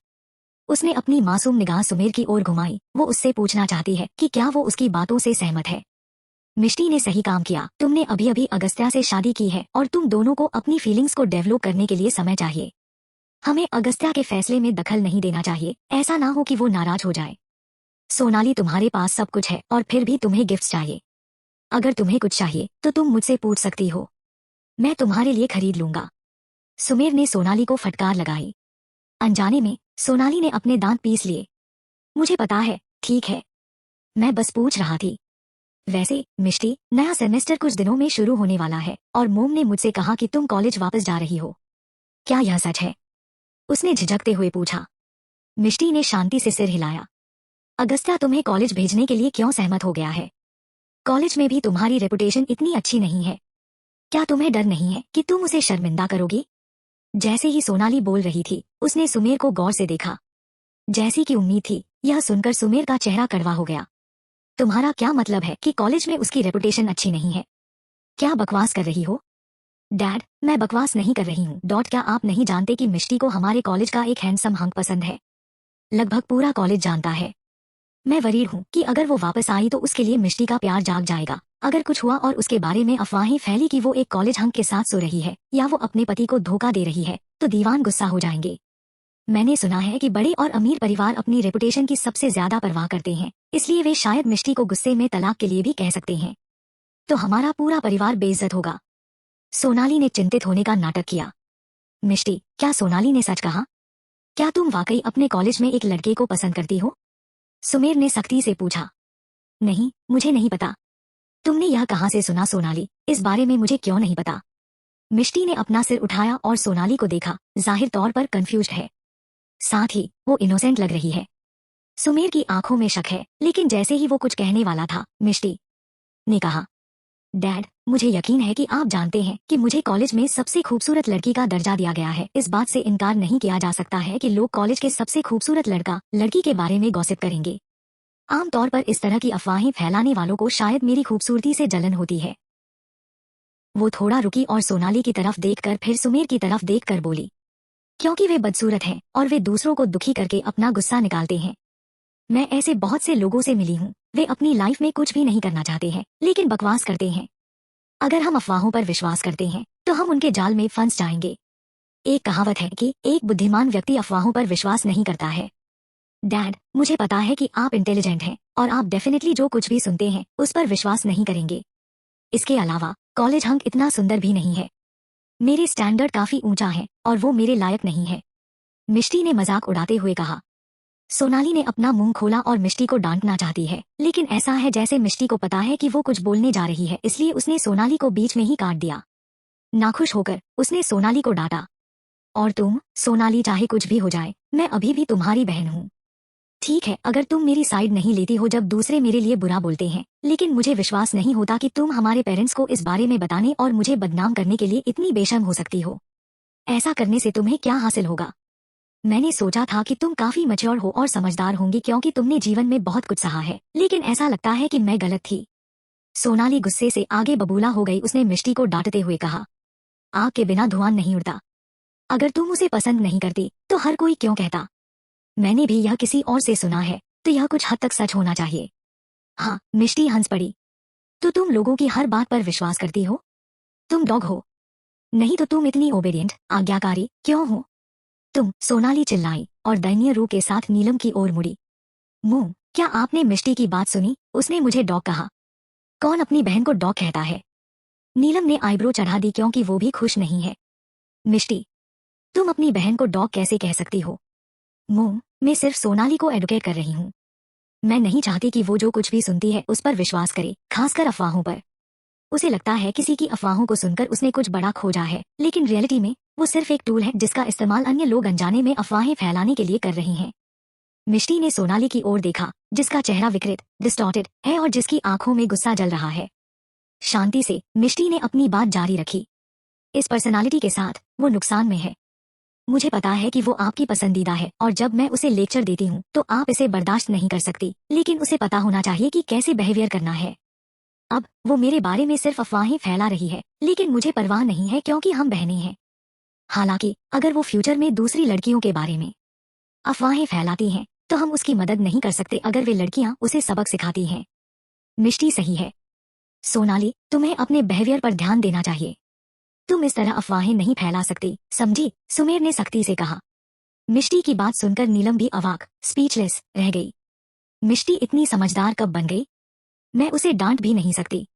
उसने अपनी मासूम निगाह सुमेर की ओर घुमाई। वो उससे पूछना चाहती है कि क्या वो उसकी बातों से सहमत है। मिष्टी ने सही काम किया। तुमने अभी अभी अगस्त्या से शादी की है और तुम दोनों को अपनी फीलिंग्स को डेवलप करने के लिए समय चाहिए। हमें अगस्त्या के फैसले में दखल नहीं देना चाहिए, ऐसा ना हो कि वो नाराज हो जाए। सोनाली, तुम्हारे पास सब कुछ है और फिर भी तुम्हें गिफ्ट्स चाहिए। अगर तुम्हें कुछ चाहिए तो तुम मुझसे पूछ सकती हो, मैं तुम्हारे लिए खरीद लूंगा। सुमेर ने सोनाली को फटकार लगाई। अनजाने में सोनाली ने अपने दांत पीस लिए। मुझे पता है, ठीक है, मैं बस पूछ रहा थी। वैसे मिष्टी, नया सेमेस्टर कुछ दिनों में शुरू होने वाला है और मोम ने मुझसे कहा कि तुम कॉलेज वापस जा रही हो। क्या यह सच है? उसने झिझकते हुए पूछा। मिष्टी ने शांति से सिर हिलाया। अगस्त्या तुम्हें कॉलेज भेजने के लिए क्यों सहमत हो गया है? कॉलेज में भी तुम्हारी रेपुटेशन इतनी अच्छी नहीं है। क्या तुम्हें डर नहीं है कि तुम उसे शर्मिंदा करोगी? जैसे ही सोनाली बोल रही थी, उसने सुमेर को गौर से देखा। जैसी की उम्मीद थी, यह सुनकर सुमेर का चेहरा कड़वा हो गया। तुम्हारा क्या मतलब है कि कॉलेज में उसकी रेपुटेशन अच्छी नहीं है? क्या बकवास कर रही हो? डैड, मैं बकवास नहीं कर रही हूँ। क्या आप नहीं जानते कि मिष्टी को हमारे कॉलेज का एक हैंडसम हंक पसंद है? लगभग पूरा कॉलेज जानता है। मैं वरीड हूँ कि अगर वो वापस आई तो उसके लिए मिष्टी का प्यार जाग जाएगा। अगर कुछ हुआ और उसके बारे में अफवाहें फैली कि वो एक कॉलेज हंक के साथ सो रही है या वो अपने पति को धोखा दे रही है, तो दीवान गुस्सा हो जाएंगे। मैंने सुना है कि बड़े और अमीर परिवार अपनी रेपुटेशन की सबसे ज्यादा परवाह करते हैं, इसलिए वे शायद मिष्टी को गुस्से में तलाक के लिए भी कह सकते हैं। तो हमारा पूरा परिवार बेइज्जत होगा। सोनाली ने चिंतित होने का नाटक किया। मिष्टी, क्या सोनाली ने सच कहा? क्या तुम वाकई अपने कॉलेज में एक लड़के को पसंद करती हो? सुमेर ने सख्ती से पूछा। नहीं, मुझे नहीं पता। तुमने यह कहाँ से सुना सोनाली? इस बारे में मुझे क्यों नहीं पता? मिष्टी ने अपना सिर उठाया और सोनाली को देखा, जाहिर तौर पर कंफ्यूज्ड है। साथ ही वो इनोसेंट लग रही है। सुमेर की आंखों में शक है, लेकिन जैसे ही वो कुछ कहने वाला था, मिष्टी ने कहा, डैड, मुझे यकीन है कि आप जानते हैं कि मुझे कॉलेज में सबसे खूबसूरत लड़की का दर्जा दिया गया है। इस बात से इनकार नहीं किया जा सकता है कि लोग कॉलेज के सबसे खूबसूरत लड़का लड़की के बारे में गॉसिप करेंगे। आमतौर पर इस तरह की अफवाहें फैलाने वालों को शायद मेरी खूबसूरती से जलन होती है। वो थोड़ा रुकी और सोनाली की तरफ देखकर फिर सुमेर की तरफ देखकर बोली, क्योंकि वे बदसूरत हैं और वे दूसरों को दुखी करके अपना गुस्सा निकालते हैं। मैं ऐसे बहुत से लोगों से मिली हूँ, वे अपनी लाइफ में कुछ भी नहीं करना चाहते हैं, लेकिन बकवास करते हैं। अगर हम अफवाहों पर विश्वास करते हैं, तो हम उनके जाल में फंस जाएंगे। एक कहावत है कि एक बुद्धिमान व्यक्ति अफवाहों पर विश्वास नहीं करता है। डैड, मुझे पता है कि आप इंटेलिजेंट हैं और आप डेफिनेटली जो कुछ भी सुनते हैं उस पर विश्वास नहीं करेंगे। इसके अलावा कॉलेज हंक इतना सुंदर भी नहीं है। मेरे स्टैंडर्ड काफी ऊंचा है और वो मेरे लायक नहीं है। मिष्टी ने मजाक उड़ाते हुए कहा। सोनाली ने अपना मुंह खोला और मिष्टी को डांटना चाहती है, लेकिन ऐसा है जैसे मिष्टी को पता है कि वो कुछ बोलने जा रही है, इसलिए उसने सोनाली को बीच में ही काट दिया। नाखुश होकर उसने सोनाली को डांटा, और तुम सोनाली, चाहे कुछ भी हो जाए, मैं अभी भी तुम्हारी बहन हूँ। ठीक है, अगर तुम मेरी साइड नहीं लेती हो जब दूसरे मेरे लिए बुरा बोलते हैं, लेकिन मुझे विश्वास नहीं होता कि तुम हमारे पेरेंट्स को इस बारे में बताने और मुझे बदनाम करने के लिए इतनी बेशर्म हो सकती हो। ऐसा करने से तुम्हें क्या हासिल होगा? मैंने सोचा था कि तुम काफी मैच्योर हो और समझदार होंगी क्योंकि तुमने जीवन में बहुत कुछ सहा है, लेकिन ऐसा लगता है कि मैं गलत थी। सोनाली गुस्से से आगे बबूला हो गई। उसने मिष्टी को डांटते हुए कहा, आग के बिना धुआं नहीं उड़ता। अगर तुम उसे पसंद नहीं करती तो हर कोई क्यों कहता? मैंने भी यह किसी और से सुना है, तो यह कुछ हद तक सच होना चाहिए। हाँ, मिष्टी हंस पड़ी। तो तुम लोगों की हर बात पर विश्वास करती हो? तुम डॉग हो। नहीं तो तुम इतनी ओबेडिएंट आज्ञाकारी क्यों हो? तुम, सोनाली चिल्लाई और दयनीय रूप के साथ नीलम की ओर मुड़ी। मुंह, क्या आपने मिष्टी की बात सुनी? उसने मुझे डॉग कहा। कौन अपनी बहन को डॉग कहता है? नीलम ने आईब्रो चढ़ा दी क्योंकि वो भी खुश नहीं है। मिष्टी, तुम अपनी बहन को डॉग कैसे कह सकती हो? मुंह, मैं सिर्फ सोनाली को एडुकेट कर रही हूँ। मैं नहीं चाहती कि वो जो कुछ भी सुनती है उस पर विश्वास करे, खासकर अफवाहों पर। उसे लगता है किसी की अफवाहों को सुनकर उसने कुछ बड़ा खोजा है, लेकिन रियलिटी में वो सिर्फ एक टूल है जिसका इस्तेमाल अन्य लोग अनजाने में अफवाहें फैलाने के लिए कर रही हैं। मिष्टी ने सोनाली की ओर देखा, जिसका चेहरा विकृत, डिस्टॉर्टेड है और जिसकी आंखों में गुस्सा जल रहा है। शांति से मिष्टी ने अपनी बात जारी रखी। इस पर्सनालिटी के साथ वो नुकसान में है। मुझे पता है कि वो आपकी पसंदीदा है और जब मैं उसे लेक्चर देती हूँ तो आप इसे बर्दाश्त नहीं कर सकती, लेकिन उसे पता होना चाहिए कि कैसे बिहेवियर करना है। अब वो मेरे बारे में सिर्फ अफवाहें फैला रही है, लेकिन मुझे परवाह नहीं है क्योंकि हम बहनें हैं। हालांकि अगर वो फ्यूचर में दूसरी लड़कियों के बारे में अफवाहें फैलाती हैं तो हम उसकी मदद नहीं कर सकते अगर वे लड़कियां उसे सबक सिखाती हैं। मिष्टी सही है। सोनाली, तुम्हें अपने बिहेवियर पर ध्यान देना चाहिए। तुम इस तरह अफवाहें नहीं फैला सकती, समझी? सुमेर ने सख्ती से कहा। मिष्टी की बात सुनकर नीलम भी अवाक, स्पीचलेस रह गई। मिष्टी इतनी समझदार कब बन गई? मैं उसे डांट भी नहीं सकती।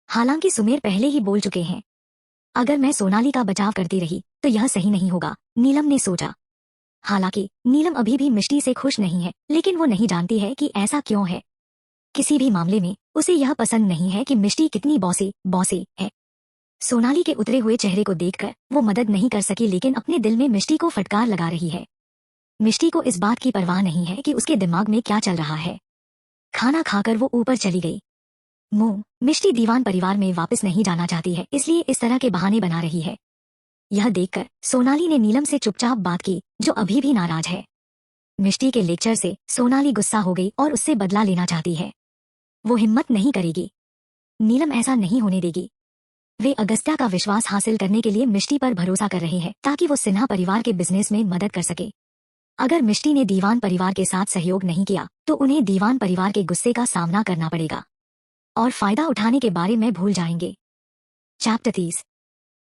हालांकि सुमेर पहले ही बोल चुके हैं। अगर मैं सोनाली का बचाव करती रही तो यह सही नहीं होगा, नीलम ने सोचा। हालांकि नीलम अभी भी मिष्टी से खुश नहीं है, लेकिन वो नहीं जानती है कि ऐसा क्यों है। किसी भी मामले में उसे यह पसंद नहीं है कि मिष्टी कितनी बॉसी है। सोनाली के उतरे हुए चेहरे को देखकर वो मदद नहीं कर सकी, लेकिन अपने दिल में मिष्टी को फटकार लगा रही है। मिष्टी को इस बात की परवाह नहीं है कि उसके दिमाग में क्या चल रहा है। खाना खाकर वो ऊपर चली गई। मिष्टी दीवान परिवार में वापस नहीं जाना चाहती है, इसलिए इस तरह के बहाने बना रही है। यह देखकर सोनाली ने नीलम से चुपचाप बात की, जो अभी भी नाराज है। मिष्टी के लेक्चर से सोनाली गुस्सा हो गई और उससे बदला लेना चाहती है। वो हिम्मत नहीं करेगी। नीलम ऐसा नहीं होने देगी। वे अगस्त्या का विश्वास हासिल करने के लिए मिष्टी पर भरोसा कर रहे हैं ताकि वो सिन्हा परिवार के बिजनेस में मदद कर सके। अगर मिष्टी ने दीवान परिवार के साथ सहयोग नहीं किया तो उन्हें दीवान परिवार के गुस्से का सामना करना पड़ेगा और फायदा उठाने के बारे में भूल जाएंगे। चैप्टर 30।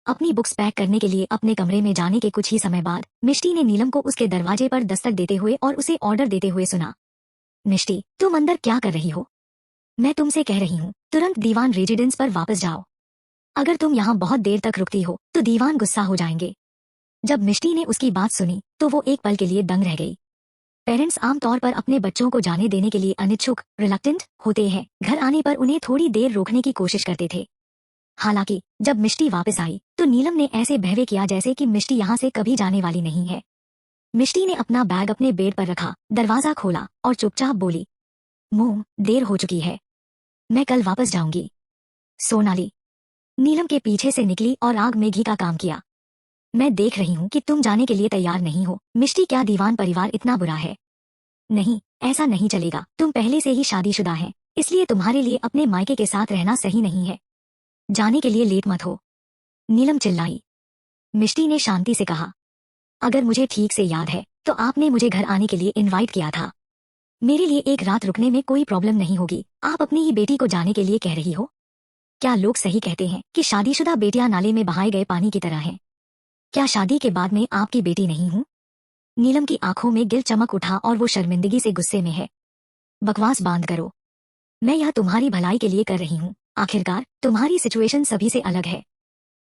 अपनी बुक्स पैक करने के लिए अपने कमरे में जाने के कुछ ही समय बाद मिष्टी ने नीलम को उसके दरवाजे पर दस्तक देते हुए और उसे ऑर्डर देते हुए सुना। मिष्टी, तुम अंदर क्या कर रही हो? मैं तुमसे कह रही हूँ, तुरंत दीवान रेजिडेंस पर वापस जाओ। अगर तुम यहाँ बहुत देर तक रुकती हो तो दीवान गुस्सा हो जाएंगे। जब मिष्टी ने उसकी बात सुनी तो वो एक पल के लिए दंग रह गई। पेरेंट्स आमतौर पर अपने बच्चों को जाने देने के लिए अनिच्छुक, रिलक्टेंट होते हैं। घर आने पर उन्हें थोड़ी देर रोकने की कोशिश करते थे। हालांकि जब मिष्टी वापस आई तो नीलम ने ऐसे बहवे किया जैसे कि मिष्टी यहाँ से कभी जाने वाली नहीं है। मिष्टी ने अपना बैग अपने बेड पर रखा, दरवाजा खोला और चुपचाप बोली, देर हो चुकी है, मैं कल वापस जाऊंगी। सोनाली नीलम के पीछे से निकली और आग में घी का काम किया। मैं देख रही हूँ कि तुम जाने के लिए तैयार नहीं हो। मिष्टी, क्या दीवान परिवार इतना बुरा है? नहीं, ऐसा नहीं चलेगा। तुम पहले से ही शादीशुदा हैं, इसलिए तुम्हारे लिए अपने मायके के साथ रहना सही नहीं है। जाने के लिए लेट मत हो। नीलम चिल्लाई। मिष्टी ने शांति से कहा, अगर मुझे ठीक से याद है तो आपने मुझे घर आने के लिए इनवाइट किया था। मेरे लिए एक रात रुकने में कोई प्रॉब्लम नहीं होगी। आप अपनी ही बेटी को जाने के लिए कह रही हो? क्या लोग सही कहते हैं कि शादीशुदा बेटियां नाले में बहाए गए पानी की तरह हैं? क्या शादी के बाद में आपकी बेटी नहीं हूँ? नीलम की आंखों में गिल चमक उठा और वो शर्मिंदगी से गुस्से में है। बकवास बंद करो। मैं यह तुम्हारी भलाई के लिए कर रही हूँ। आखिरकार तुम्हारी सिचुएशन सभी से अलग है।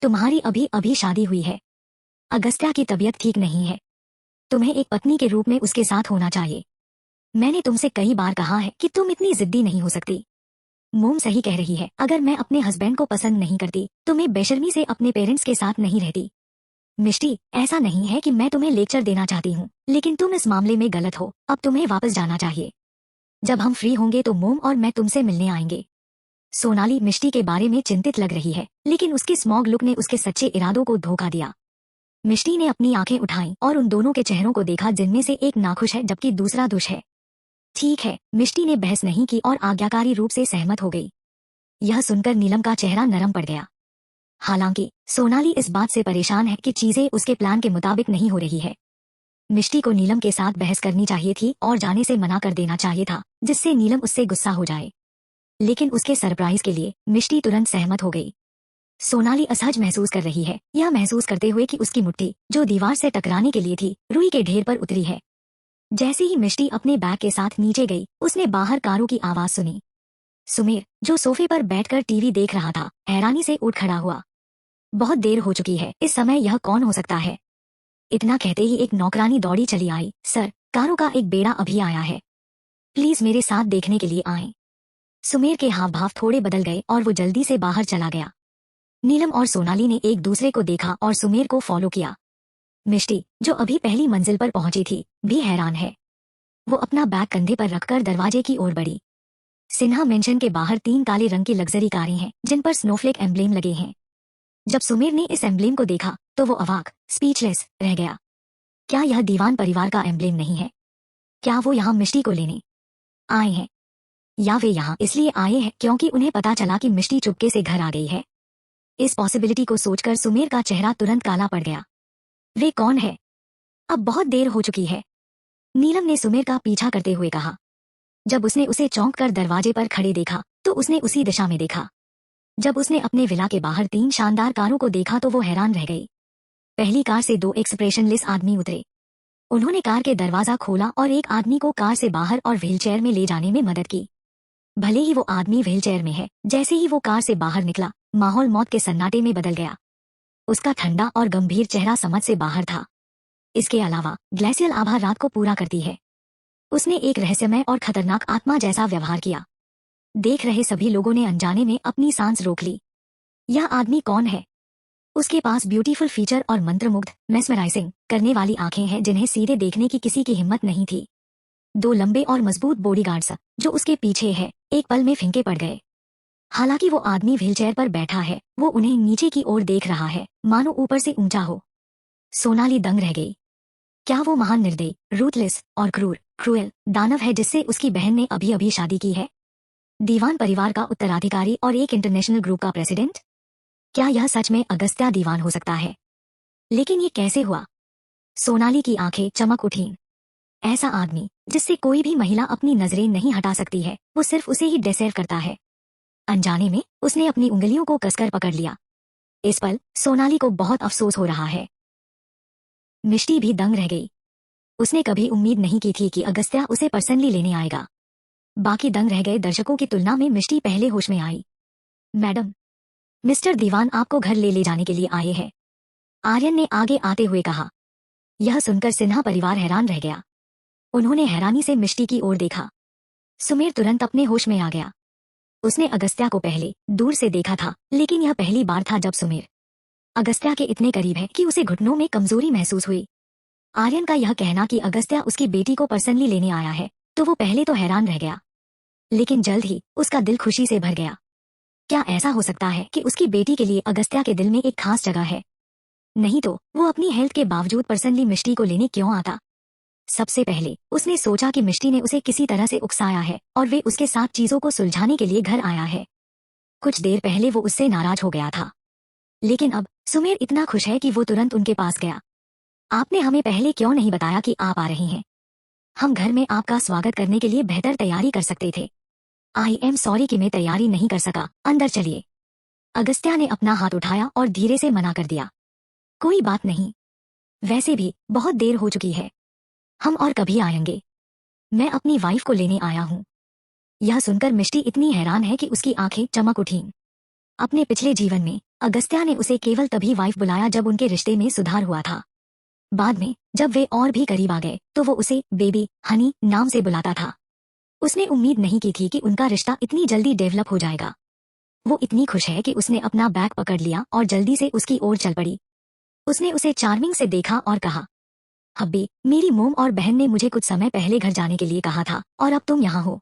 तुम्हारी अभी अभी शादी हुई है। अगस्त्या की तबीयत ठीक नहीं है। तुम्हें एक पत्नी के रूप में उसके साथ होना चाहिए। मैंने तुमसे कई बार कहा है कि तुम इतनी जिद्दी नहीं हो सकती। मोम सही कह रही है। अगर मैं अपने हस्बैंड को पसंद नहीं करती तो मैं बेशर्मी से अपने पेरेंट्स के साथ नहीं रहती। मिष्टी, ऐसा नहीं है कि मैं तुम्हें लेक्चर देना चाहती हूँ, लेकिन तुम इस मामले में गलत हो। अब तुम्हें वापस जाना चाहिए। जब हम फ्री होंगे तो मोम और मैं तुमसे मिलने आएंगे। सोनाली मिष्टी के बारे में चिंतित लग रही है, लेकिन उसकी स्मॉग लुक ने उसके सच्चे इरादों को धोखा दिया। मिष्टी ने अपनी आंखें उठाईं और उन दोनों के चेहरों को देखा, जिनमें से एक नाखुश है जबकि दूसरा दुश है। ठीक है, मिष्टी ने बहस नहीं की और आज्ञाकारी रूप से सहमत हो गई। यह सुनकर नीलम का चेहरा नरम पड़ गया। हालांकि सोनाली इस बात से परेशान है कि चीजें उसके प्लान के मुताबिक नहीं हो रही है। मिष्टी को नीलम के साथ बहस करनी चाहिए थी और जाने से मना कर देना चाहिए था, जिससे नीलम उससे गुस्सा हो जाए। लेकिन उसके सरप्राइज के लिए मिष्टी तुरंत सहमत हो गई। सोनाली असहज महसूस कर रही है, यह महसूस करते हुए कि उसकी मुट्ठी, जो दीवार से टकराने के लिए थी, रुई के ढेर पर उतरी है। जैसे ही मिष्टी अपने बैग के साथ नीचे गई, उसने बाहर कारों की आवाज सुनी। सुमेर, जो सोफे पर बैठकर टीवी देख रहा था, हैरानी से उठ खड़ा हुआ। बहुत देर हो चुकी है, इस समय यह कौन हो सकता है? इतना कहते ही एक नौकरानी दौड़ी चली आई। सर, कारों का एक बेड़ा अभी आया है, प्लीज मेरे साथ देखने के लिए आएं। सुमेर के हाव भाव थोड़े बदल गए और वो जल्दी से बाहर चला गया। नीलम और सोनाली ने एक दूसरे को देखा और सुमेर को फॉलो किया। मिष्टी, जो अभी पहली मंजिल पर पहुंची थी, भी हैरान है। वो अपना बैग कंधे पर रखकर दरवाजे की ओर बढ़ी। सिन्हा मेंशन के बाहर 3 काले रंग की लग्जरी कारें हैं, जिन पर स्नोफ्लेक एम्ब्लेम लगे हैं। जब सुमेर ने इस एम्ब्लेम को देखा तो वो अवाक, स्पीचलेस रह गया। क्या यह दीवान परिवार का एम्ब्लेम नहीं है? क्या वो यहाँ मिष्टी को लेने आए हैं, या वे यहाँ इसलिए आए हैं क्योंकि उन्हें पता चला कि मिष्टी चुपके से घर आ गई है? इस पॉसिबिलिटी को सोचकर सुमेर का चेहरा तुरंत काला पड़ गया। वे कौन है? अब बहुत देर हो चुकी है, नीलम ने सुमेर का पीछा करते हुए कहा। जब उसने उसे चौंक कर दरवाजे पर खड़े देखा तो उसने उसी दिशा में देखा। जब उसने अपने विला के बाहर 3 शानदार कारों को देखा तो वो हैरान रह गई। पहली कार से 2 एक्सप्रेशनलेस आदमी उतरे। उन्होंने कार के दरवाजा खोला और एक आदमी को कार से बाहर और व्हीलचेयर में ले जाने में मदद की। भले ही वो आदमी व्हीलचेयर में है, जैसे ही वो कार से बाहर निकला, माहौल मौत के सन्नाटे में बदल गया। उसका ठंडा और गंभीर चेहरा समझ से बाहर था। इसके अलावा ग्लेशियल आभा रात को पूरा करती है। उसने एक रहस्यमय और खतरनाक आत्मा जैसा व्यवहार किया। देख रहे सभी लोगों ने अनजाने में अपनी सांस रोक ली। यह आदमी कौन है? उसके पास ब्यूटीफुल फीचर और मंत्रमुग्ध, मेस्मराइजिंग करने वाली आंखें हैं जिन्हें सीधे देखने की किसी की हिम्मत नहीं थी। 2 लंबे और मजबूत बॉडीगार्ड्स जो उसके पीछे है, एक पल में फीके पड़ गए। हालांकि वो आदमी व्हीलचेयर पर बैठा है, वो उन्हें नीचे की ओर देख रहा है, मानो ऊपर से ऊंचा हो। सोनाली दंग रह गई। क्या वो महान निर्दयी, रूथलेस और क्रूएल दानव है जिससे उसकी बहन ने अभी अभी शादी की है? दीवान परिवार का उत्तराधिकारी और एक इंटरनेशनल ग्रुप का प्रेसिडेंट? क्या यह सच में अगस्त्या दीवान हो सकता है? लेकिन ये कैसे हुआ? सोनाली की आंखें चमक उठीं। ऐसा आदमी जिससे कोई भी महिला अपनी नजरें नहीं हटा सकती है, वो सिर्फ उसे ही डिसर्व करता है। अनजाने में उसने अपनी उंगलियों को कसकर पकड़ लिया। इस पल सोनाली को बहुत अफसोस हो रहा है। मिष्टी भी दंग रह गई। उसने कभी उम्मीद नहीं की थी कि अगस्त्या उसे पर्सनली लेने आएगा। बाकी दंग रह गए दर्शकों की तुलना में मिष्टी पहले होश में आई। मैडम, मिस्टर दीवान आपको घर ले जाने के लिए आए हैं, आर्यन ने आगे आते हुए कहा। यह सुनकर सिन्हा परिवार हैरान रह गया। उन्होंने हैरानी से मिष्टी की ओर देखा। सुमेर तुरंत अपने होश में आ गया। उसने अगस्त्या को पहले दूर से देखा था, लेकिन यह पहली बार था जब सुमेर अगस्त्या के इतने करीब है कि उसे घुटनों में कमजोरी महसूस हुई। आर्यन का यह कहना कि अगस्त्या उसकी बेटी को पर्सनली लेने आया है, तो वो पहले तो हैरान रह गया, लेकिन जल्द ही उसका दिल खुशी से भर गया। क्या ऐसा हो सकता है कि उसकी बेटी के लिए अगस्त्या के दिल में एक खास जगह है? नहीं तो वो अपनी हेल्थ के बावजूद पर्सनली मिष्टी को लेने क्यों आता? सबसे पहले उसने सोचा कि मिष्टी ने उसे किसी तरह से उकसाया है और वे उसके साथ चीजों को सुलझाने के लिए घर आया है। कुछ देर पहले वो उससे नाराज हो गया था, लेकिन अब सुमेर इतना खुश है कि वो तुरंत उनके पास गया। आपने हमें पहले क्यों नहीं बताया कि आप आ रही हैं? हम घर में आपका स्वागत करने के लिए बेहतर तैयारी कर सकते थे। आई एम सॉरी कि मैं तैयारी नहीं कर सका, अंदर चलिए। अगस्त्या ने अपना हाथ उठाया और धीरे से मना कर दिया। कोई बात नहीं, वैसे भी बहुत देर हो चुकी है, हम और कभी आएंगे। मैं अपनी वाइफ को लेने आया हूँ। यह सुनकर मिष्टी इतनी हैरान है कि उसकी आंखें चमक उठीं। अपने पिछले जीवन में अगस्त्या ने उसे केवल तभी वाइफ बुलाया जब उनके रिश्ते में सुधार हुआ था। बाद में जब वे और भी करीब आ गए तो वो उसे बेबी हनी नाम से बुलाता था। उसने उम्मीद नहीं की थी कि उनका रिश्ता इतनी जल्दी डेवलप हो जाएगा। वो इतनी खुश है कि उसने अपना बैग पकड़ लिया और जल्दी से उसकी ओर चल पड़ी। उसने उसे चार्मिंग से देखा और कहा, हब्बी, मेरी मोम और बहन ने मुझे कुछ समय पहले घर जाने के लिए कहा था और अब तुम यहाँ हो।